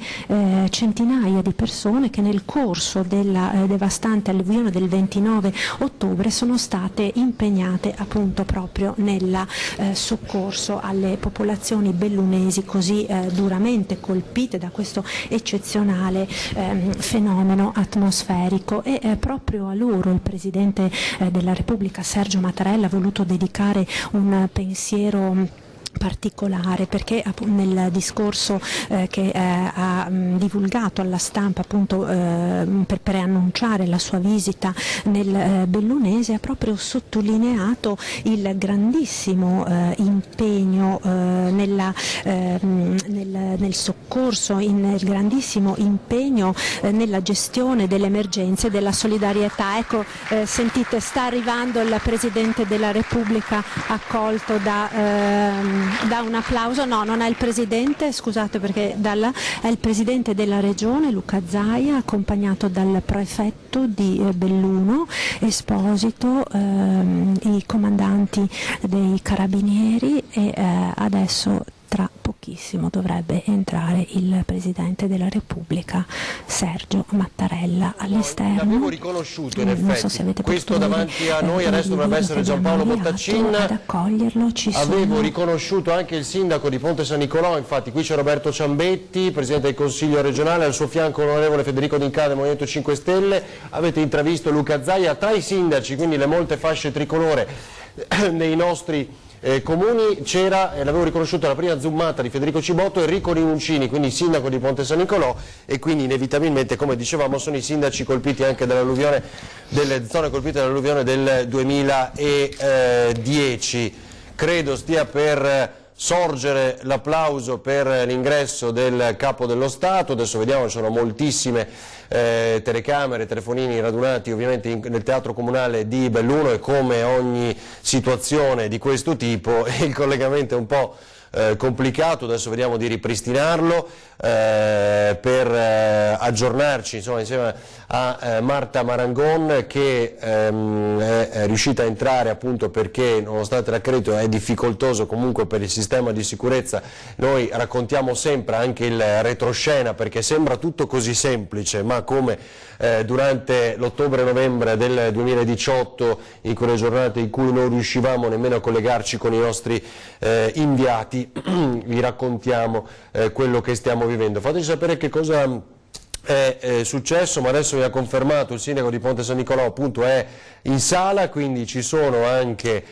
centinaia di persone che nel corso della devastante alluvione del 29 ottobre sono state impegnate appunto proprio nel soccorso alle popolazioni bellunesi così duramente colpite da questo eccezionale fenomeno atmosferico, e proprio a loro il Presidente della Repubblica Sergio Mattarella ha voluto dedicare un pensiero particolare, perché nel discorso che ha divulgato alla stampa appunto per preannunciare la sua visita nel bellunese ha proprio sottolineato il grandissimo impegno nel soccorso, il grandissimo impegno nella gestione delle emergenze, della solidarietà. Ecco, sentite, sta arrivando il Presidente della Repubblica, accolto da un applauso. No, non è il Presidente, scusate, perché è il Presidente della Regione Luca Zaia, accompagnato dal Prefetto di Belluno Esposito, i comandanti dei Carabinieri, e adesso tra pochissimo dovrebbe entrare il Presidente della Repubblica Sergio Mattarella all'esterno. L'avevo riconosciuto in effetti, non so se avete questo davanti a noi adesso dovrebbe essere Giampaolo Bottaccin. Ad accoglierlo ci Avevo riconosciuto anche il sindaco di Ponte San Nicolò, infatti qui c'è Roberto Ciambetti, Presidente del Consiglio regionale, al suo fianco l'onorevole Federico D'Incà del Movimento 5 Stelle, avete intravisto Luca Zaia, tra i sindaci, quindi le molte fasce tricolore nei nostri comuni c'era, l'avevo riconosciuto la prima zoomata di Federico Cibotto, Enrico Rinuncini, quindi sindaco di Ponte San Nicolò, e quindi inevitabilmente, come dicevamo, sono i sindaci colpiti anche dall'alluvione, delle zone colpite dall'alluvione del 2010. Credo stia per sorgere l'applauso per l'ingresso del Capo dello Stato. Adesso vediamo, ci sono moltissime telecamere, telefonini radunati ovviamente nel Teatro Comunale di Belluno, e come ogni situazione di questo tipo il collegamento è un po' complicato. Adesso vediamo di ripristinarlo per aggiornarci, insomma, insieme a Marta Marangon, che è riuscita a entrare appunto perché, nonostante l'accredito è difficoltoso comunque per il sistema di sicurezza. Noi raccontiamo sempre anche il retroscena, perché sembra tutto così semplice, ma come durante l'ottobre-novembre del 2018, in quelle giornate in cui non riuscivamo nemmeno a collegarci con i nostri inviati, vi raccontiamo quello che stiamo vivendo. Fateci sapere che cosa è successo, ma adesso mi ha confermato il sindaco di Ponte San Nicolò, appunto è in sala, quindi ci sono anche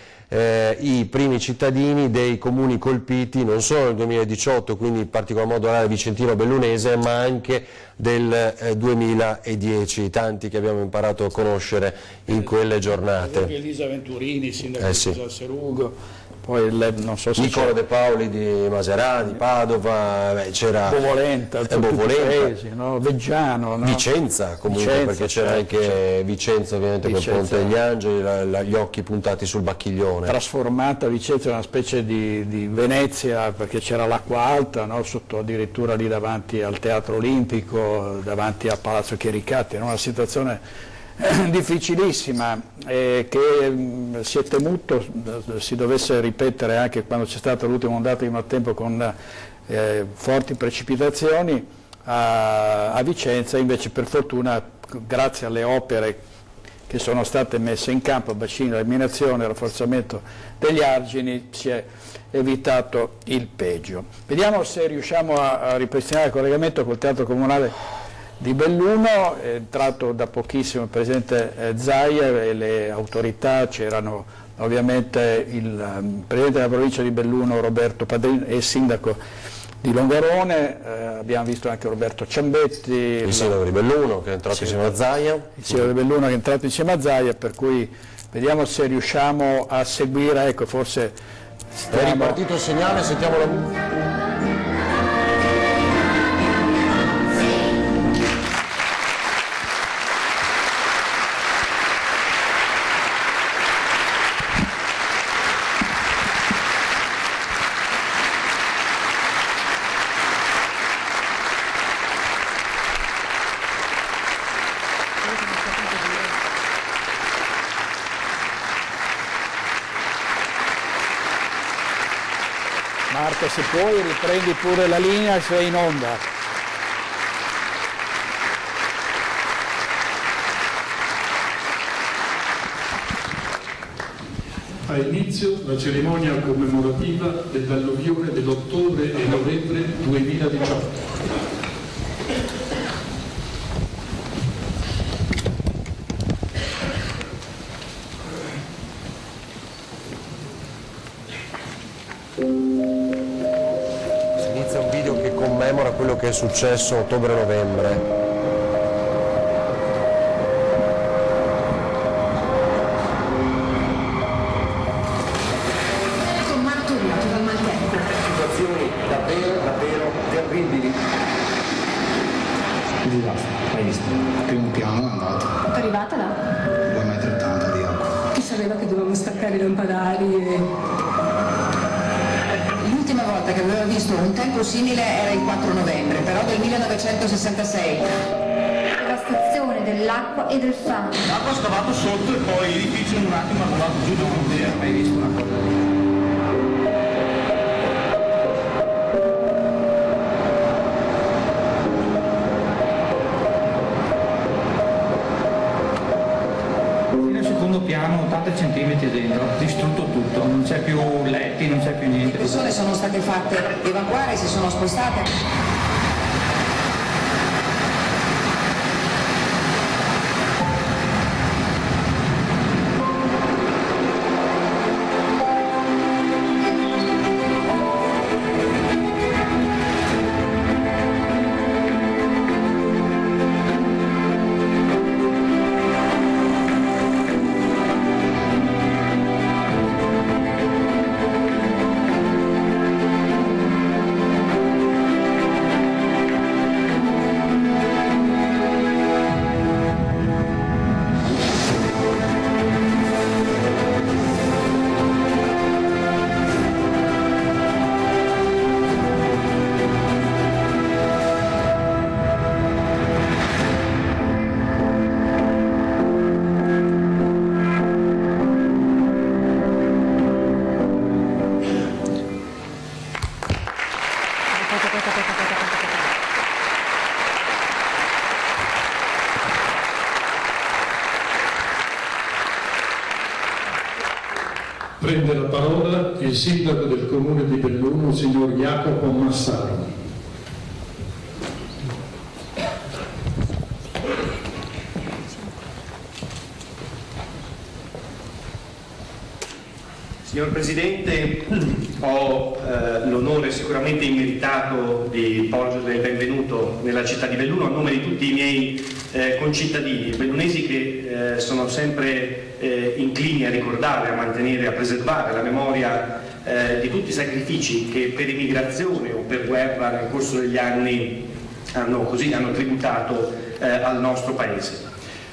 i primi cittadini dei comuni colpiti non solo nel 2018, quindi in particolar modo l'area vicentino-bellunese, ma anche del 2010, tanti che abbiamo imparato a conoscere in quelle giornate. Elisa Venturini, sindaco di Salserugo, poi non so se Nicola De Paoli di Maserà, di Padova, c'era Bovolenta, Paesi, no? Veggiano, no? Vicenza comunque, Vicenza, perché c'era anche Vicenza ovviamente col Ponte degli Angeli, gli occhi puntati sul Bacchiglione. Trasformata Vicenza in una specie di Venezia, perché c'era l'acqua alta, no? Sotto addirittura lì davanti al Teatro Olimpico, davanti a Palazzo Chiericatti, no? Una situazione difficilissima, che si è temuto si dovesse ripetere anche quando c'è stata l'ultima ondata di maltempo con forti precipitazioni a Vicenza. Invece, per fortuna, grazie alle opere che sono state messe in campo, bacini di eliminazione, rafforzamento degli argini, si è evitato il peggio. Vediamo se riusciamo a ripristinare il collegamento col Teatro Comunale di Belluno. È entrato da pochissimo il Presidente Zaia e le autorità, c'erano ovviamente il Presidente della provincia di Belluno Roberto Padrini e il Sindaco di Longarone, abbiamo visto anche Roberto Ciambetti, il Sindaco di Belluno che è entrato insieme a Zaia. Il Sindaco di Belluno che è entrato insieme a Zaia, per cui vediamo se riusciamo a seguire, ecco, forse è ripartito il segnale, sentiamo la musica. Marco, se puoi riprendi pure la linea, sei in onda. Ha inizio la cerimonia commemorativa dell'alluvione dell'ottobre e novembre 2018. Inizia un video che commemora quello che è successo ottobre-novembre. Situazioni davvero terribili. Disastro, hai visto? Il primo piano è andato. È arrivata là? 2,80 m di acqua. Chi sapeva che dovevamo staccare i lampadari e... L'ultima volta che avevo visto un tempo simile era il 4 novembre, però del 1966. Devastazione dell'acqua e del fango. L'acqua ha scavato sotto e poi l'edificio in un attimo ha volato giù da un'idea, hai visto una cosa? Piano 80 cm dentro, distrutto tutto, non c'è più letti, non c'è più niente. Le persone sono state fatte evacuare, si sono spostate. Prende la parola il sindaco del comune di Belluno, signor Jacopo Massaro. Signor Presidente, ho l'onore sicuramente immeritato di porgerle il benvenuto nella città di Belluno a nome di tutti i miei concittadini bellunesi che sono sempre inclini a ricordare, a mantenere, a preservare la memoria di tutti i sacrifici che per immigrazione o per guerra nel corso degli anni hanno tributato al nostro Paese.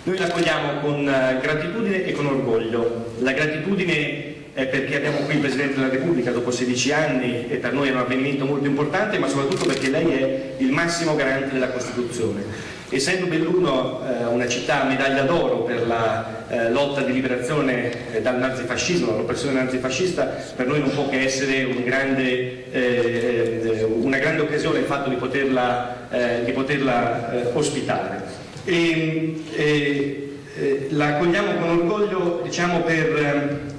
Noi l'accogliamo con gratitudine e con orgoglio. La gratitudine è perché abbiamo qui il Presidente della Repubblica dopo 16 anni e per noi è un avvenimento molto importante, ma soprattutto perché lei è il massimo garante della Costituzione. Essendo Belluno una città a medaglia d'oro per la lotta di liberazione dal nazifascismo, dall'oppressione nazifascista, per noi non può che essere una grande occasione il fatto di poterla ospitare. La accogliamo con orgoglio, diciamo, per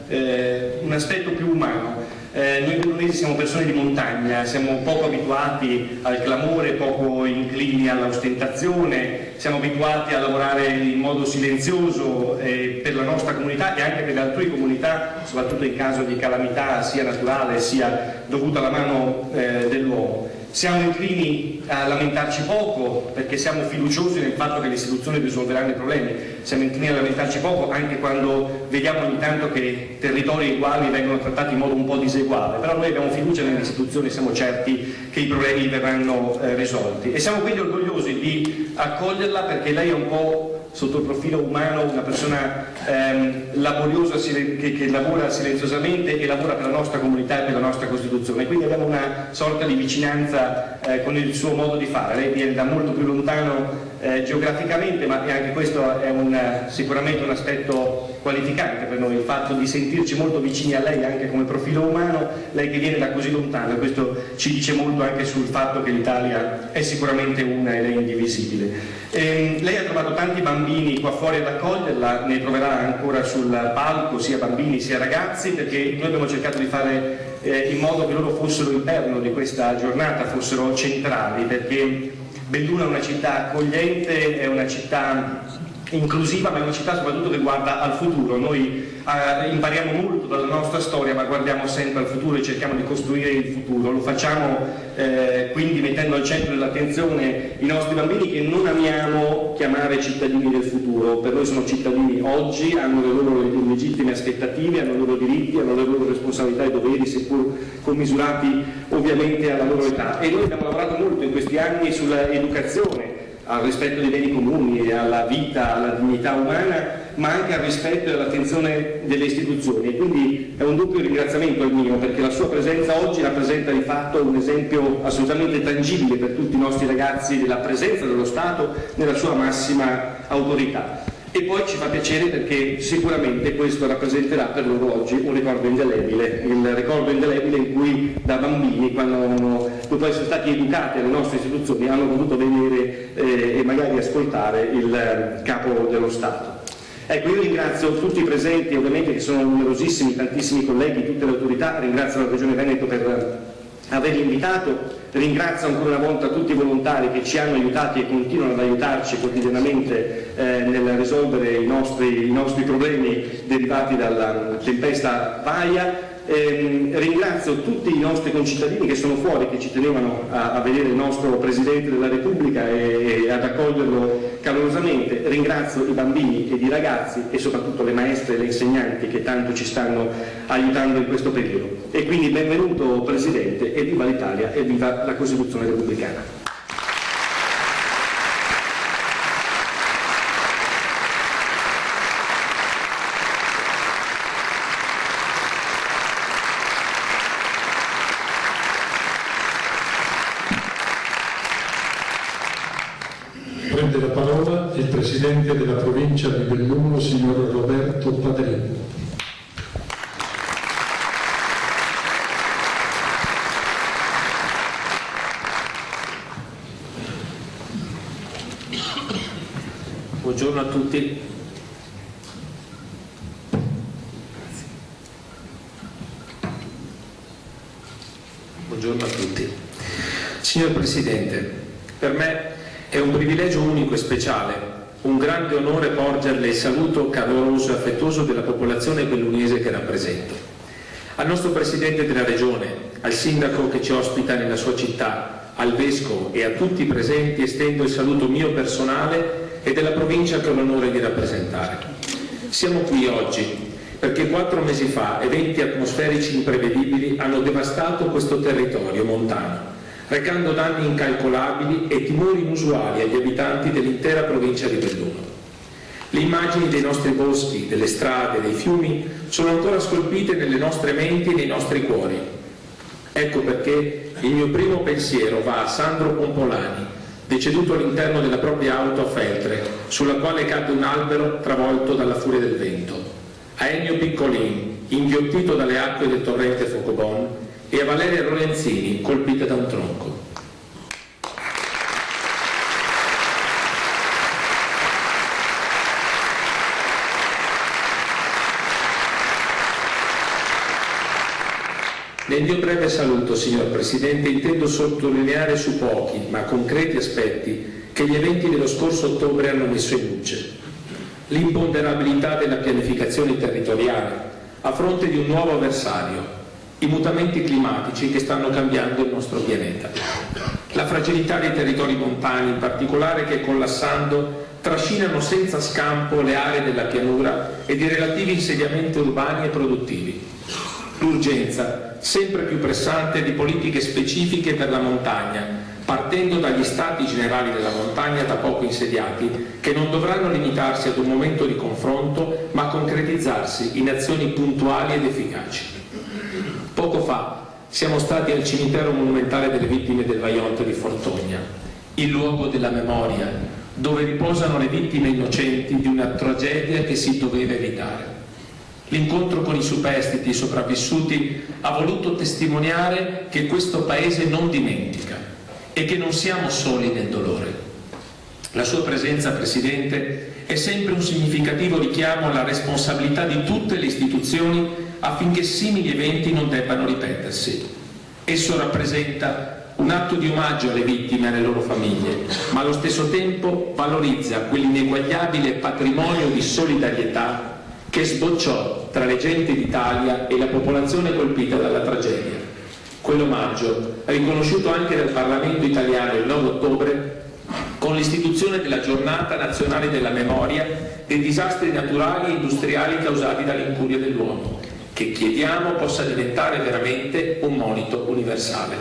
un aspetto più umano. Noi bellunesi siamo persone di montagna, siamo poco abituati al clamore, poco inclini all'ostentazione, siamo abituati a lavorare in modo silenzioso per la nostra comunità e anche per le altrui comunità, soprattutto in caso di calamità sia naturale sia dovuta alla mano dell'uomo. Siamo inclini a lamentarci poco perché siamo fiduciosi nel fatto che le istituzioni risolveranno i problemi, siamo inclini a lamentarci poco anche quando vediamo ogni tanto che territori uguali vengono trattati in modo un po' diseguale, però noi abbiamo fiducia nelle istituzioni e siamo certi che i problemi verranno risolti e siamo quindi orgogliosi di accoglierla perché lei è un po' sotto il profilo umano una persona laboriosa che lavora silenziosamente e lavora per la nostra comunità e per la nostra Costituzione, quindi abbiamo una sorta di vicinanza con il suo modo di fare. Lei viene da molto più lontano geograficamente, ma anche questo è sicuramente un aspetto qualificante per noi il fatto di sentirci molto vicini a lei anche come profilo umano, lei che viene da così lontano, e questo ci dice molto anche sul fatto che l'Italia è sicuramente una ed è indivisibile. Lei ha trovato tanti bambini qua fuori ad accoglierla, ne troverà ancora sul palco sia bambini sia ragazzi, perché noi abbiamo cercato di fare in modo che loro fossero il perno di questa giornata, fossero centrali, perché Belluno è una città accogliente, è una città inclusiva, ma è una città soprattutto che guarda al futuro. Noi impariamo molto dalla nostra storia, ma guardiamo sempre al futuro e cerchiamo di costruire il futuro. Lo facciamo quindi mettendo al centro dell'attenzione i nostri bambini, che non amiamo chiamare cittadini del futuro. Per noi sono cittadini oggi, hanno le loro legittime aspettative, hanno i loro diritti, hanno le loro responsabilità e doveri, seppur commisurati ovviamente alla loro età. E noi abbiamo lavorato molto in questi anni sull'educazione, al rispetto dei beni comuni, alla vita, alla dignità umana, ma anche al rispetto e all'attenzione delle istituzioni. E quindi è un doppio ringraziamento il mio, perché la sua presenza oggi rappresenta di fatto un esempio assolutamente tangibile per tutti i nostri ragazzi della presenza dello Stato nella sua massima autorità. E poi ci fa piacere perché sicuramente questo rappresenterà per loro oggi un ricordo indelebile, il ricordo indelebile in cui da bambini, dopo essere stati educati alle nostre istituzioni, hanno potuto vedere e magari ascoltare il capo dello Stato. Ecco, io ringrazio tutti i presenti, ovviamente che sono numerosissimi, tantissimi colleghi, tutte le autorità, ringrazio la Regione Veneto per averli invitato, ringrazio ancora una volta tutti i volontari che ci hanno aiutati e continuano ad aiutarci quotidianamente nel risolvere i nostri problemi derivati dalla tempesta Vaia. Ringrazio tutti i nostri concittadini che sono fuori, che ci tenevano a vedere il nostro Presidente della Repubblica e ad accoglierlo calorosamente. Ringrazio i bambini ed i ragazzi e soprattutto le maestre e le insegnanti che tanto ci stanno aiutando in questo periodo. E quindi benvenuto Presidente, e viva l'Italia e viva la Costituzione repubblicana. Prende la parola il Presidente della Provincia di Belluno, signor Roberto Padrino. Buongiorno a tutti. Buongiorno a tutti. Signor Presidente, per me è un privilegio unico e speciale, un grande onore porgerle il saluto caloroso e affettuoso della popolazione bellunese che rappresento. Al nostro Presidente della Regione, al Sindaco che ci ospita nella sua città, al Vescovo e a tutti i presenti estendo il saluto mio personale e della provincia che ho l'onore di rappresentare. Siamo qui oggi perché 4 mesi fa eventi atmosferici imprevedibili hanno devastato questo territorio montano, recando danni incalcolabili e timori inusuali agli abitanti dell'intera provincia di Belluno. Le immagini dei nostri boschi, delle strade, dei fiumi sono ancora scolpite nelle nostre menti e nei nostri cuori. Ecco perché il mio primo pensiero va a Sandro Pompolani, deceduto all'interno della propria auto a Feltre, sulla quale cadde un albero travolto dalla furia del vento, a Ennio Piccolin, inghiottito dalle acque del torrente Focobon, e a Valeria Lorenzini, colpita da un tronco. Nel mio breve saluto, signor Presidente, intendo sottolineare su pochi, ma concreti aspetti che gli eventi dello scorso ottobre hanno messo in luce. L'imponderabilità della pianificazione territoriale a fronte di un nuovo avversario, i mutamenti climatici che stanno cambiando il nostro pianeta, la fragilità dei territori montani in particolare che collassando trascinano senza scampo le aree della pianura ed i relativi insediamenti urbani e produttivi, l'urgenza sempre più pressante di politiche specifiche per la montagna, partendo dagli stati generali della montagna da poco insediati, che non dovranno limitarsi ad un momento di confronto ma concretizzarsi in azioni puntuali ed efficaci. Poco fa siamo stati al cimitero monumentale delle vittime del Vajont di Fortogna, il luogo della memoria, dove riposano le vittime innocenti di una tragedia che si doveva evitare. L'incontro con i superstiti, i sopravvissuti, ha voluto testimoniare che questo Paese non dimentica e che non siamo soli nel dolore. La sua presenza, Presidente, è sempre un significativo richiamo alla responsabilità di tutte le istituzioni affinché simili eventi non debbano ripetersi. Esso rappresenta un atto di omaggio alle vittime e alle loro famiglie, ma allo stesso tempo valorizza quell'ineguagliabile patrimonio di solidarietà che sbocciò tra le genti d'Italia e la popolazione colpita dalla tragedia. Quell'omaggio, riconosciuto anche dal Parlamento italiano il 9 ottobre, con l'istituzione della Giornata Nazionale della Memoria dei disastri naturali e industriali causati dall'incuria dell'uomo, che chiediamo possa diventare veramente un monito universale.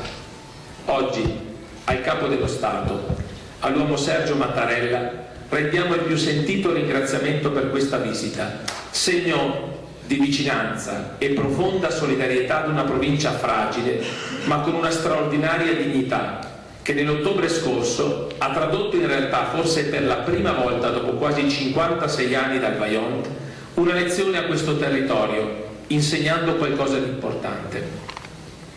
Oggi, al Capo dello Stato, all'uomo Sergio Mattarella, rendiamo il più sentito ringraziamento per questa visita, segno di vicinanza e profonda solidarietà ad una provincia fragile, ma con una straordinaria dignità, che nell'ottobre scorso ha tradotto in realtà, forse per la prima volta dopo quasi 56 anni dal Vajont, una lezione a questo territorio, insegnando qualcosa di importante.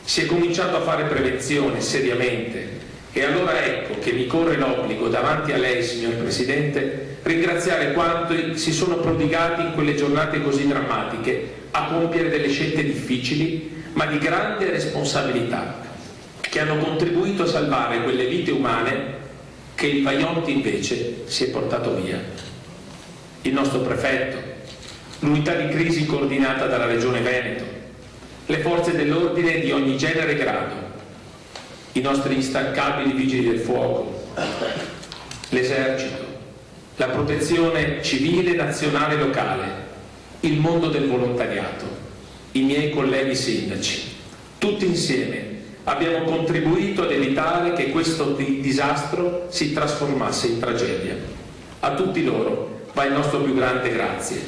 Si è cominciato a fare prevenzione seriamente, e allora ecco che mi corre l'obbligo davanti a lei, signor Presidente, ringraziare quanti si sono prodigati in quelle giornate così drammatiche a compiere delle scelte difficili, ma di grande responsabilità, che hanno contribuito a salvare quelle vite umane che il Vajont invece si è portato via. Il nostro prefetto, l'unità di crisi coordinata dalla Regione Veneto, le forze dell'ordine di ogni genere e grado, i nostri instancabili vigili del fuoco, l'esercito, la protezione civile nazionale e locale, il mondo del volontariato, i miei colleghi sindaci, tutti insieme abbiamo contribuito ad evitare che questo disastro si trasformasse in tragedia. A tutti loro va il nostro più grande grazie.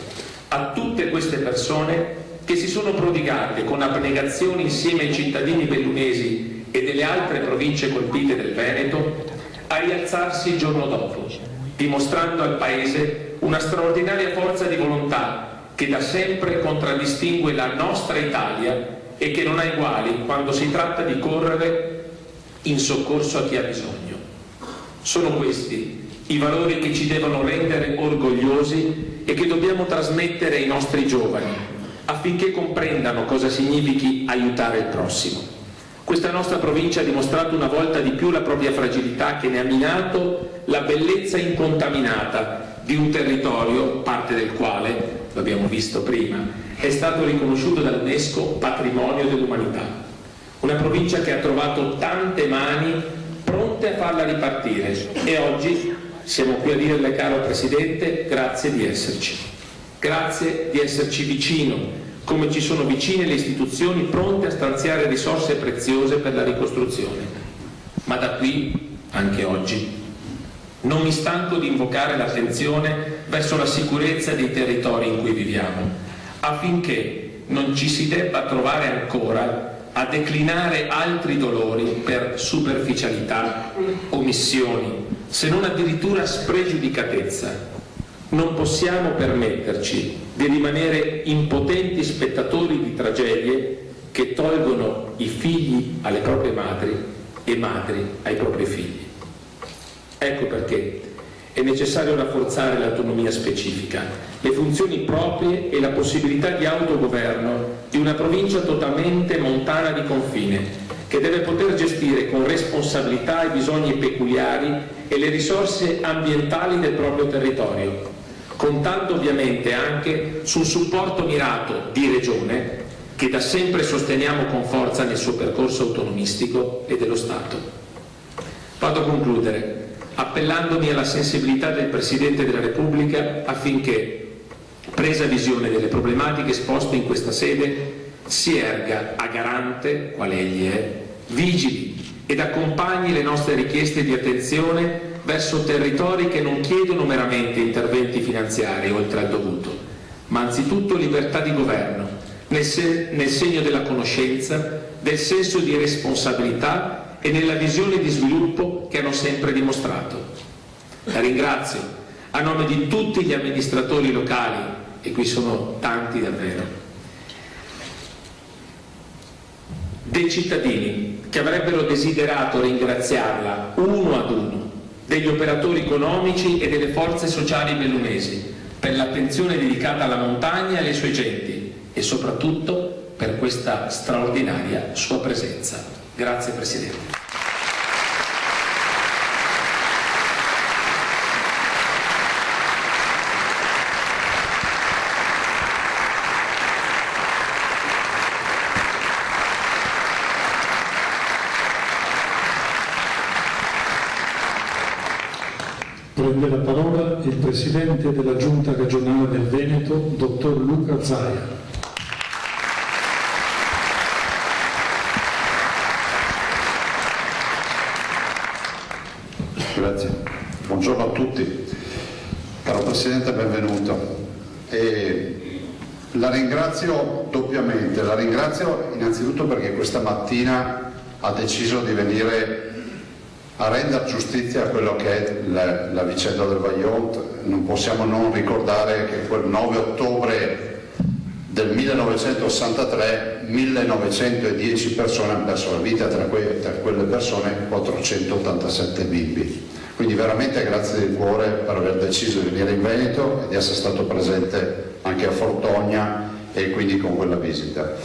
A tutte queste persone che si sono prodigate con abnegazione insieme ai cittadini bellunesi e delle altre province colpite del Veneto a rialzarsi il giorno dopo, dimostrando al Paese una straordinaria forza di volontà che da sempre contraddistingue la nostra Italia e che non ha uguali quando si tratta di correre in soccorso a chi ha bisogno. Sono questi i valori che ci devono rendere orgogliosi e che dobbiamo trasmettere ai nostri giovani affinché comprendano cosa significhi aiutare il prossimo. Questa nostra provincia ha dimostrato una volta di più la propria fragilità, che ne ha minato la bellezza incontaminata di un territorio, parte del quale, lo abbiamo visto prima, è stato riconosciuto dall'UNESCO patrimonio dell'umanità. Una provincia che ha trovato tante mani pronte a farla ripartire, e oggi siamo qui a dirle, caro Presidente, grazie di esserci. Grazie di esserci vicino, come ci sono vicine le istituzioni pronte a stanziare risorse preziose per la ricostruzione. Ma da qui, anche oggi, non mi stanco di invocare l'attenzione verso la sicurezza dei territori in cui viviamo, affinché non ci si debba trovare ancora a declinare altri dolori per superficialità, omissioni, se non addirittura spregiudicatezza. Non possiamo permetterci di rimanere impotenti spettatori di tragedie che tolgono i figli alle proprie madri e madri ai propri figli. Ecco perché è necessario rafforzare l'autonomia specifica, le funzioni proprie e la possibilità di autogoverno di una provincia totalmente montana di confine, che deve poter gestire con responsabilità i bisogni peculiari e le risorse ambientali del proprio territorio, contando ovviamente anche sul supporto mirato di Regione, che da sempre sosteniamo con forza nel suo percorso autonomistico, e dello Stato. Vado a concludere appellandomi alla sensibilità del Presidente della Repubblica affinché, presa visione delle problematiche esposte in questa sede, si erga a garante, quale egli è, vigili ed accompagni le nostre richieste di attenzione verso territori che non chiedono meramente interventi finanziari oltre al dovuto, ma anzitutto libertà di governo, nel segno della conoscenza, del senso di responsabilità e nella visione di sviluppo che hanno sempre dimostrato. La ringrazio a nome di tutti gli amministratori locali e qui sono tanti davvero, dei cittadini che avrebbero desiderato ringraziarla uno ad uno, degli operatori economici e delle forze sociali bellunesi per l'attenzione dedicata alla montagna e alle sue genti e soprattutto per questa straordinaria sua presenza. Grazie Presidente. Prende la parola il Presidente della Giunta regionale del Veneto, Dottor Luca Zaia. Grazie. Buongiorno a tutti. Caro Presidente, benvenuto. La ringrazio doppiamente. La ringrazio innanzitutto perché questa mattina ha deciso di venire a rendere giustizia a quello che è la vicenda del Vajont. Non possiamo non ricordare che quel 9 ottobre del 1963 1910 persone hanno perso la vita, tra quelle persone 487 bimbi. Quindi veramente grazie di cuore per aver deciso di venire in Veneto e di essere stato presente anche a Fortogna e quindi con quella visita.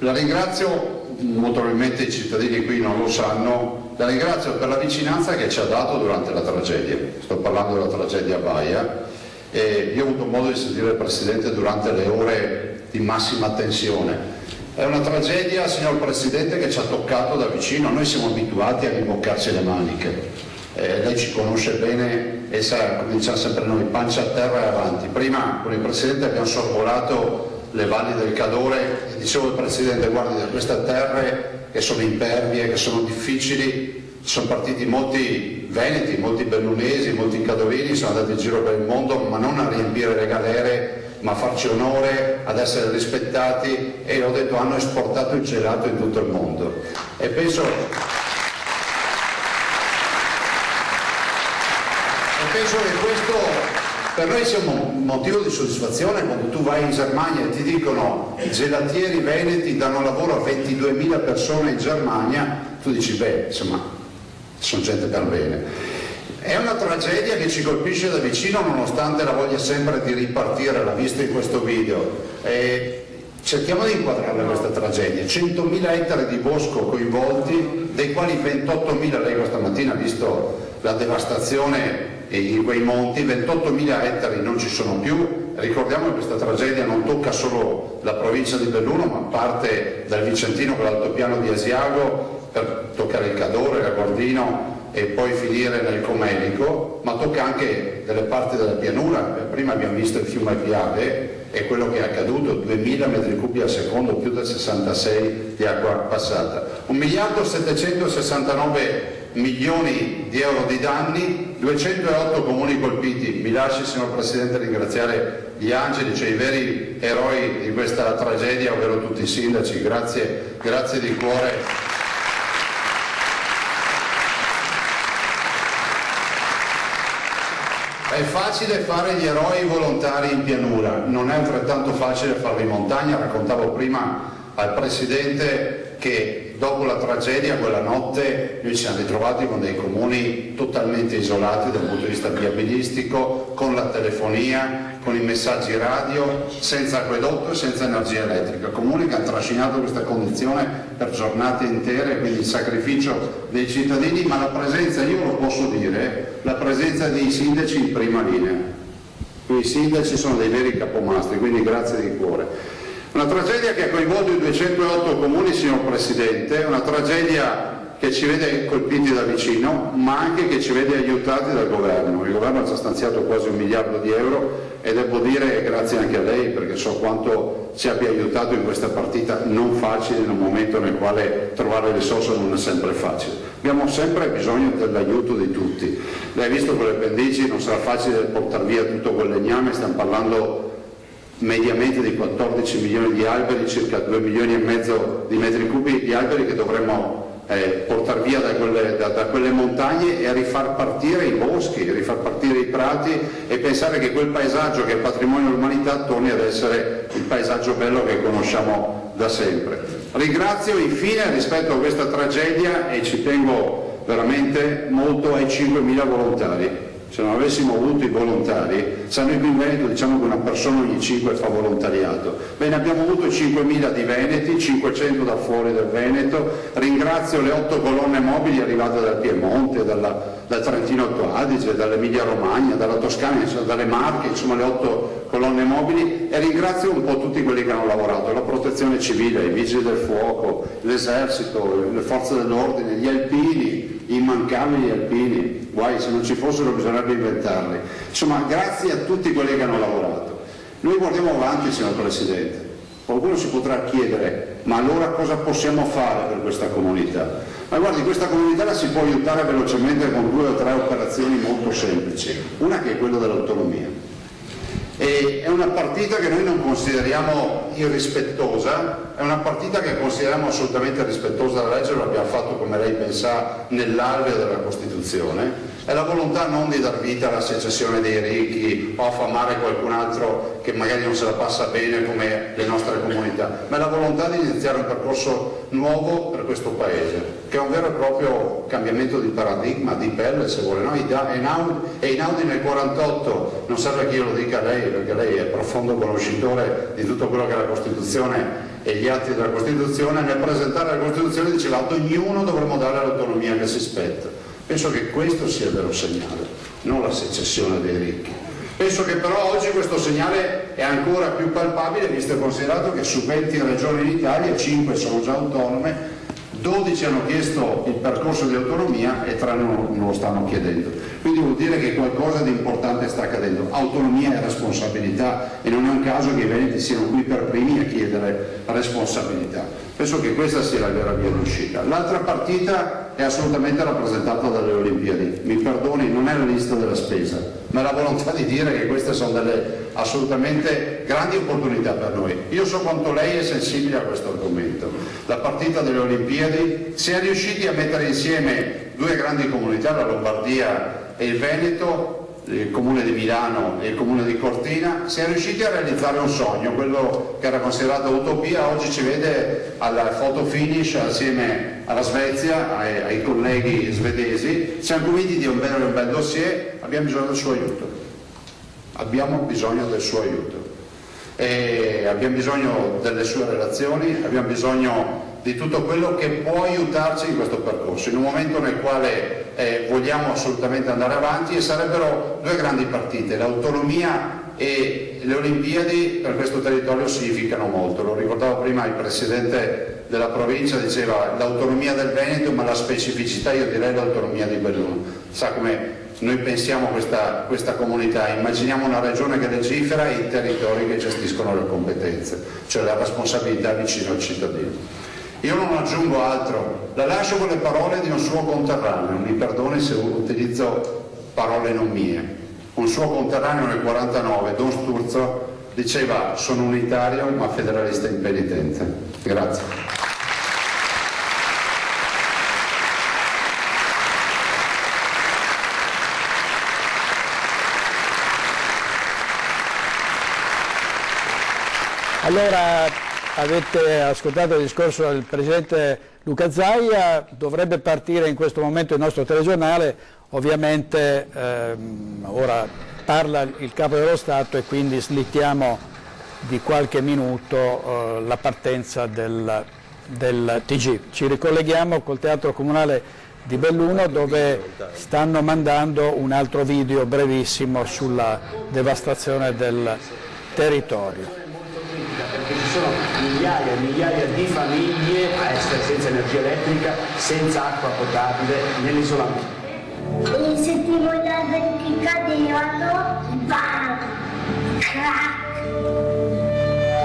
La ringrazio, molto probabilmente i cittadini qui non lo sanno, la ringrazio per la vicinanza che ci ha dato durante la tragedia. Sto parlando della tragedia Baia. Io ho avuto modo di sentire il Presidente durante le ore di massima tensione. È una tragedia, signor Presidente, che ci ha toccato da vicino. Noi siamo abituati a rimboccarci le maniche. Lei ci conosce bene e sa, come diciamo sempre noi, pancia a terra e avanti. Prima con il Presidente abbiamo sorvolato le valli del Cadore e dicevo al Presidente: guardi, da queste terre che sono impervie, che sono difficili, sono partiti molti veneti, molti bellunesi, molti cadorini, sono andati in giro per il mondo, ma non a riempire le galere, ma a farci onore, ad essere rispettati, e ho detto hanno esportato il gelato in tutto il mondo. E penso che questo per noi sia un motivo di soddisfazione. Quando tu vai in Germania e ti dicono i gelatieri veneti danno lavoro a 22.000 persone in Germania, tu dici beh, insomma, sono gente per bene. È una tragedia che ci colpisce da vicino nonostante la voglia sempre di ripartire, l'ha visto in questo video. Cerchiamo di inquadrare questa tragedia. 100.000 ettari di bosco coinvolti, dei quali 28.000, lei questa mattina ha visto la devastazione in quei monti, 28.000 ettari non ci sono più. Ricordiamo che questa tragedia non tocca solo la provincia di Belluno, ma parte dal Vicentino con l'altopiano di Asiago per toccare il Cadore, l'Agordino e poi finire nel Comelico, ma tocca anche delle parti della pianura. Prima abbiamo visto il fiume Piave e quello che è accaduto, 2000 metri cubi al secondo, più del 66 di acqua passata. 1.769 milioni di euro di danni, 208 comuni colpiti. Mi lasci, signor Presidente, ringraziare gli angeli, cioè i veri eroi di questa tragedia, ovvero tutti i sindaci. Grazie di cuore. È facile fare gli eroi volontari in pianura, non è altrettanto facile farli in montagna. Raccontavo prima al Presidente che dopo la tragedia, quella notte, noi ci siamo ritrovati con dei comuni totalmente isolati dal punto di vista viabilistico, con la telefonia, con i messaggi radio, senza acquedotto e senza energia elettrica. Comuni che hanno trascinato questa condizione per giornate intere, quindi il sacrificio dei cittadini, ma la presenza, io lo posso dire, la presenza dei sindaci in prima linea. I sindaci sono dei veri capomastri, quindi grazie di cuore. Una tragedia che ha coinvolto i 208 comuni, signor Presidente, una tragedia che ci vede colpiti da vicino, ma anche che ci vede aiutati dal Governo. Il Governo ha già stanziato quasi 1 miliardo di euro e devo dire grazie anche a lei, perché so quanto ci abbia aiutato in questa partita non facile, in un momento nel quale trovare risorse non è sempre facile. Abbiamo sempre bisogno dell'aiuto di tutti. Lei ha visto con le pendici, non sarà facile portare via tutto quel legname, stiamo parlando mediamente di 14 milioni di alberi, circa 2,5 milioni di metri cubi di alberi che dovremmo portare via da quelle montagne e a rifar partire i boschi, a rifar partire i prati e pensare che quel paesaggio che è patrimonio dell'umanità torni ad essere il paesaggio bello che conosciamo da sempre. Ringrazio infine rispetto a questa tragedia, e ci tengo veramente molto, ai 5.000 volontari. Se non avessimo avuto i volontari, noi qui in Veneto diciamo che una persona ogni 5 fa volontariato. Bene, abbiamo avuto 5.000 di veneti, 500 da fuori del Veneto. Ringrazio le 8 colonne mobili arrivate dal Piemonte, dal Trentino Alto Adige, dall'Emilia Romagna, dalla Toscana, dalle Marche, insomma le 8 colonne mobili, e ringrazio un po' tutti quelli che hanno lavorato, la protezione civile, i vigili del fuoco, l'esercito, le forze dell'ordine, gli alpini, gli immancabili alpini, guai se non ci fossero bisognerebbe inventarli. Insomma, grazie a tutti quelli che hanno lavorato. Noi guardiamo avanti, signor Presidente. Qualcuno si potrà chiedere, ma allora cosa possiamo fare per questa comunità? Ma guardi, questa comunità la si può aiutare velocemente con 2 o 3 operazioni molto semplici. Una che è quella dell'autonomia. E è una partita che noi non consideriamo irrispettosa, è una partita che consideriamo assolutamente rispettosa della legge, lo abbiamo fatto, come lei ben sa, nell'alveo della Costituzione. È la volontà non di dar vita alla secessione dei ricchi o affamare qualcun altro che magari non se la passa bene come le nostre comunità, ma è la volontà di iniziare un percorso nuovo per questo Paese, che è un vero e proprio cambiamento di paradigma, di pelle se vuole. No? Einaudi nel 48, non serve che io lo dica a lei, perché lei è profondo conoscitore di tutto quello che è la Costituzione e gli atti della Costituzione, nel presentare la Costituzione diceva ad ognuno dovremmo dare l'autonomia che si spetta. Penso che questo sia il vero segnale, non la secessione dei ricchi. Penso che però oggi questo segnale è ancora più palpabile, visto e considerato che su 20 regioni in Italia 5 sono già autonome, 12 hanno chiesto il percorso di autonomia e 3 non lo stanno chiedendo. Quindi vuol dire che qualcosa di importante sta accadendo. Autonomia e responsabilità, e non è un caso che i veneti siano qui per primi a chiedere responsabilità. Penso che questa sia la vera via d'uscita. L'altra partita è assolutamente rappresentata dalle Olimpiadi. Mi perdoni, non è la lista della spesa, ma è la volontà di dire che queste sono delle assolutamente grandi opportunità per noi. Io so quanto lei è sensibile a questo argomento. La partita delle Olimpiadi, si è riusciti a mettere insieme 2 grandi comunità, la Lombardia e il Veneto, il comune di Milano e il comune di Cortina, si è riusciti a realizzare un sogno, quello che era considerato utopia, oggi ci vede alla photo finish assieme alla Svezia, ai colleghi svedesi. Siamo convinti di un bel dossier, abbiamo bisogno del suo aiuto. Abbiamo bisogno del suo aiuto. E abbiamo bisogno delle sue relazioni, abbiamo bisogno di tutto quello che può aiutarci in questo percorso, in un momento nel quale vogliamo assolutamente andare avanti, e sarebbero 2 grandi partite, l'autonomia e le Olimpiadi per questo territorio significano molto. Lo ricordavo prima il Presidente della provincia, diceva l'autonomia del Veneto, ma la specificità io direi l'autonomia di Belluno. Sa come noi pensiamo questa comunità, immaginiamo una regione che legifera e i territori che gestiscono le competenze, cioè la responsabilità vicino al cittadino. Io non aggiungo altro, la lascio con le parole di un suo conterraneo, mi perdoni se utilizzo parole non mie. Un suo conterraneo nel 49, Don Sturzo, diceva sono unitario ma federalista impenitente. Grazie. Allora, avete ascoltato il discorso del Presidente Luca Zaia, dovrebbe partire in questo momento il nostro telegiornale, ovviamente ora parla il Capo dello Stato e quindi slittiamo di qualche minuto la partenza del TG. Ci ricolleghiamo col Teatro Comunale di Belluno, dove stanno mandando un altro video brevissimo sulla devastazione del territorio. Perché ci sono migliaia e migliaia di famiglie a essere senza energia elettrica, senza acqua potabile, nell'isolamento. E sentivo gli alberi che cadevano, bam, crack.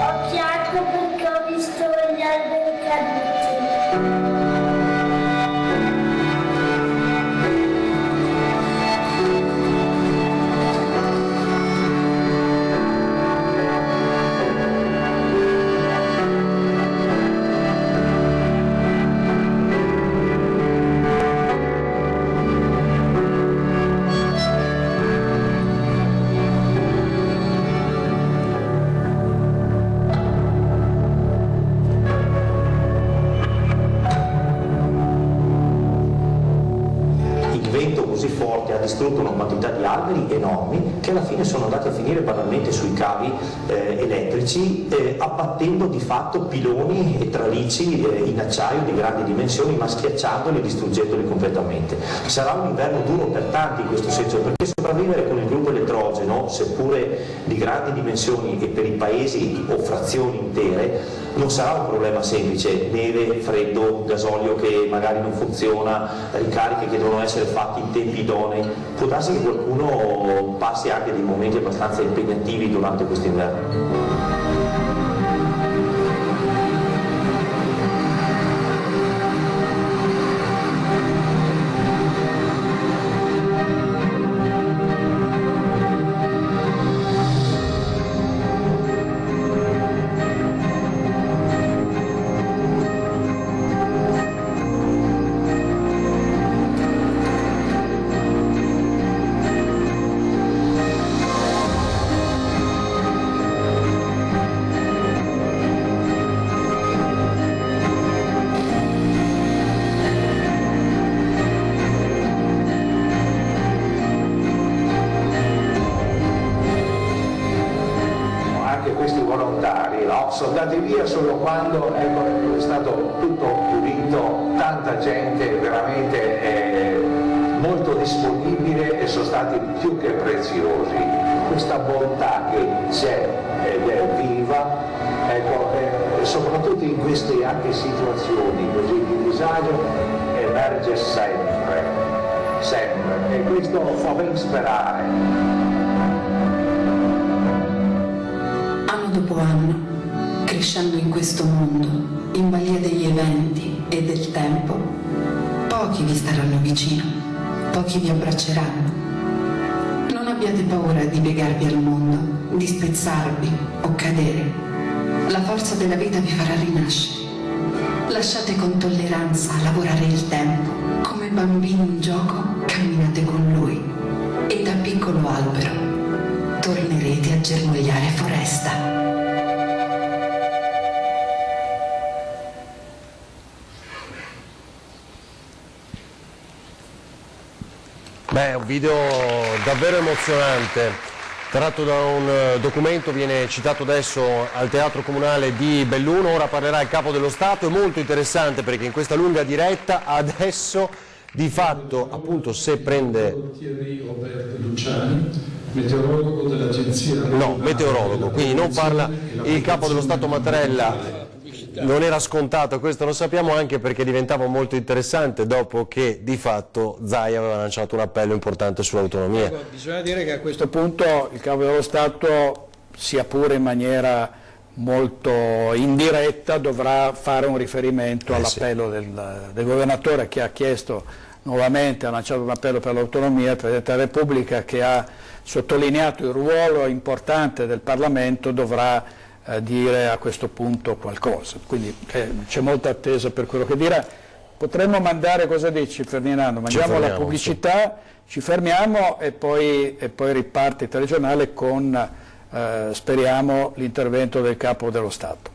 Ho pianto perché ho visto gli alberi caduti. forte ha distrutto una quantità di alberi enormi che alla fine sono andati a finire banalmente sui cavi elettrici, abbattendo di fatto piloni e tralicci in acciaio di grandi dimensioni, ma schiacciandoli e distruggendoli completamente. Sarà un inverno duro per tanti in questo senso, perché sopravvivere con il gruppo elettrogeno, seppure di grandi dimensioni e per i paesi o frazioni intere, non sarà un problema semplice: neve, freddo, gasolio che magari non funziona, ricariche che devono essere fatte in tempi idonei. Può darsi che qualcuno passi anche dei momenti abbastanza impegnativi durante questo inverno. Sono andati via solo quando è stato tutto pulito, tanta gente veramente molto disponibile e sono stati più che preziosi. Questa bontà che c'è ed è viva, soprattutto in queste anche situazioni così di disagio, emerge sempre, sempre, e questo fa ben sperare. Anno dopo anno, crescendo in questo mondo, in balia degli eventi e del tempo, pochi vi staranno vicino, pochi vi abbracceranno. Non abbiate paura di piegarvi al mondo, di spezzarvi o cadere. La forza della vita vi farà rinascere. Lasciate con tolleranza lavorare il tempo. Come bambini in gioco, camminate con lui e da piccolo albero tornerete a germogliare foresta. Beh, è un video davvero emozionante, tratto da un documento, viene citato adesso al Teatro Comunale di Belluno. Ora parlerà il Capo dello Stato. È molto interessante perché in questa lunga diretta adesso di fatto, appunto, se prende... Meteorologo dell'agenzia... No, meteorologo, quindi non parla il Capo dello Stato Mattarella. Non era scontato, questo lo sappiamo, anche perché diventava molto interessante dopo che di fatto Zaia aveva lanciato un appello importante sull'autonomia. Ecco, bisogna dire che a questo punto il Capo dello Stato, sia pure in maniera molto indiretta, dovrà fare un riferimento all'appello del governatore, che ha chiesto nuovamente, ha lanciato un appello per l'autonomia. Il Presidente della Repubblica, che ha sottolineato il ruolo importante del Parlamento, dovrà dire a questo punto qualcosa, quindi c'è molta attesa per quello che dirà. Potremmo mandare, cosa dici Ferdinando? Mandiamo la pubblicità, sì. Ci fermiamo e poi riparte il telegiornale con, speriamo, l'intervento del Capo dello Stato.